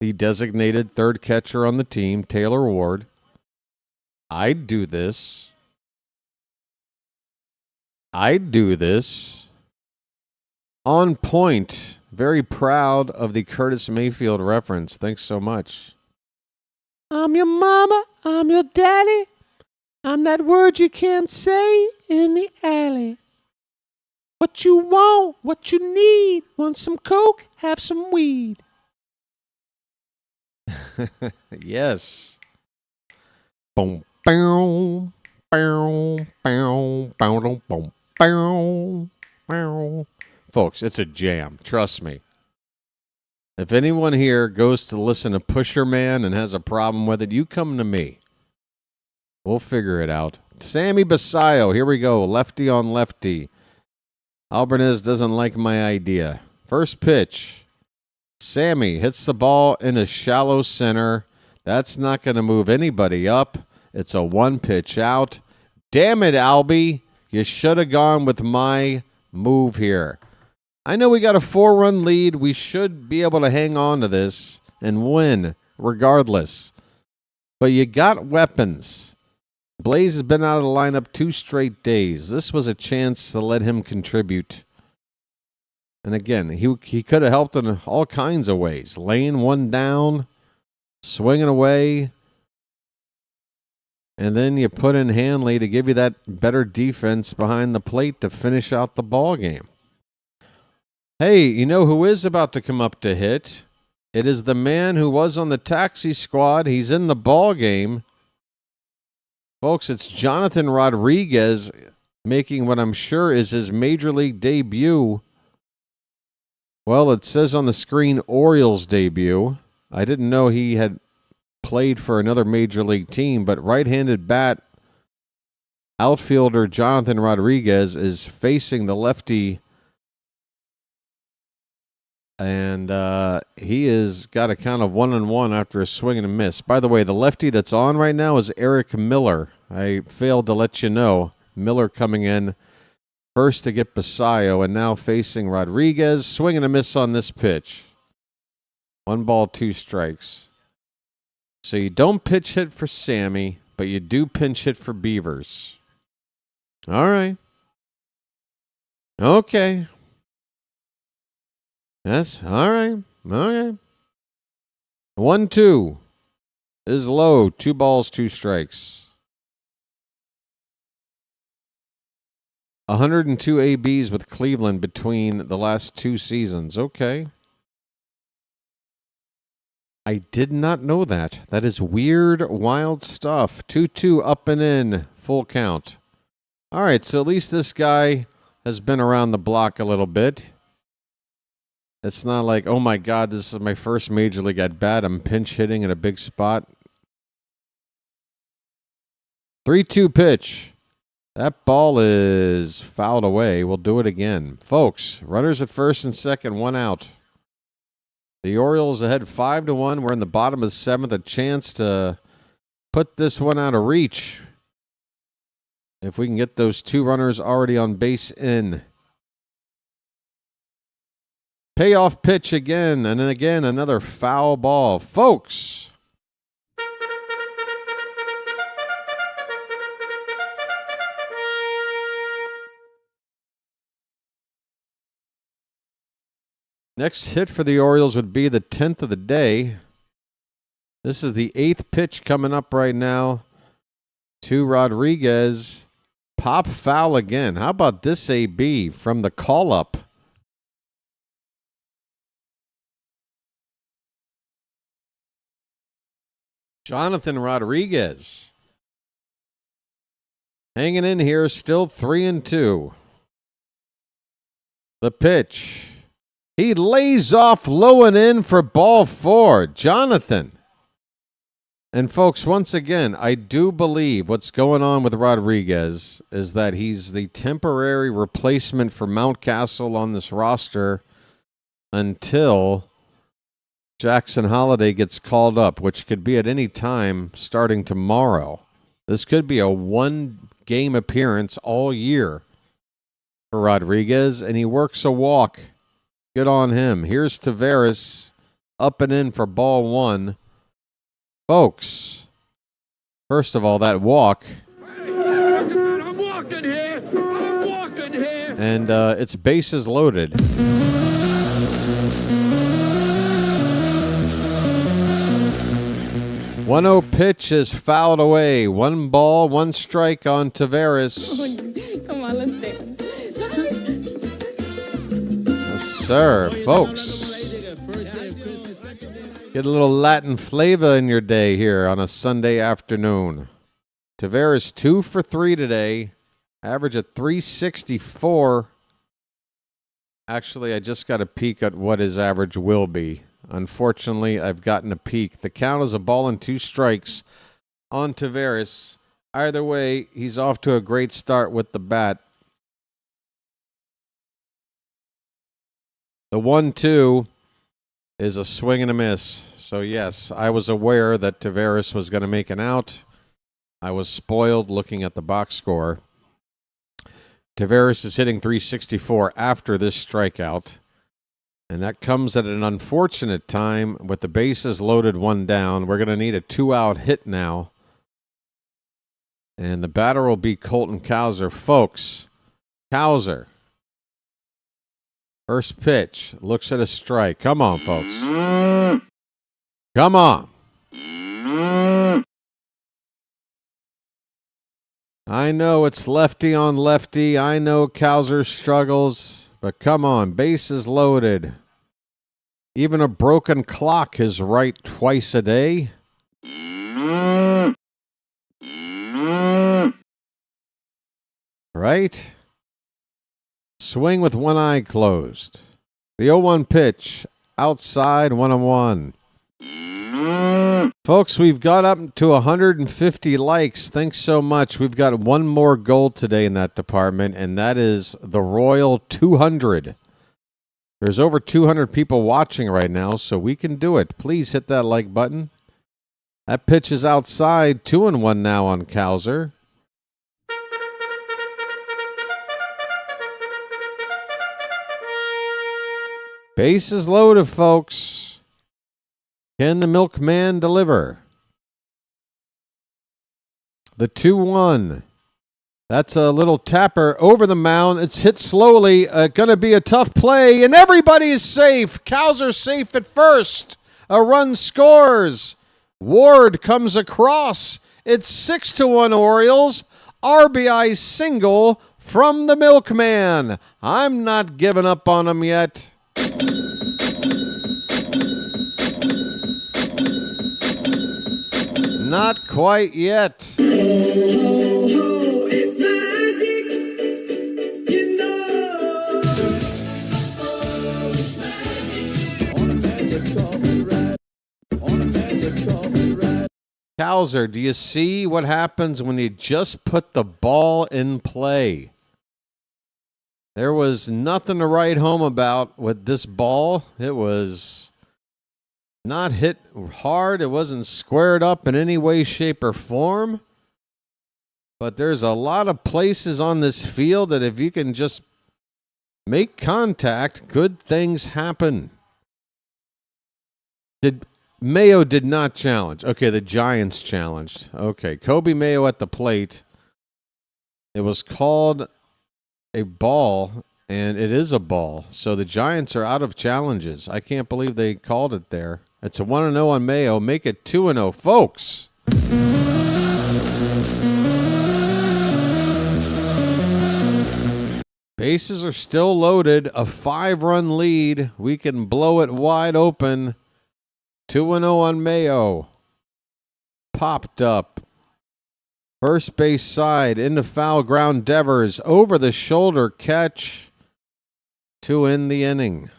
the designated third catcher on the team, Taylor Ward. I'd do this. On point. Very proud of the Curtis Mayfield reference. Thanks so much. I'm your mama, I'm your daddy, I'm that word you can't say in the alley. What you want, what you need, want some coke, have some weed. Yes. Boom, boom, boom, boom, boom, boom, boom, boom. Folks, it's a jam, trust me. If anyone here goes to listen to Pusher Man and has a problem with it, you come to me. We'll figure it out. Sammy Bassitt, here we go. Lefty on lefty. Albanez doesn't like my idea. First pitch. Sammy hits the ball in a shallow center. That's not going to move anybody up. It's a 1-pitch out. Damn it, Albie. You should have gone with my move here. I know we got a 4-run lead. We should be able to hang on to this and win regardless. But you got weapons. Blaze has been out of the lineup 2 straight days. This was a chance to let him contribute. And again, he could have helped in all kinds of ways. Laying one down, swinging away. And then you put in Hanley to give you that better defense behind the plate to finish out the ball game. Hey, you know who is about to come up to hit? It is the man who was on the taxi squad. He's in the ball game. Folks, it's Jonathan Rodriguez making what I'm sure is his major league debut. Well, it says on the screen Orioles debut. I didn't know he had played for another major league team, but right-handed bat outfielder Jonathan Rodriguez is facing the lefty, and he has got a count of 1-1 after a swing and a miss. By the way, the lefty that's on right now is Eric Miller. I failed to let you know. Miller coming in first to get Bassitt, and now facing Rodriguez. Swing and a miss on this pitch. 1 ball, 2 strikes. So you don't pitch hit for Sammy, but you do pinch hit for Beavers. All right. Okay. Yes, all right. Okay. 1-2 is low. 2 balls, 2 strikes. 102 ABs with Cleveland between the last 2 seasons. Okay. I did not know that. That is weird, wild stuff. 2-2 up and in. Full count. All right, so at least this guy has been around the block a little bit. It's not like, oh my God, this is my first major league at bat. I'm pinch hitting in a big spot. 3-2 pitch. That ball is fouled away. We'll do it again. Folks, runners at first and second, 1 out. The Orioles ahead 5-1. We're in the bottom of the 7th. A chance to put this one out of reach. If we can get those 2 runners already on base in. Payoff pitch again, and then again another foul ball. Folks. Next hit for the Orioles would be the 10th of the day. This is the 8th pitch coming up right now to Rodriguez. Pop foul again. How about this AB from the call-up? Jonathan Rodriguez. Hanging in here, still 3-2. The pitch. He lays off low and in for ball 4. Jonathan. And folks, once again, I do believe what's going on with Rodriguez is that he's the temporary replacement for Mountcastle on this roster until Jackson Holiday gets called up, which could be at any time starting tomorrow. This could be a 1-game appearance all year for Rodriguez, and he works a walk. Good on him. Here's Taveras up and in for ball 1. Folks, first of all, that walk. I'm walking here. I'm walking here. And it's bases loaded. 1-0 pitch is fouled away. 1 ball, 1 strike on Taveras. Come on, let's dance. Sir, folks. Get a little Latin flavor in your day here on a Sunday afternoon. Taveras 2 for 3 today. Average at 364. Actually, I just got a peek at what his average will be. Unfortunately, I've gotten a peek. The count is a ball and 2 strikes on Taveras. Either way, he's off to a great start with the bat. The 1-2 is a swing and a miss. So, yes, I was aware that Taveras was going to make an out. I was spoiled looking at the box score. Tavares is hitting .364 after this strikeout. And that comes at an unfortunate time with the bases loaded, one down. We're going to need a 2-out hit now. And the batter will be Colton Cowser. Folks, Cowser. First pitch. Looks at a strike. Come on, folks. Come on. I know it's lefty on lefty. I know Cowser struggles. But come on, bases loaded. Even a broken clock is right twice a day. Right? Swing with one eye closed. The 0-1 pitch. Outside, 1-1. Folks, we've got up to 150 likes. Thanks so much. We've got one more goal today in that department, and that is the Royal 200. There's over 200 people watching right now, so we can do it. Please hit that like button. That pitch is outside, 2-1 now on Cowser. Bases loaded, folks. Can the milkman deliver? The 2-1. That's a little tapper over the mound. It's hit slowly. Going to be a tough play, and everybody is safe. Cowser safe at first. A run scores. Ward comes across. It's 6-1 Orioles. RBI single from the milkman. I'm not giving up on him yet. Not quite yet. It's magic, you know. It's magic. On a magic carpet ride. On a magic carpet ride. Cowser, do you see what happens when you just put the ball in play? There was nothing to write home about with this ball. It was not hit hard. It wasn't squared up in any way, shape, or form. But there's a lot of places on this field that if you can just make contact, good things happen. Mayo did not challenge. Okay, the Giants challenged. Okay, Kobe Mayo at the plate. It was called a ball, and it is a ball. So the Giants are out of challenges. I can't believe they called it there. It's a 1-0 on Mayo. Make it 2-0, folks. Bases are still loaded. A 5-run lead. We can blow it wide open. 2-0 on Mayo. Popped up. First base side into foul ground. Devers over the shoulder catch to end the inning.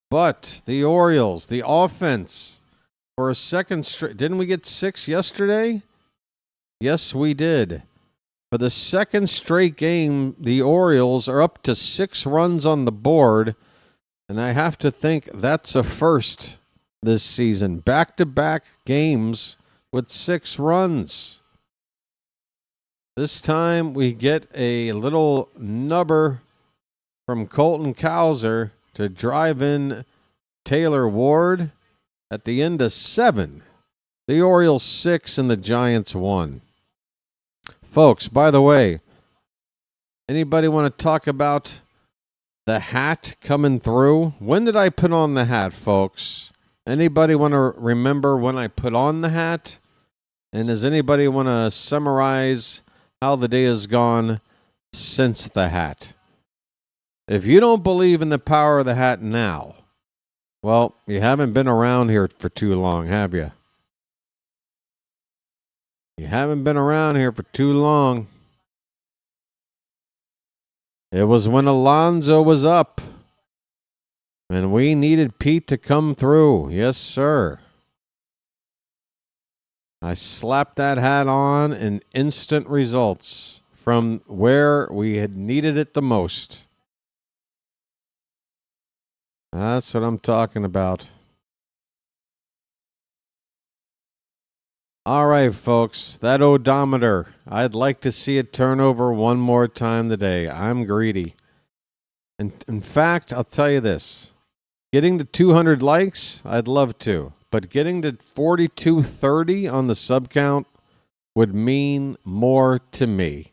But the Orioles, the offense, for a second straight. Didn't we get 6 yesterday? Yes, we did. For the second straight game, the Orioles are up to 6 runs on the board. And I have to think that's a first this season. Back-to-back games with 6 runs. This time we get a little nubber from Colton Cowser to drive in Taylor Ward at the end of 7. The Orioles 6 and the Giants 1. Folks, by the way, anybody want to talk about the hat coming through? When did I put on the hat, folks? Anybody want to remember when I put on the hat? And does anybody want to summarize how the day has gone since the hat? If you don't believe in the power of the hat now, well, you haven't been around here for too long, have you? You haven't been around here for too long. It was when Alonso was up, and we needed Pete to come through. Yes, sir. I slapped that hat on, and instant results from where we had needed it the most. That's what I'm talking about. All right, folks, that odometer, I'd like to see it turn over one more time today. I'm greedy. And in fact, I'll tell you this. Getting to 200 likes, I'd love to. But getting to 4230 on the sub count would mean more to me.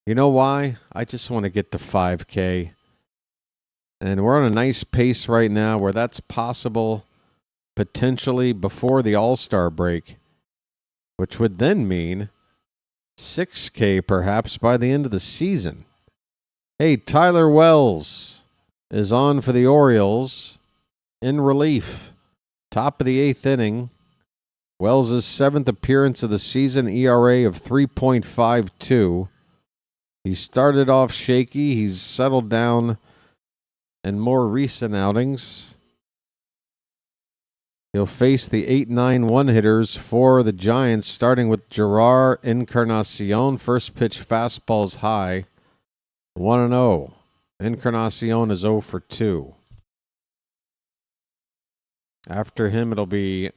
You know why? I just want to get to 5K. And we're on a nice pace right now where that's possible potentially before the All-Star break, which would then mean 6K perhaps by the end of the season. Hey, Tyler Wells is on for the Orioles in relief. Top of the 8th inning. Wells' 7th appearance of the season, ERA of 3.52. He started off shaky. He's settled down in more recent outings. He'll face the 8-9 one-hitters for the Giants, starting with Gerard Encarnacion. First pitch fastball's high. 1-0. Encarnacion is 0 for 2. After him, it'll be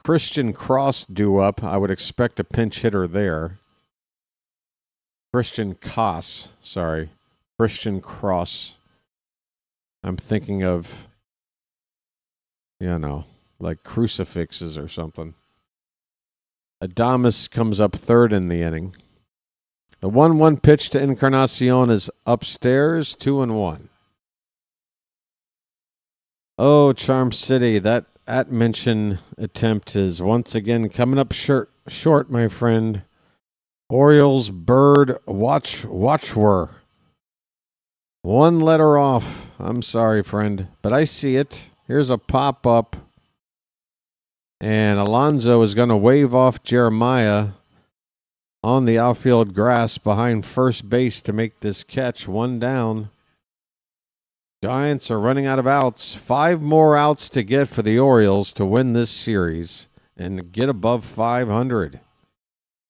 Christian Cross due up. I would expect a pinch hitter there. Christian Cross. I'm thinking of, like crucifixes or something. Adames comes up third in the inning. The 1-1 pitch to Encarnacion is upstairs, 2-1. Oh, Charm City, that at-mention attempt is once again coming up short, my friend. Orioles BirdWatcher. One letter off. I'm sorry, friend, but I see it. Here's a pop-up. And Alonso is going to wave off Jeremiah on the outfield grass behind first base to make this catch. 1 down. Giants are running out of outs. 5 more outs to get for the Orioles to win this series and get above 500.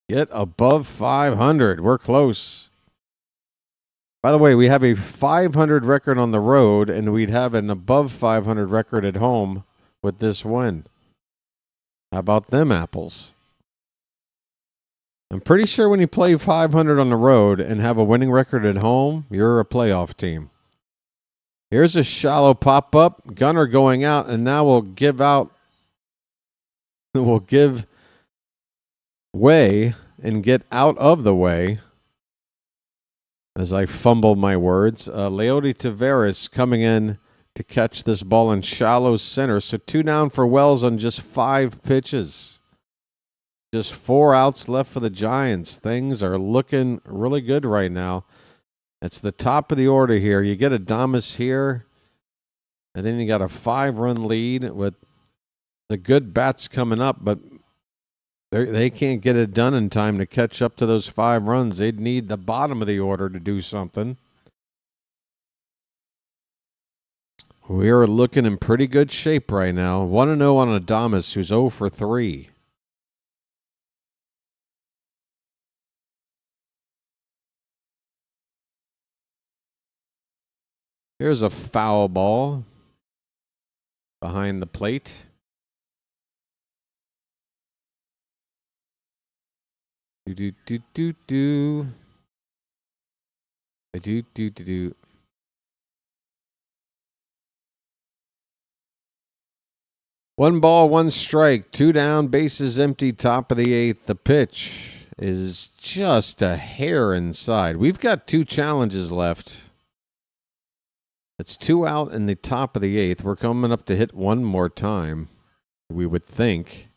Get above 500. We're close. By the way, we have a 500 record on the road, and we'd have an above 500 record at home with this win. How about them apples? I'm pretty sure when you play 500 on the road and have a winning record at home, you're a playoff team. Here's a shallow pop-up. Gunner going out, and now we'll give way and get out of the way as I fumble my words. Leody Taveras coming in to catch this ball in shallow center. So 2 down for Wells on just 5 pitches. Just 4 outs left for the Giants. Things are looking really good right now. It's the top of the order here. You get Adames here, and then you got a 5-run lead with the good bats coming up, but they can't get it done in time to catch up to those 5 runs. They'd need the bottom of the order to do something. We are looking in pretty good shape right now. 1-0 on Adames, who's 0 for 3. Here's a foul ball behind the plate. Do. 1 ball, 1 strike, 2 down, bases empty, top of the 8th. The pitch is just a hair inside. We've got 2 challenges left. It's 2 out in the top of the 8th. We're coming up to hit 1 more time, we would think.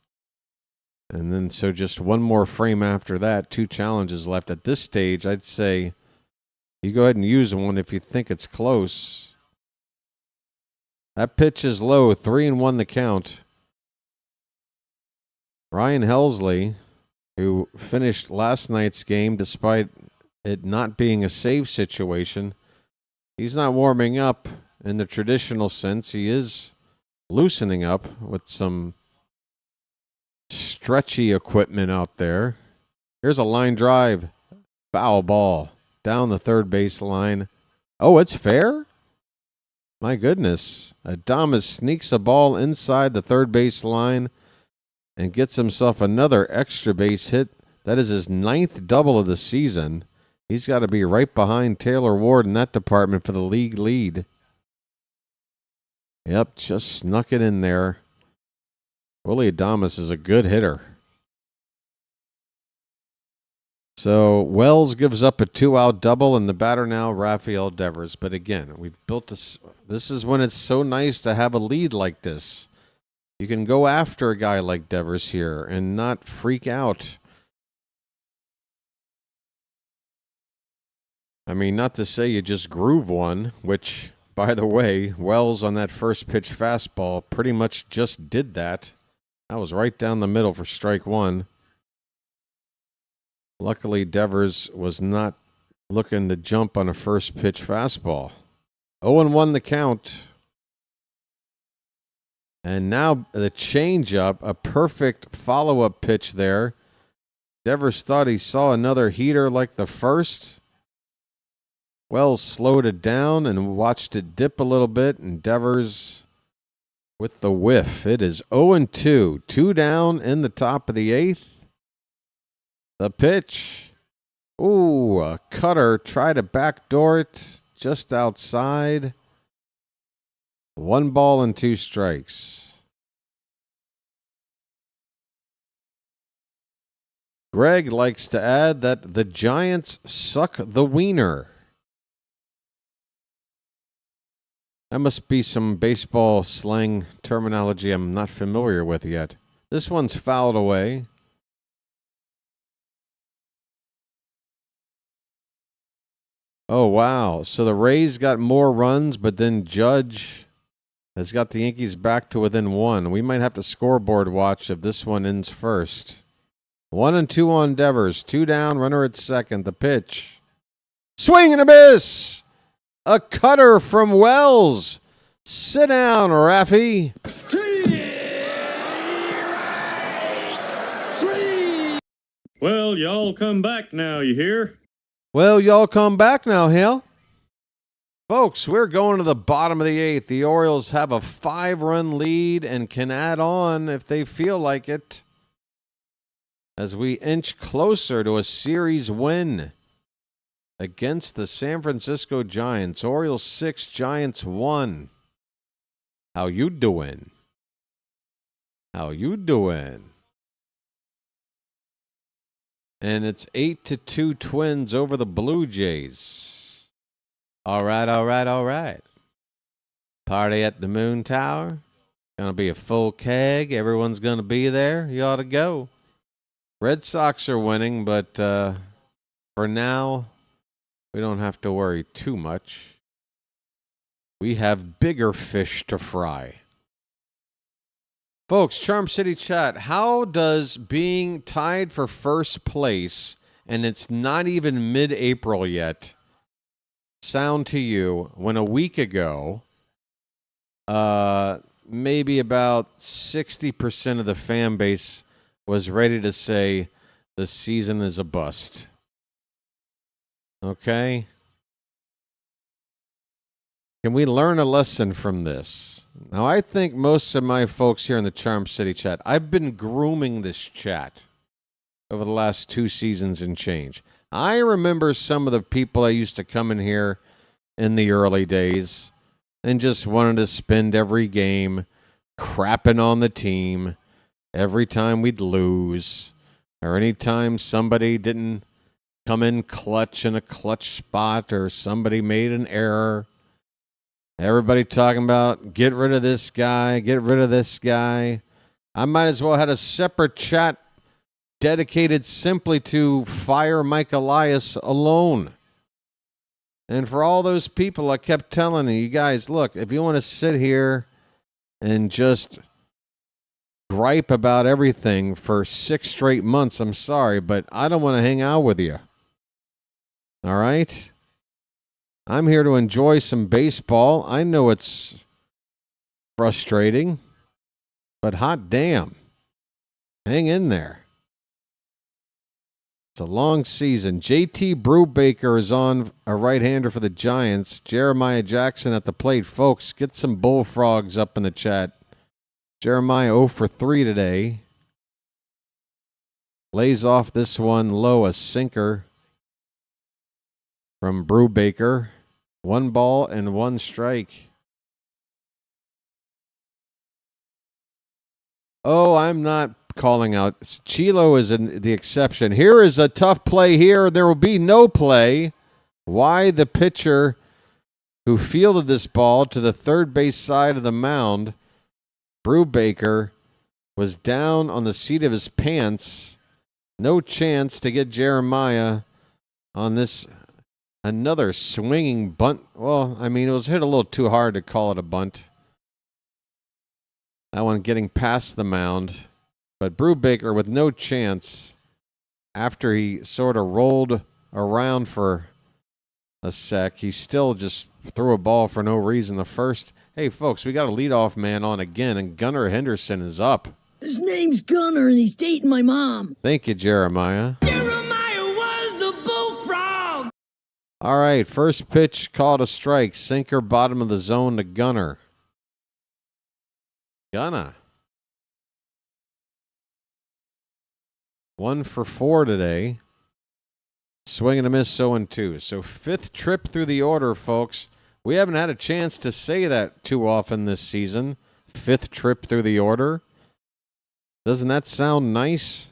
And then so just 1 more frame after that, 2 challenges left. At this stage, I'd say you go ahead and use one if you think it's close. That pitch is low, 3-1 the count. Ryan Helsley, who finished last night's game despite it not being a save situation, he's not warming up in the traditional sense. He is loosening up with some stretchy equipment out there. Here's a line drive. Foul ball down the third base line. Oh, it's fair? My goodness. Adames sneaks a ball inside the third base line and gets himself another extra base hit. That is his 9th double of the season. He's got to be right behind Taylor Ward in that department for the league lead. Yep, just snuck it in there. Willie Adames is a good hitter. So Wells gives up a 2-out double, and the batter now, Rafael Devers. But again, we've built this. This is when it's so nice to have a lead like this. You can go after a guy like Devers here and not freak out. I mean, not to say you just groove one, which, by the way, Wells on that first pitch fastball pretty much just did that. That was right down the middle for strike one. Luckily, Devers was not looking to jump on a first pitch fastball. 0-1 the count. And now the changeup, a perfect follow-up pitch there. Devers thought he saw another heater like the first. Wells slowed it down and watched it dip a little bit, and Devers with the whiff. It is 0-2. 2 down in the top of the 8th. The pitch. Ooh, a cutter. Tried to backdoor it just outside. 1 ball and 2 strikes. Greg likes to add that the Giants suck the wiener. That must be some baseball slang terminology I'm not familiar with yet. This one's fouled away. Oh, wow. So the Rays got more runs, but then Judge has got the Yankees back to within 1. We might have to scoreboard watch if this one ends first. 1-2 on Devers. 2 down, runner at second. The pitch. Swing and a miss! A cutter from Wells. Sit down, Raffy. Well, y'all come back now, you hear? Well, y'all come back now, Hale. Folks, we're going to the bottom of the 8th. The Orioles have a 5-run lead and can add on if they feel like it, as we inch closer to a series win against the San Francisco Giants. Orioles 6, Giants 1. How you doing? How you doing? And it's 8-2 Twins over the Blue Jays. All right, all right, all right. Party at the Moon Tower. Gonna be a full keg. Everyone's gonna be there. You ought to go. Red Sox are winning, but for now, we don't have to worry too much. We have bigger fish to fry. Folks, Charm City Chat, how does being tied for first place, and it's not even mid-April yet, sound to you when a week ago, maybe about 60% of the fan base was ready to say the season is a bust? Okay? Can we learn a lesson from this? Now, I think most of my folks here in the Charm City Chat, I've been grooming this chat over the last 2 seasons and change. I remember some of the people I used to come in here in the early days and just wanted to spend every game crapping on the team every time we'd lose, or anytime somebody didn't come in clutch in a clutch spot or somebody made an error. Everybody talking about get rid of this guy, get rid of this guy. I might as well have a separate chat dedicated simply to fire Mike Elias alone. And for all those people, I kept telling you guys, look, if you want to sit here and just gripe about everything for 6 straight months, I'm sorry, but I don't want to hang out with you. All right? I'm here to enjoy some baseball. I know it's frustrating, but hot damn. Hang in there. It's a long season. JT Brubaker is on, a right-hander for the Giants. Jeremiah Jackson at the plate. Folks, get some bullfrogs up in the chat. Jeremiah 0 for 3 today. Lays off this one low, a sinker from Brubaker. 1 ball and 1 strike. Oh, I'm not calling out. Chilo is the exception. Here is a tough play here. There will be no play. Why the pitcher who fielded this ball to the third base side of the mound, Brubaker, was down on the seat of his pants. No chance to get Jeremiah on this. Another swinging bunt. Well, I mean, it was hit a little too hard to call it a bunt. That one getting past the mound. But Brubaker with no chance after he sort of rolled around for a sec. He still just threw a ball for no reason. The first. Hey, folks, we got a leadoff man on again, and Gunnar Henderson is up. His name's Gunnar, and he's dating my mom. Thank you, Jeremiah. Jeremiah was a bullfrog. All right, first pitch called a strike. Sinker, bottom of the zone to Gunnar. Gunnar. 1 for 4 today. Swing and a miss, 0-2. So 5th trip through the order, folks. We haven't had a chance to say that too often this season. 5th trip through the order. Doesn't that sound nice?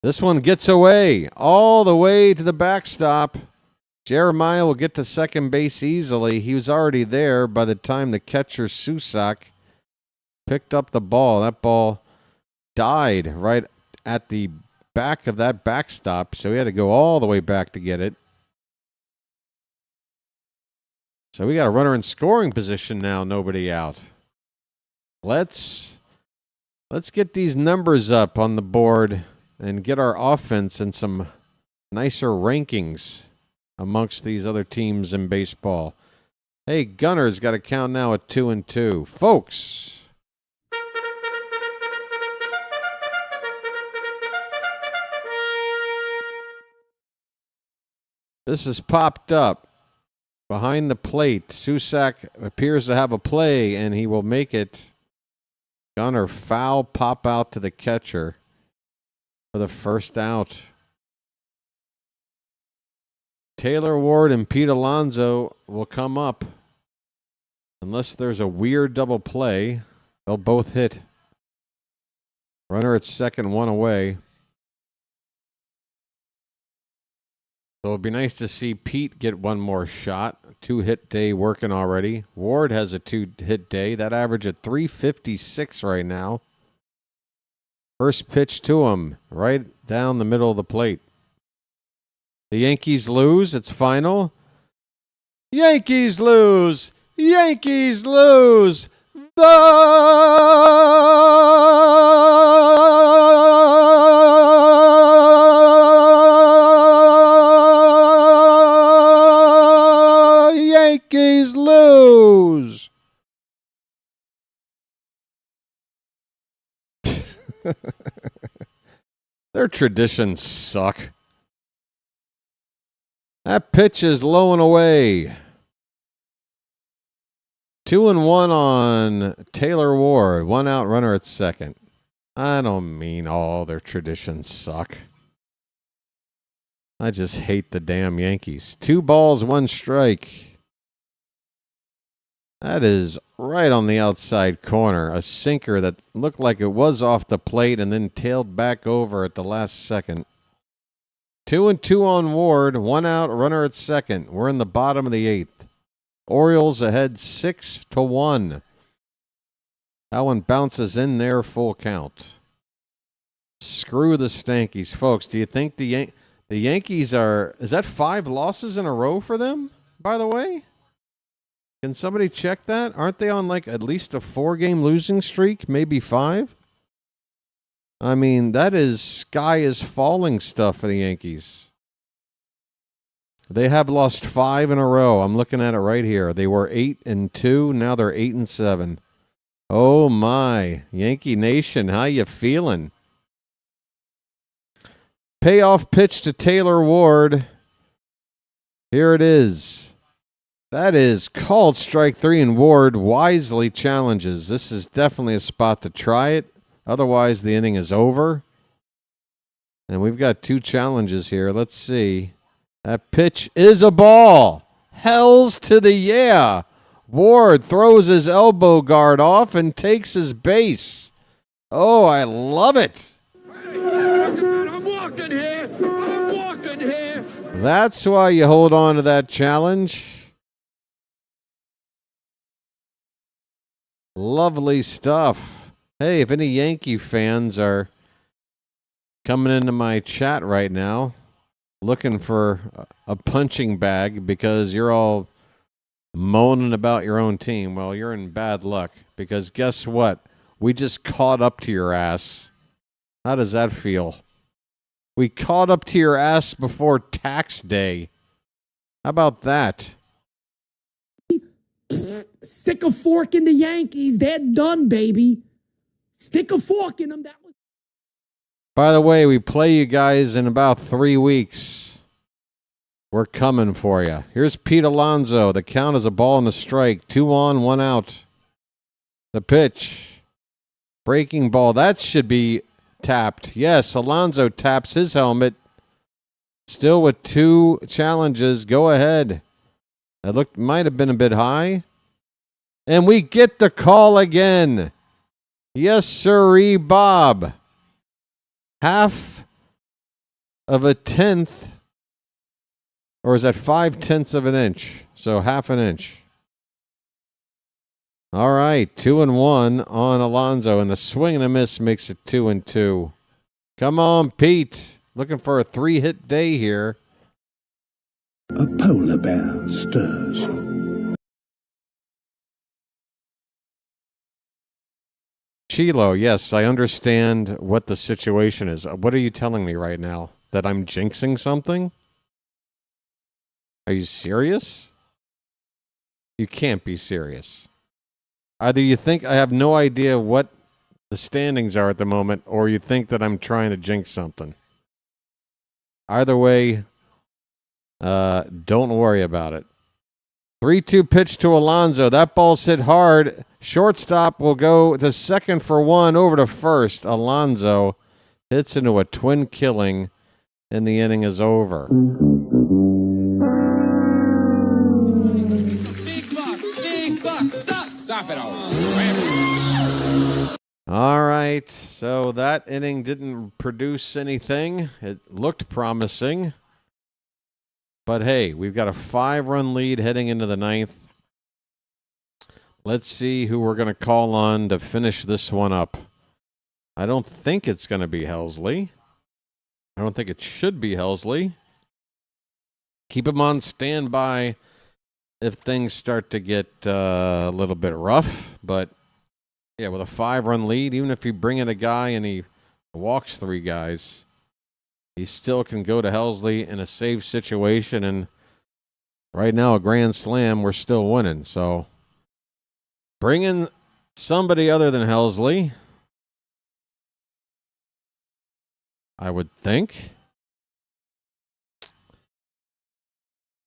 This one gets away all the way to the backstop. Jeremiah will get to second base easily. He was already there by the time the catcher, Susak, picked up the ball. That ball died right at the back of that backstop, so he had to go all the way back to get it. So we got a runner in scoring position now, nobody out. Let's get these numbers up on the board and get our offense in some nicer rankings amongst these other teams in baseball. Hey, Gunner's got a count now at 2-2. Folks, this has popped up behind the plate. Susak appears to have a play, and he will make it. Gunner foul pop out to the catcher for the first out. Taylor Ward and Pete Alonso will come up. Unless there's a weird double play, they'll both hit. Runner at second, 1 away. So it'd be nice to see Pete get one more shot. 2-hit day working already. Ward has a 2-hit day. That average at 356 right now. First pitch to him, right down the middle of the plate. The Yankees lose. It's final. Yankees lose. Yankees lose. The Yankees lose. Their traditions suck. That pitch is low and away. 2-1 on Taylor Ward. 1 out, runner at second. I don't mean all their traditions suck. I just hate the damn Yankees. 2 balls, 1 strike. That is right on the outside corner. A sinker that looked like it was off the plate and then tailed back over at the last second. 2-2 on Ward. 1 out, runner at second. We're in the bottom of the 8th. Orioles ahead 6-1. That one bounces in there, full count. Screw the Stankies. Folks, do you think the Yankees are... Is that 5 losses in a row for them, by the way? Can somebody check that? Aren't they on like at least a 4-game losing streak? Maybe 5? I mean, that is sky is falling stuff for the Yankees. They have lost 5 in a row. I'm looking at it right here. They were 8-2. Now they're 8-7. Oh, my. Yankee Nation, how you feeling? Payoff pitch to Taylor Ward. Here it is. That is called strike 3, and Ward wisely challenges. This is definitely a spot to try it. Otherwise, the inning is over. And we've got 2 challenges here. Let's see. That pitch is a ball. Hells to the yeah. Ward throws his elbow guard off and takes his base. Oh, I love it. I'm walking here. I'm walking here. That's why you hold on to that challenge. Lovely stuff. Hey, if any Yankee fans are coming into my chat right now looking for a punching bag because you're all moaning about your own team, well, you're in bad luck because guess what? We just caught up to your ass. How does that feel? We caught up to your ass before tax day. How about that? Stick a fork in the Yankees. They're done, baby. Stick a fork in them. That was. By the way, we play you guys in about 3 weeks. We're coming for you. Here's Pete Alonso. The count is a ball and a strike. 2 on, 1 out. The pitch. Breaking ball. That should be tapped. Yes, Alonso taps his helmet. Still with 2 challenges. Go ahead. That might have been a bit high. And we get the call again. Yes, sirree, Bob. Half of a tenth. Or is that 5/10 of an inch? So half an inch. All right, 2-1 on Alonso, and the swing and a miss makes it 2-2. Come on, Pete. Looking for a 3-hit day here. A polar bear stirs. Chilo, yes, I understand what the situation is. What are you telling me right now? That I'm jinxing something? Are you serious? You can't be serious. Either you think I have no idea what the standings are at the moment, or you think that I'm trying to jinx something. Either way, don't worry about it. 3-2 pitch to Alonso. That ball's hit hard. Shortstop will go to second for 1, over to first. Alonso hits into a twin killing, and the inning is over. Big buck, stop it all. All right, so that inning didn't produce anything. It looked promising. But hey, we've got a 5-run lead heading into the 9th. Let's see who we're going to call on to finish this one up. I don't think it's going to be Helsley. I don't think it should be Helsley. Keep him on standby if things start to get a little bit rough. But yeah, with a 5-run lead, even if you bring in a guy and he walks 3 guys, he still can go to Helsley in a safe situation. And right now, a grand slam, we're still winning. So bring in somebody other than Helsley, I would think.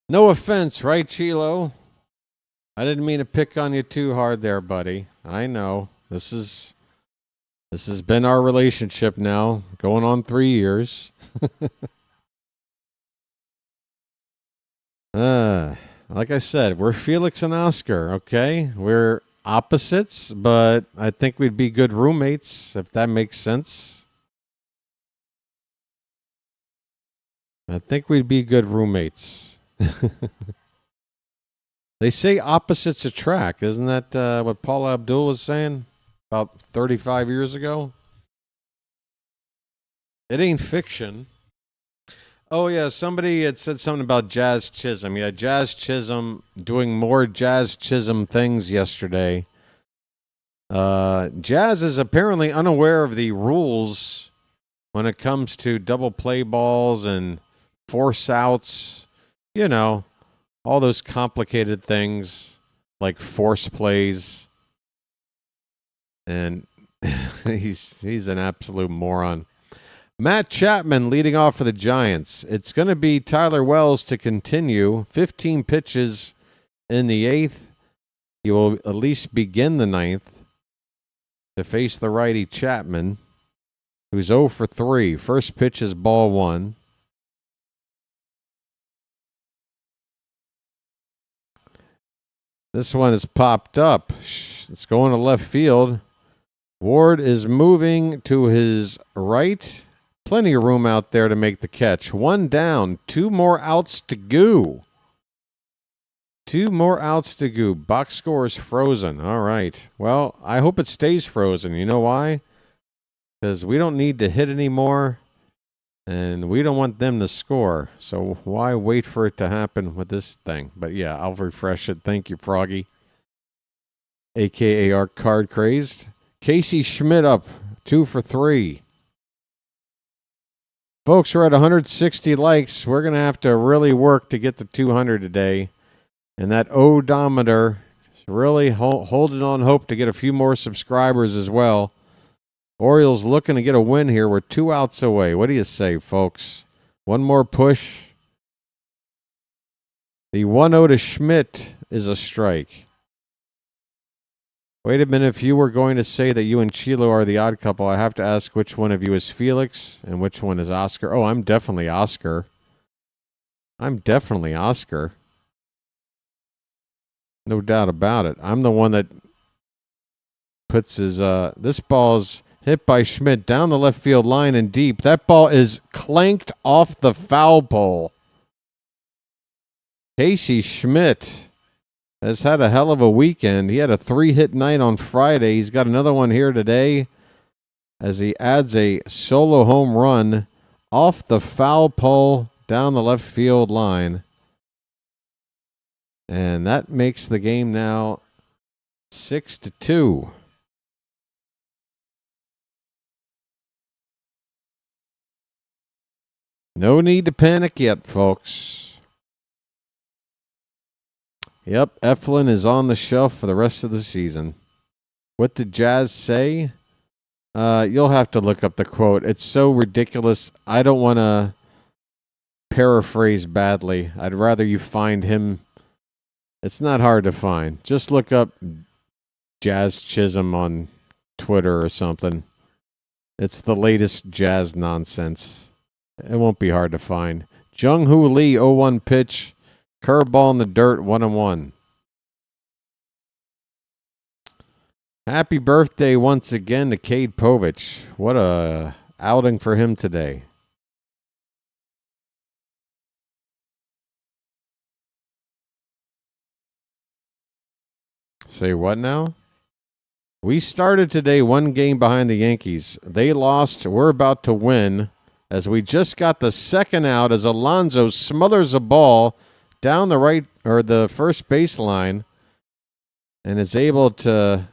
No offense, right, Chilo? I didn't mean to pick on you too hard there, buddy. I know. This has been our relationship now, going on 3 years. Like I said, we're Felix and Oscar, okay? We're opposites, but I think we'd be good roommates, if that makes sense. I think we'd be good roommates. They say opposites attract. Isn't that what Paula Abdul was saying about 35 years ago? It ain't fiction. Oh, yeah, somebody had said something about Jazz Chisholm. Yeah, Jazz Chisholm doing more Jazz Chisholm things yesterday. Jazz is apparently unaware of the rules when it comes to double play balls and force outs. You know, all those complicated things like force plays. And he's an absolute moron. Matt Chapman leading off for the Giants. It's going to be Tyler Wells to continue. 15 pitches in the 8th. He will at least begin the 9th to face the righty Chapman, who's 0 for 3. First pitch is ball 1. This one is popped up. It's going to left field. Ward is moving to his right. Plenty of room out there to make the catch. 1 down. 2 more outs to go. 2 more outs to go. Box score is frozen. All right. Well, I hope it stays frozen. You know why? Because we don't need to hit anymore, and we don't want them to score. So why wait for it to happen with this thing? But yeah, I'll refresh it. Thank you, Froggy, a.k.a. our card crazed. Casey Schmidt up 2 for 3. Folks, we're at 160 likes. We're going to have to really work to get to 200 today. And that odometer is really holding on hope to get a few more subscribers as well. Orioles looking to get a win here. We're 2 outs away. What do you say, folks? One more push. The 1-0 to Schmidt is a strike. Wait a minute. If you were going to say that you and Chilo are the odd couple, I have to ask which one of you is Felix and which one is Oscar. Oh, I'm definitely Oscar. I'm definitely Oscar. No doubt about it. I'm the one that puts his... this ball's hit by Schmidt down the left field line and deep. That ball is clanked off the foul pole. Casey Schmidt has had a hell of a weekend. He had a 3-hit night on Friday. He's got another one here today as he adds a solo home run off the foul pole down the left field line. And that makes the game now 6-2. No need to panic yet, folks. Yep, Eflin is on the shelf for the rest of the season. What did Jazz say? You'll have to look up the quote. It's so ridiculous. I don't want to paraphrase badly. I'd rather you find him. It's not hard to find. Just look up Jazz Chisholm on Twitter or something. It's the latest Jazz nonsense. It won't be hard to find. Jung-Hoo Lee, 0-1 pitch. Curveball in the dirt, 1-1. Happy birthday once again to Cade Povich. What a outing for him today. Say what now? We started today 1 game behind the Yankees. They lost. We're about to win as we just got the second out as Alonso smothers a ball down the right or the first baseline and is able to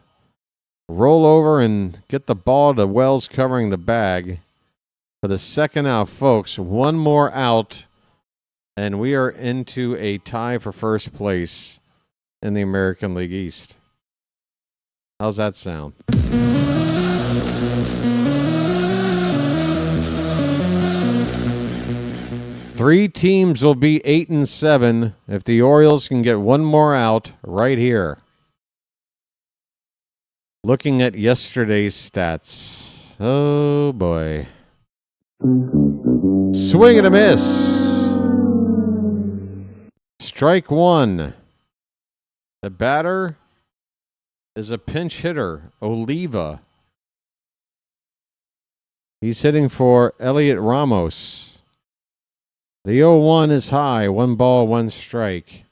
roll over and get the ball to Wells covering the bag for the second out, folks. 1 more out, and we are into a tie for first place in the American League East. How's that sound? Three teams will be 8-7 if the Orioles can get 1 more out right here. Looking at yesterday's stats. Oh, boy. Swing and a miss. Strike 1. The batter is a pinch hitter, Oliva. He's hitting for Elliot Ramos. The 0-1 is high. 1 ball, 1 strike.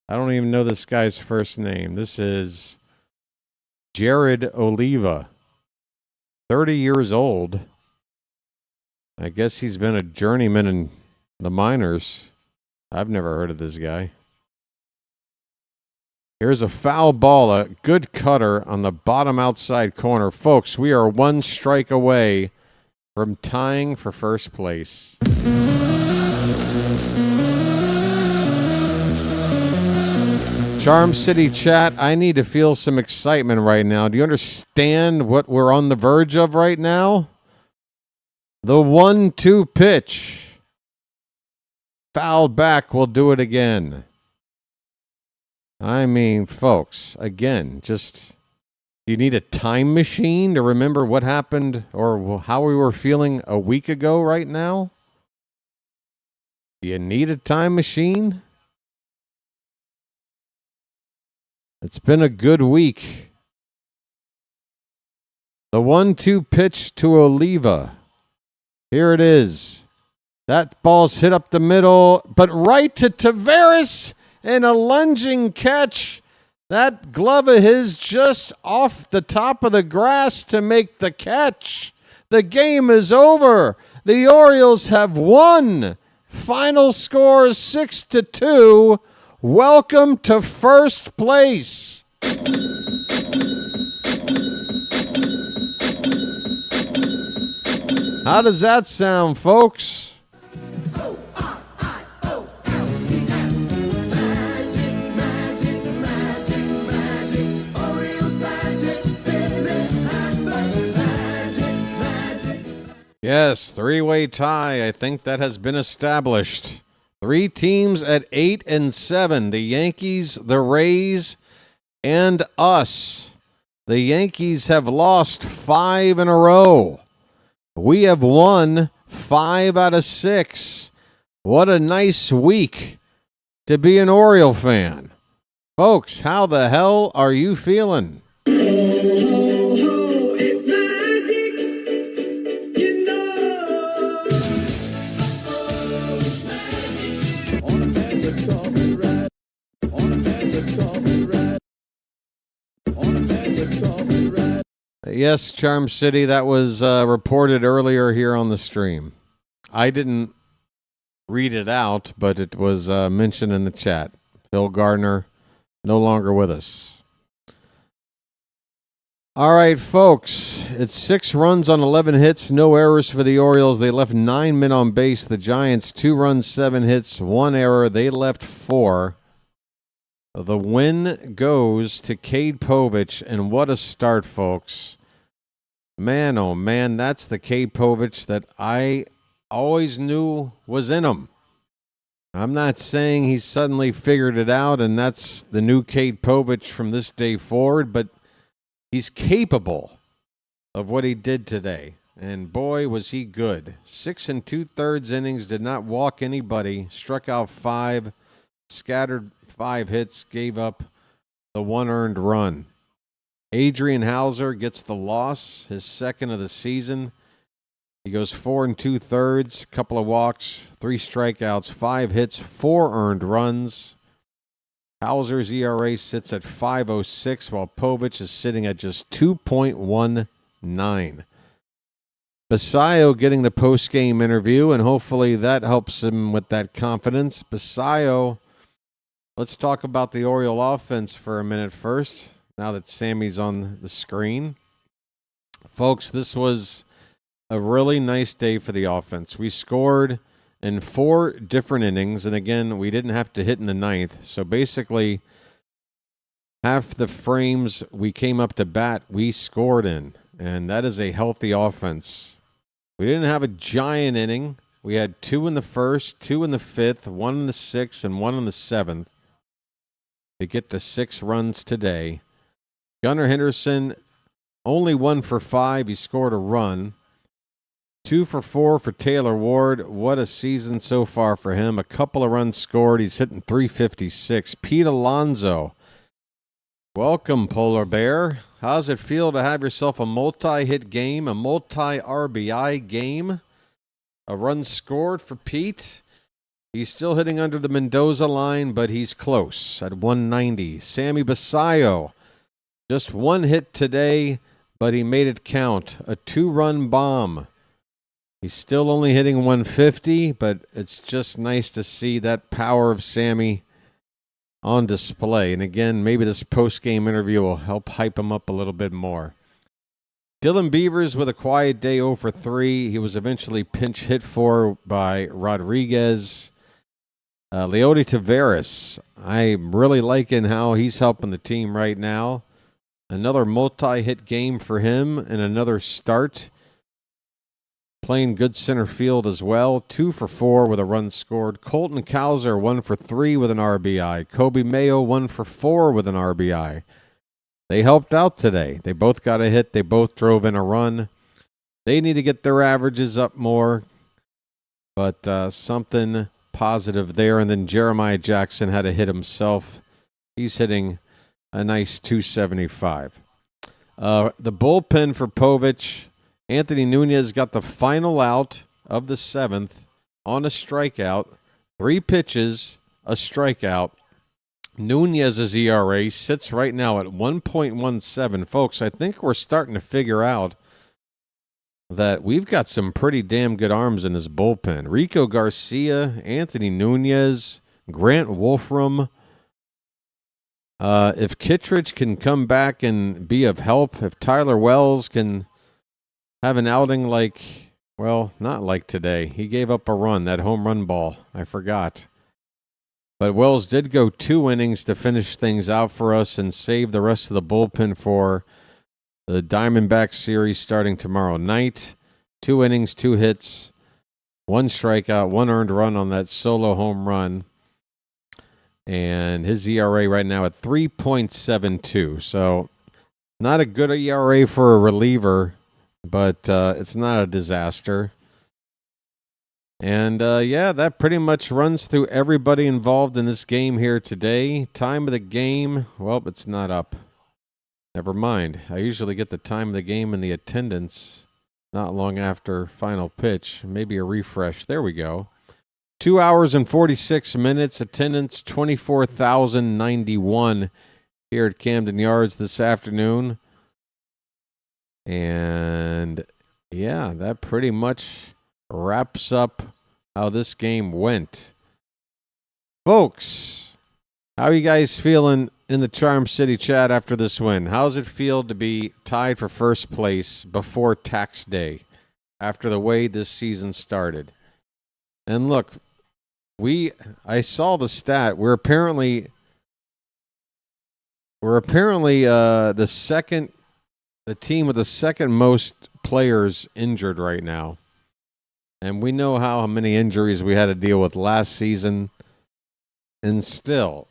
I don't even know this guy's first name. This is Jared Oliva. 30 years old. I guess he's been a journeyman in the minors. I've never heard of this guy. Here's a foul ball, a good cutter on the bottom outside corner. Folks, we are 1 strike away from tying for first place. Charm City chat, I need to feel some excitement right now. Do you understand what we're on the verge of right now? The 1-2 pitch. Fouled back, we'll do it again. I mean, folks, again, just, you need a time machine to remember what happened or how we were feeling a week ago right now? Do you need a time machine? It's been a good week. The 1-2 pitch to Oliva. Here it is. That ball's hit up the middle, but right to Taveras and a lunging catch. That glove of his just off the top of the grass to make the catch. The game is over. The Orioles have won. Final score 6-2. Welcome to first place. How does that sound, folks? Yes, three-way tie. I think that has been established. 3 teams at 8 and 7. The Yankees, the Rays, and us. The Yankees have lost 5 in a row. We have won 5 out of 6. What a nice week to be an Oriole fan. Folks, how the hell are you feeling? It's magic, you know. It's magic. On a magic carpet ride. On a magic carpet ride. On a magic carpet ride. Yes, Charm City, that was reported earlier here on the stream. I didn't read it out, but it was mentioned in the chat. Phil Gardner, no longer with us. All right, folks, it's 6 runs on 11 hits, no errors for the Orioles. They left 9 men on base. The Giants, 2 runs, 7 hits, 1 error. They left 4. The win goes to Cade Povich, and what a start, folks. Man, oh man, that's the Cade Povich that I always knew was in him. I'm not saying he suddenly figured it out, and that's the new Cade Povich from this day forward, but he's capable of what he did today. And boy, was he good. 6 2/3 innings, did not walk anybody, struck out 5, scattered 5 hits, gave up the 1 earned run. Adrian Houser gets the loss, his 2nd of the season. He goes 4 2/3, couple of walks, 3 strikeouts, 5 hits, 4 earned runs. Hauser's ERA sits at 5.06, while Povich is sitting at just 2.19. Bassitt getting the post-game interview, and hopefully that helps him with that confidence. Bassitt, let's talk about the Oriole offense for a minute first, now that Sammy's on the screen. Folks, this was a really nice day for the offense. We scored in 4 different innings, and again, we didn't have to hit in the 9th. So basically, half the frames we came up to bat, we scored in, and that is a healthy offense. We didn't have a giant inning. We had 2 in the 1st, 2 in the 5th, 1 in the 6th, and 1 in the 7th to get the 6 runs today. Gunnar Henderson, only 1 for 5. He scored a run. 2 for 4 for Taylor Ward. What a season so far for him. A couple of runs scored. He's hitting .356. Pete Alonso. Welcome, Polar Bear. How's it feel to have yourself a multi-hit game, a multi-RBI game? A run scored for Pete. He's still hitting under the Mendoza line, but he's close at 190. Sammy Basayo, just 1 hit today, but he made it count. A 2-run bomb. He's still only hitting 150, but it's just nice to see that power of Sammy on display. And again, maybe this post-game interview will help hype him up a little bit more. Dylan Beavers with a quiet day, 0 for 3. He was eventually pinch hit for by Rodriguez. Leody Taveras, I'm really liking how he's helping the team right now. Another multi-hit game for him and another start. Playing good center field as well. 2 for 4 with a run scored. Colton Cowser, 1 for 3 with an RBI. Kobe Mayo, 1 for 4 with an RBI. They helped out today. They both got a hit. They both drove in a run. They need to get their averages up more. But something positive there. And then Jeremiah Jackson had a hit himself. He's hitting a nice 275. The bullpen for Povich. Anthony Nunez got the final out of the 7th on a strikeout. 3 pitches, a strikeout. Nunez's ERA sits right now at 1.17. Folks, I think we're starting to figure out that we've got some pretty damn good arms in this bullpen. Rico Garcia, Anthony Nunez, Grant Wolfram. If Kittredge can come back and be of help, if Tyler Wells can have an outing like, well, not like today. He gave up a run, that home run ball. I forgot. But Wells did go 2 innings to finish things out for us and save the rest of the bullpen for the Diamondback series starting tomorrow night. 2 innings, 2 hits, 1 strikeout, 1 earned run on that solo home run. And his ERA right now at 3.72. So not a good ERA for a reliever, but it's not a disaster. And, that pretty much runs through everybody involved in this game here today. Time of the game, well, it's not up. Never mind. I usually get the time of the game and the attendance not long after final pitch. Maybe a refresh. There we go. 2 hours and 46 minutes. Attendance 24,091 here at Camden Yards this afternoon. And, that pretty much wraps up how this game went. Folks, how are you guys feeling in the Charm City chat after this win? How does it feel to be tied for first place before tax day after the way this season started? And look, I saw the stat. We're apparently the team with the second most players injured right now. And we know how many injuries we had to deal with last season. And still,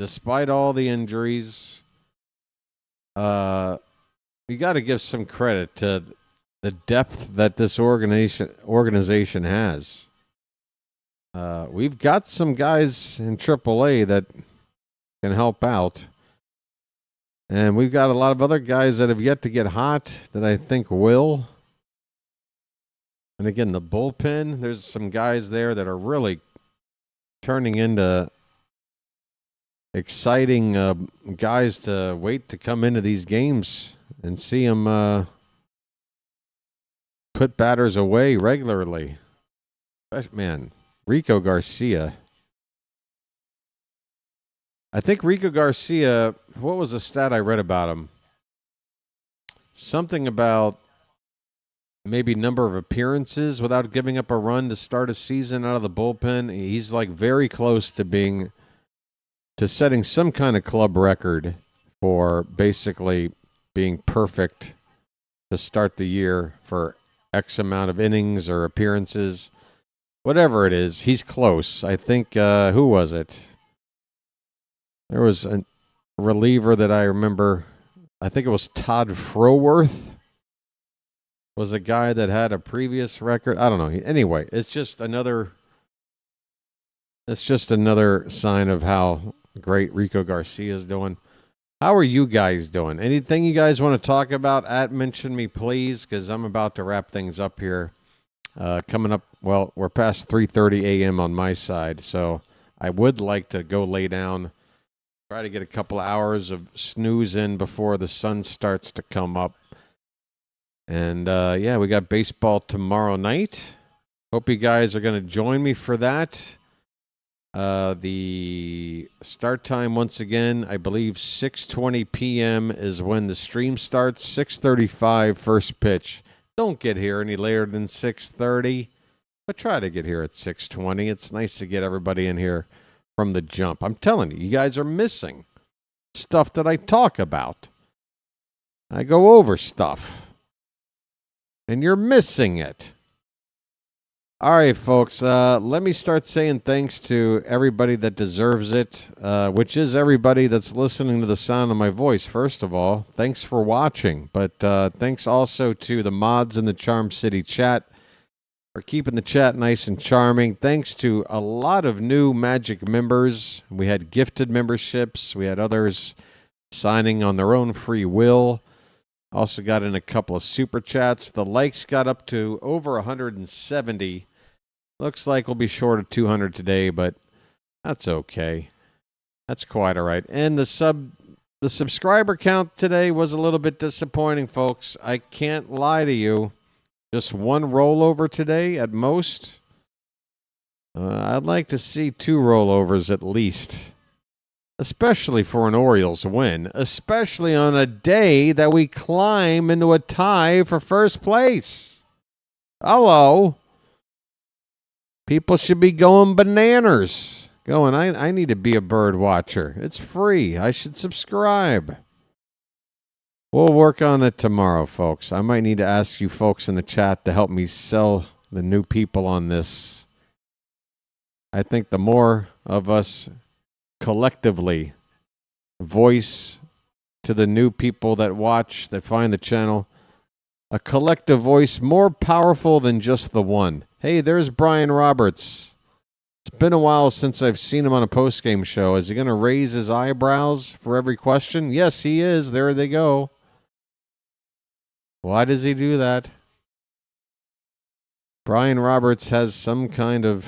despite all the injuries, you got to give some credit to the depth that this organization has. We've got some guys in AAA that can help out. And we've got a lot of other guys that have yet to get hot that I think will. And again, the bullpen, there's some guys there that are really turning into exciting guys to wait to come into these games and see them put batters away regularly. Man, Rico Garcia. I think Rico Garcia, what was the stat I read about him? Something about maybe number of appearances without giving up a run to start a season out of the bullpen. He's like very close to setting some kind of club record for basically being perfect to start the year for X amount of innings or appearances. Whatever it is, he's close. I think, who was it? There was a reliever that I remember. I think it was Todd Froworth. Was a guy that had a previous record. I don't know. Anyway, it's just another sign of how great Rico Garcia is doing. How are you guys doing? Anything you guys want to talk about? Mention me, please, because I'm about to wrap things up here. Coming up, well, we're past 3:30 a.m. on my side, so I would like to go lay down. Try to get a couple of hours of snooze in before the sun starts to come up. And, we got baseball tomorrow night. Hope you guys are going to join me for that. The start time, once again, I believe 6:20 p.m. is when the stream starts. 6:35 first pitch. Don't get here any later than 6:30. But try to get here at 6:20. It's nice to get everybody in here from the jump. I'm telling you, you guys are missing stuff that I talk about. I go over stuff, and you're missing it. All right, folks, let me start saying thanks to everybody that deserves it, which is everybody that's listening to the sound of my voice. First of all, thanks for watching, but thanks also to the mods in the Charm City chat for keeping the chat nice and charming. Thanks to a lot of new Magic members. We had gifted memberships. We had others signing on their own free will. Also got in a couple of super chats. The likes got up to over 170. Looks like we'll be short of 200 today, but that's okay. That's quite all right. And the subscriber count today was a little bit disappointing, folks. I can't lie to you. Just one rollover today at most. I'd like to see 2 rollovers at least. Especially for an Orioles win. Especially on a day that we climb into a tie for first place. Hello. People should be going bananas. I need to be a bird watcher. It's free. I should subscribe. We'll work on it tomorrow, folks. I might need to ask you folks in the chat to help me sell the new people on this. I think the more of us collectively voice to the new people that watch, that find the channel, a collective voice more powerful than just the one. Hey, there's Brian Roberts. It's been a while since I've seen him on a postgame show. Is he going to raise his eyebrows for every question? Yes, he is. There they go. Why does he do that? Brian Roberts has some kind of...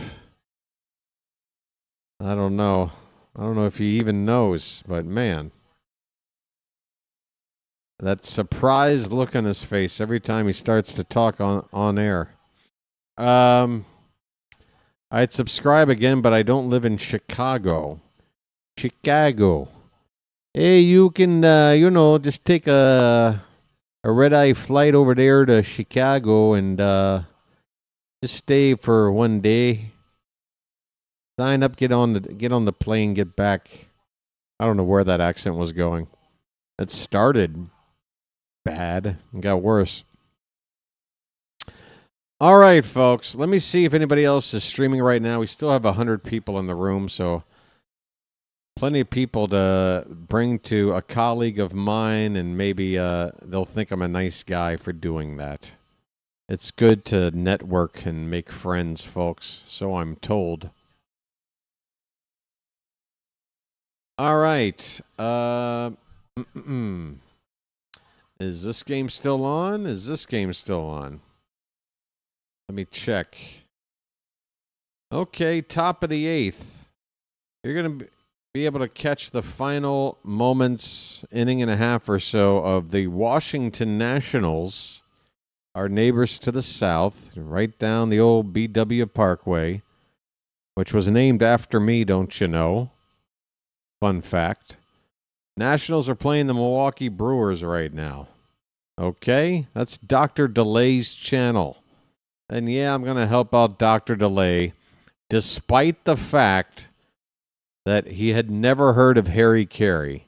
I don't know. I don't know if he even knows, but man. That surprised look on his face every time he starts to talk on air. I'd subscribe again, but I don't live in Chicago. Hey, you can, just take a red-eye flight over there to Chicago and just stay for one day. Sign up, get on the plane, get back. I don't know where that accent was going. It started bad and got worse. All right, folks. Let me see if anybody else is streaming right now. We still have 100 people in the room, so plenty of people to bring to a colleague of mine, and maybe they'll think I'm a nice guy for doing that. It's good to network and make friends, folks, so I'm told. All right. Is this game still on? Let me check. Okay, top of the 8th. You're going to be able to catch the final moments, inning and a half or so, of the Washington Nationals, our neighbors to the south, right down the old BW Parkway, which was named after me, don't you know? Fun fact. Nationals are playing the Milwaukee Brewers right now. Okay? That's Dr. DeLay's channel. And yeah, I'm going to help out Dr. DeLay, despite the fact that he had never heard of Harry Carey.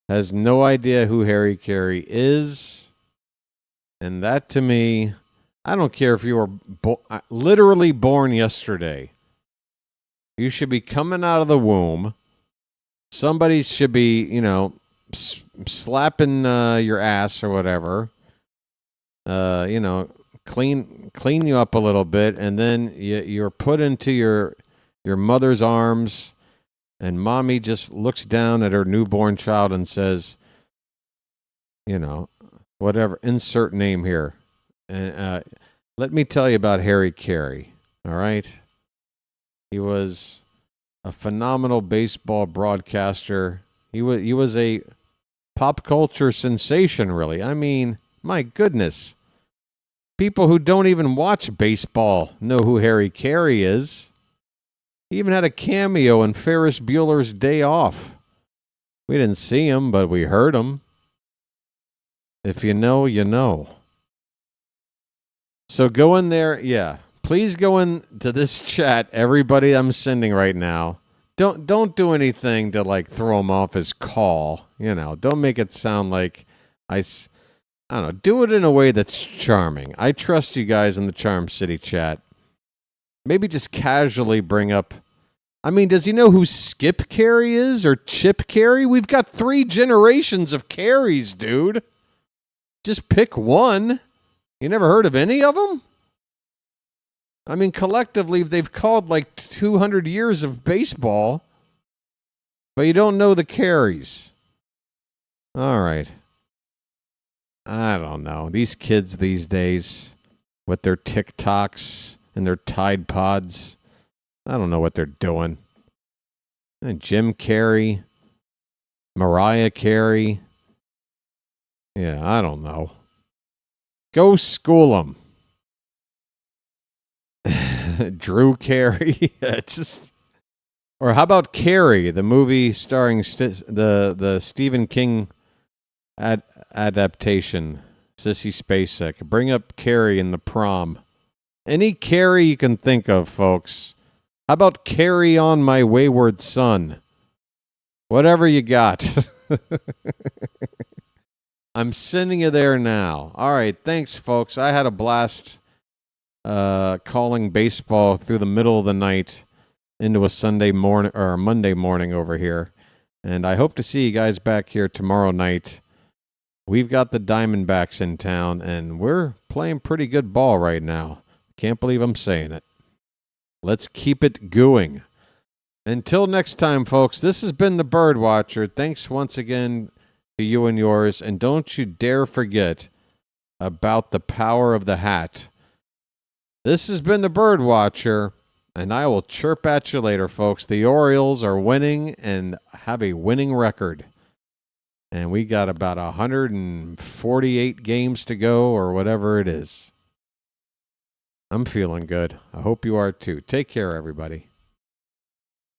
Has no idea who Harry Carey is. And that, to me, I don't care if you were literally born yesterday. You should be coming out of the womb. Somebody should be, slapping your ass or whatever. Clean you up a little bit, and then you're put into your mother's arms, and mommy just looks down at her newborn child and says, whatever, insert name here. And let me tell you about Harry Carey, all right? He was a phenomenal baseball broadcaster. He was a pop culture sensation, really. I mean, my goodness. People who don't even watch baseball know who Harry Carey is. He even had a cameo in Ferris Bueller's Day Off. We didn't see him, but we heard him. If you know, you know. So go in there, yeah. Please go into this chat, everybody I'm sending right now. Don't do anything to like throw him off his call. You know, don't make it sound like I don't know. Do it in a way that's charming. I trust you guys in the Charm City chat. Maybe just casually bring up. I mean, does he know who Skip Carey is or Chip Carey? We've got 3 generations of Careys, dude. Just pick one. You never heard of any of them? I mean, collectively, they've called like 200 years of baseball, but you don't know the Careys. All right. I don't know. These kids these days with their TikToks and their Tide Pods, I don't know what they're doing. And Jim Carrey, Mariah Carey. Yeah, I don't know. Go school them. Drew Carey. Or how about Carrie, the movie starring the Stephen King adaptation, Sissy Spacek. Bring up Carrie in the Prom. Any Carrie you can think of, folks. How about Carry On My Wayward Son? Whatever you got. I'm sending you there now. All right, thanks, folks. I had a blast calling baseball through the middle of the night into a Sunday morning or a Monday morning over here. And I hope to see you guys back here tomorrow night. We've got the Diamondbacks in town, and we're playing pretty good ball right now. Can't believe I'm saying it. Let's keep it going. Until next time, folks, this has been the BirdWatcher. Thanks once again to you and yours. And don't you dare forget about the power of the hat. This has been the BirdWatcher, and I will chirp at you later, folks. The Orioles are winning and have a winning record. And we got about 148 games to go or whatever it is. I'm feeling good. I hope you are too. Take care, everybody.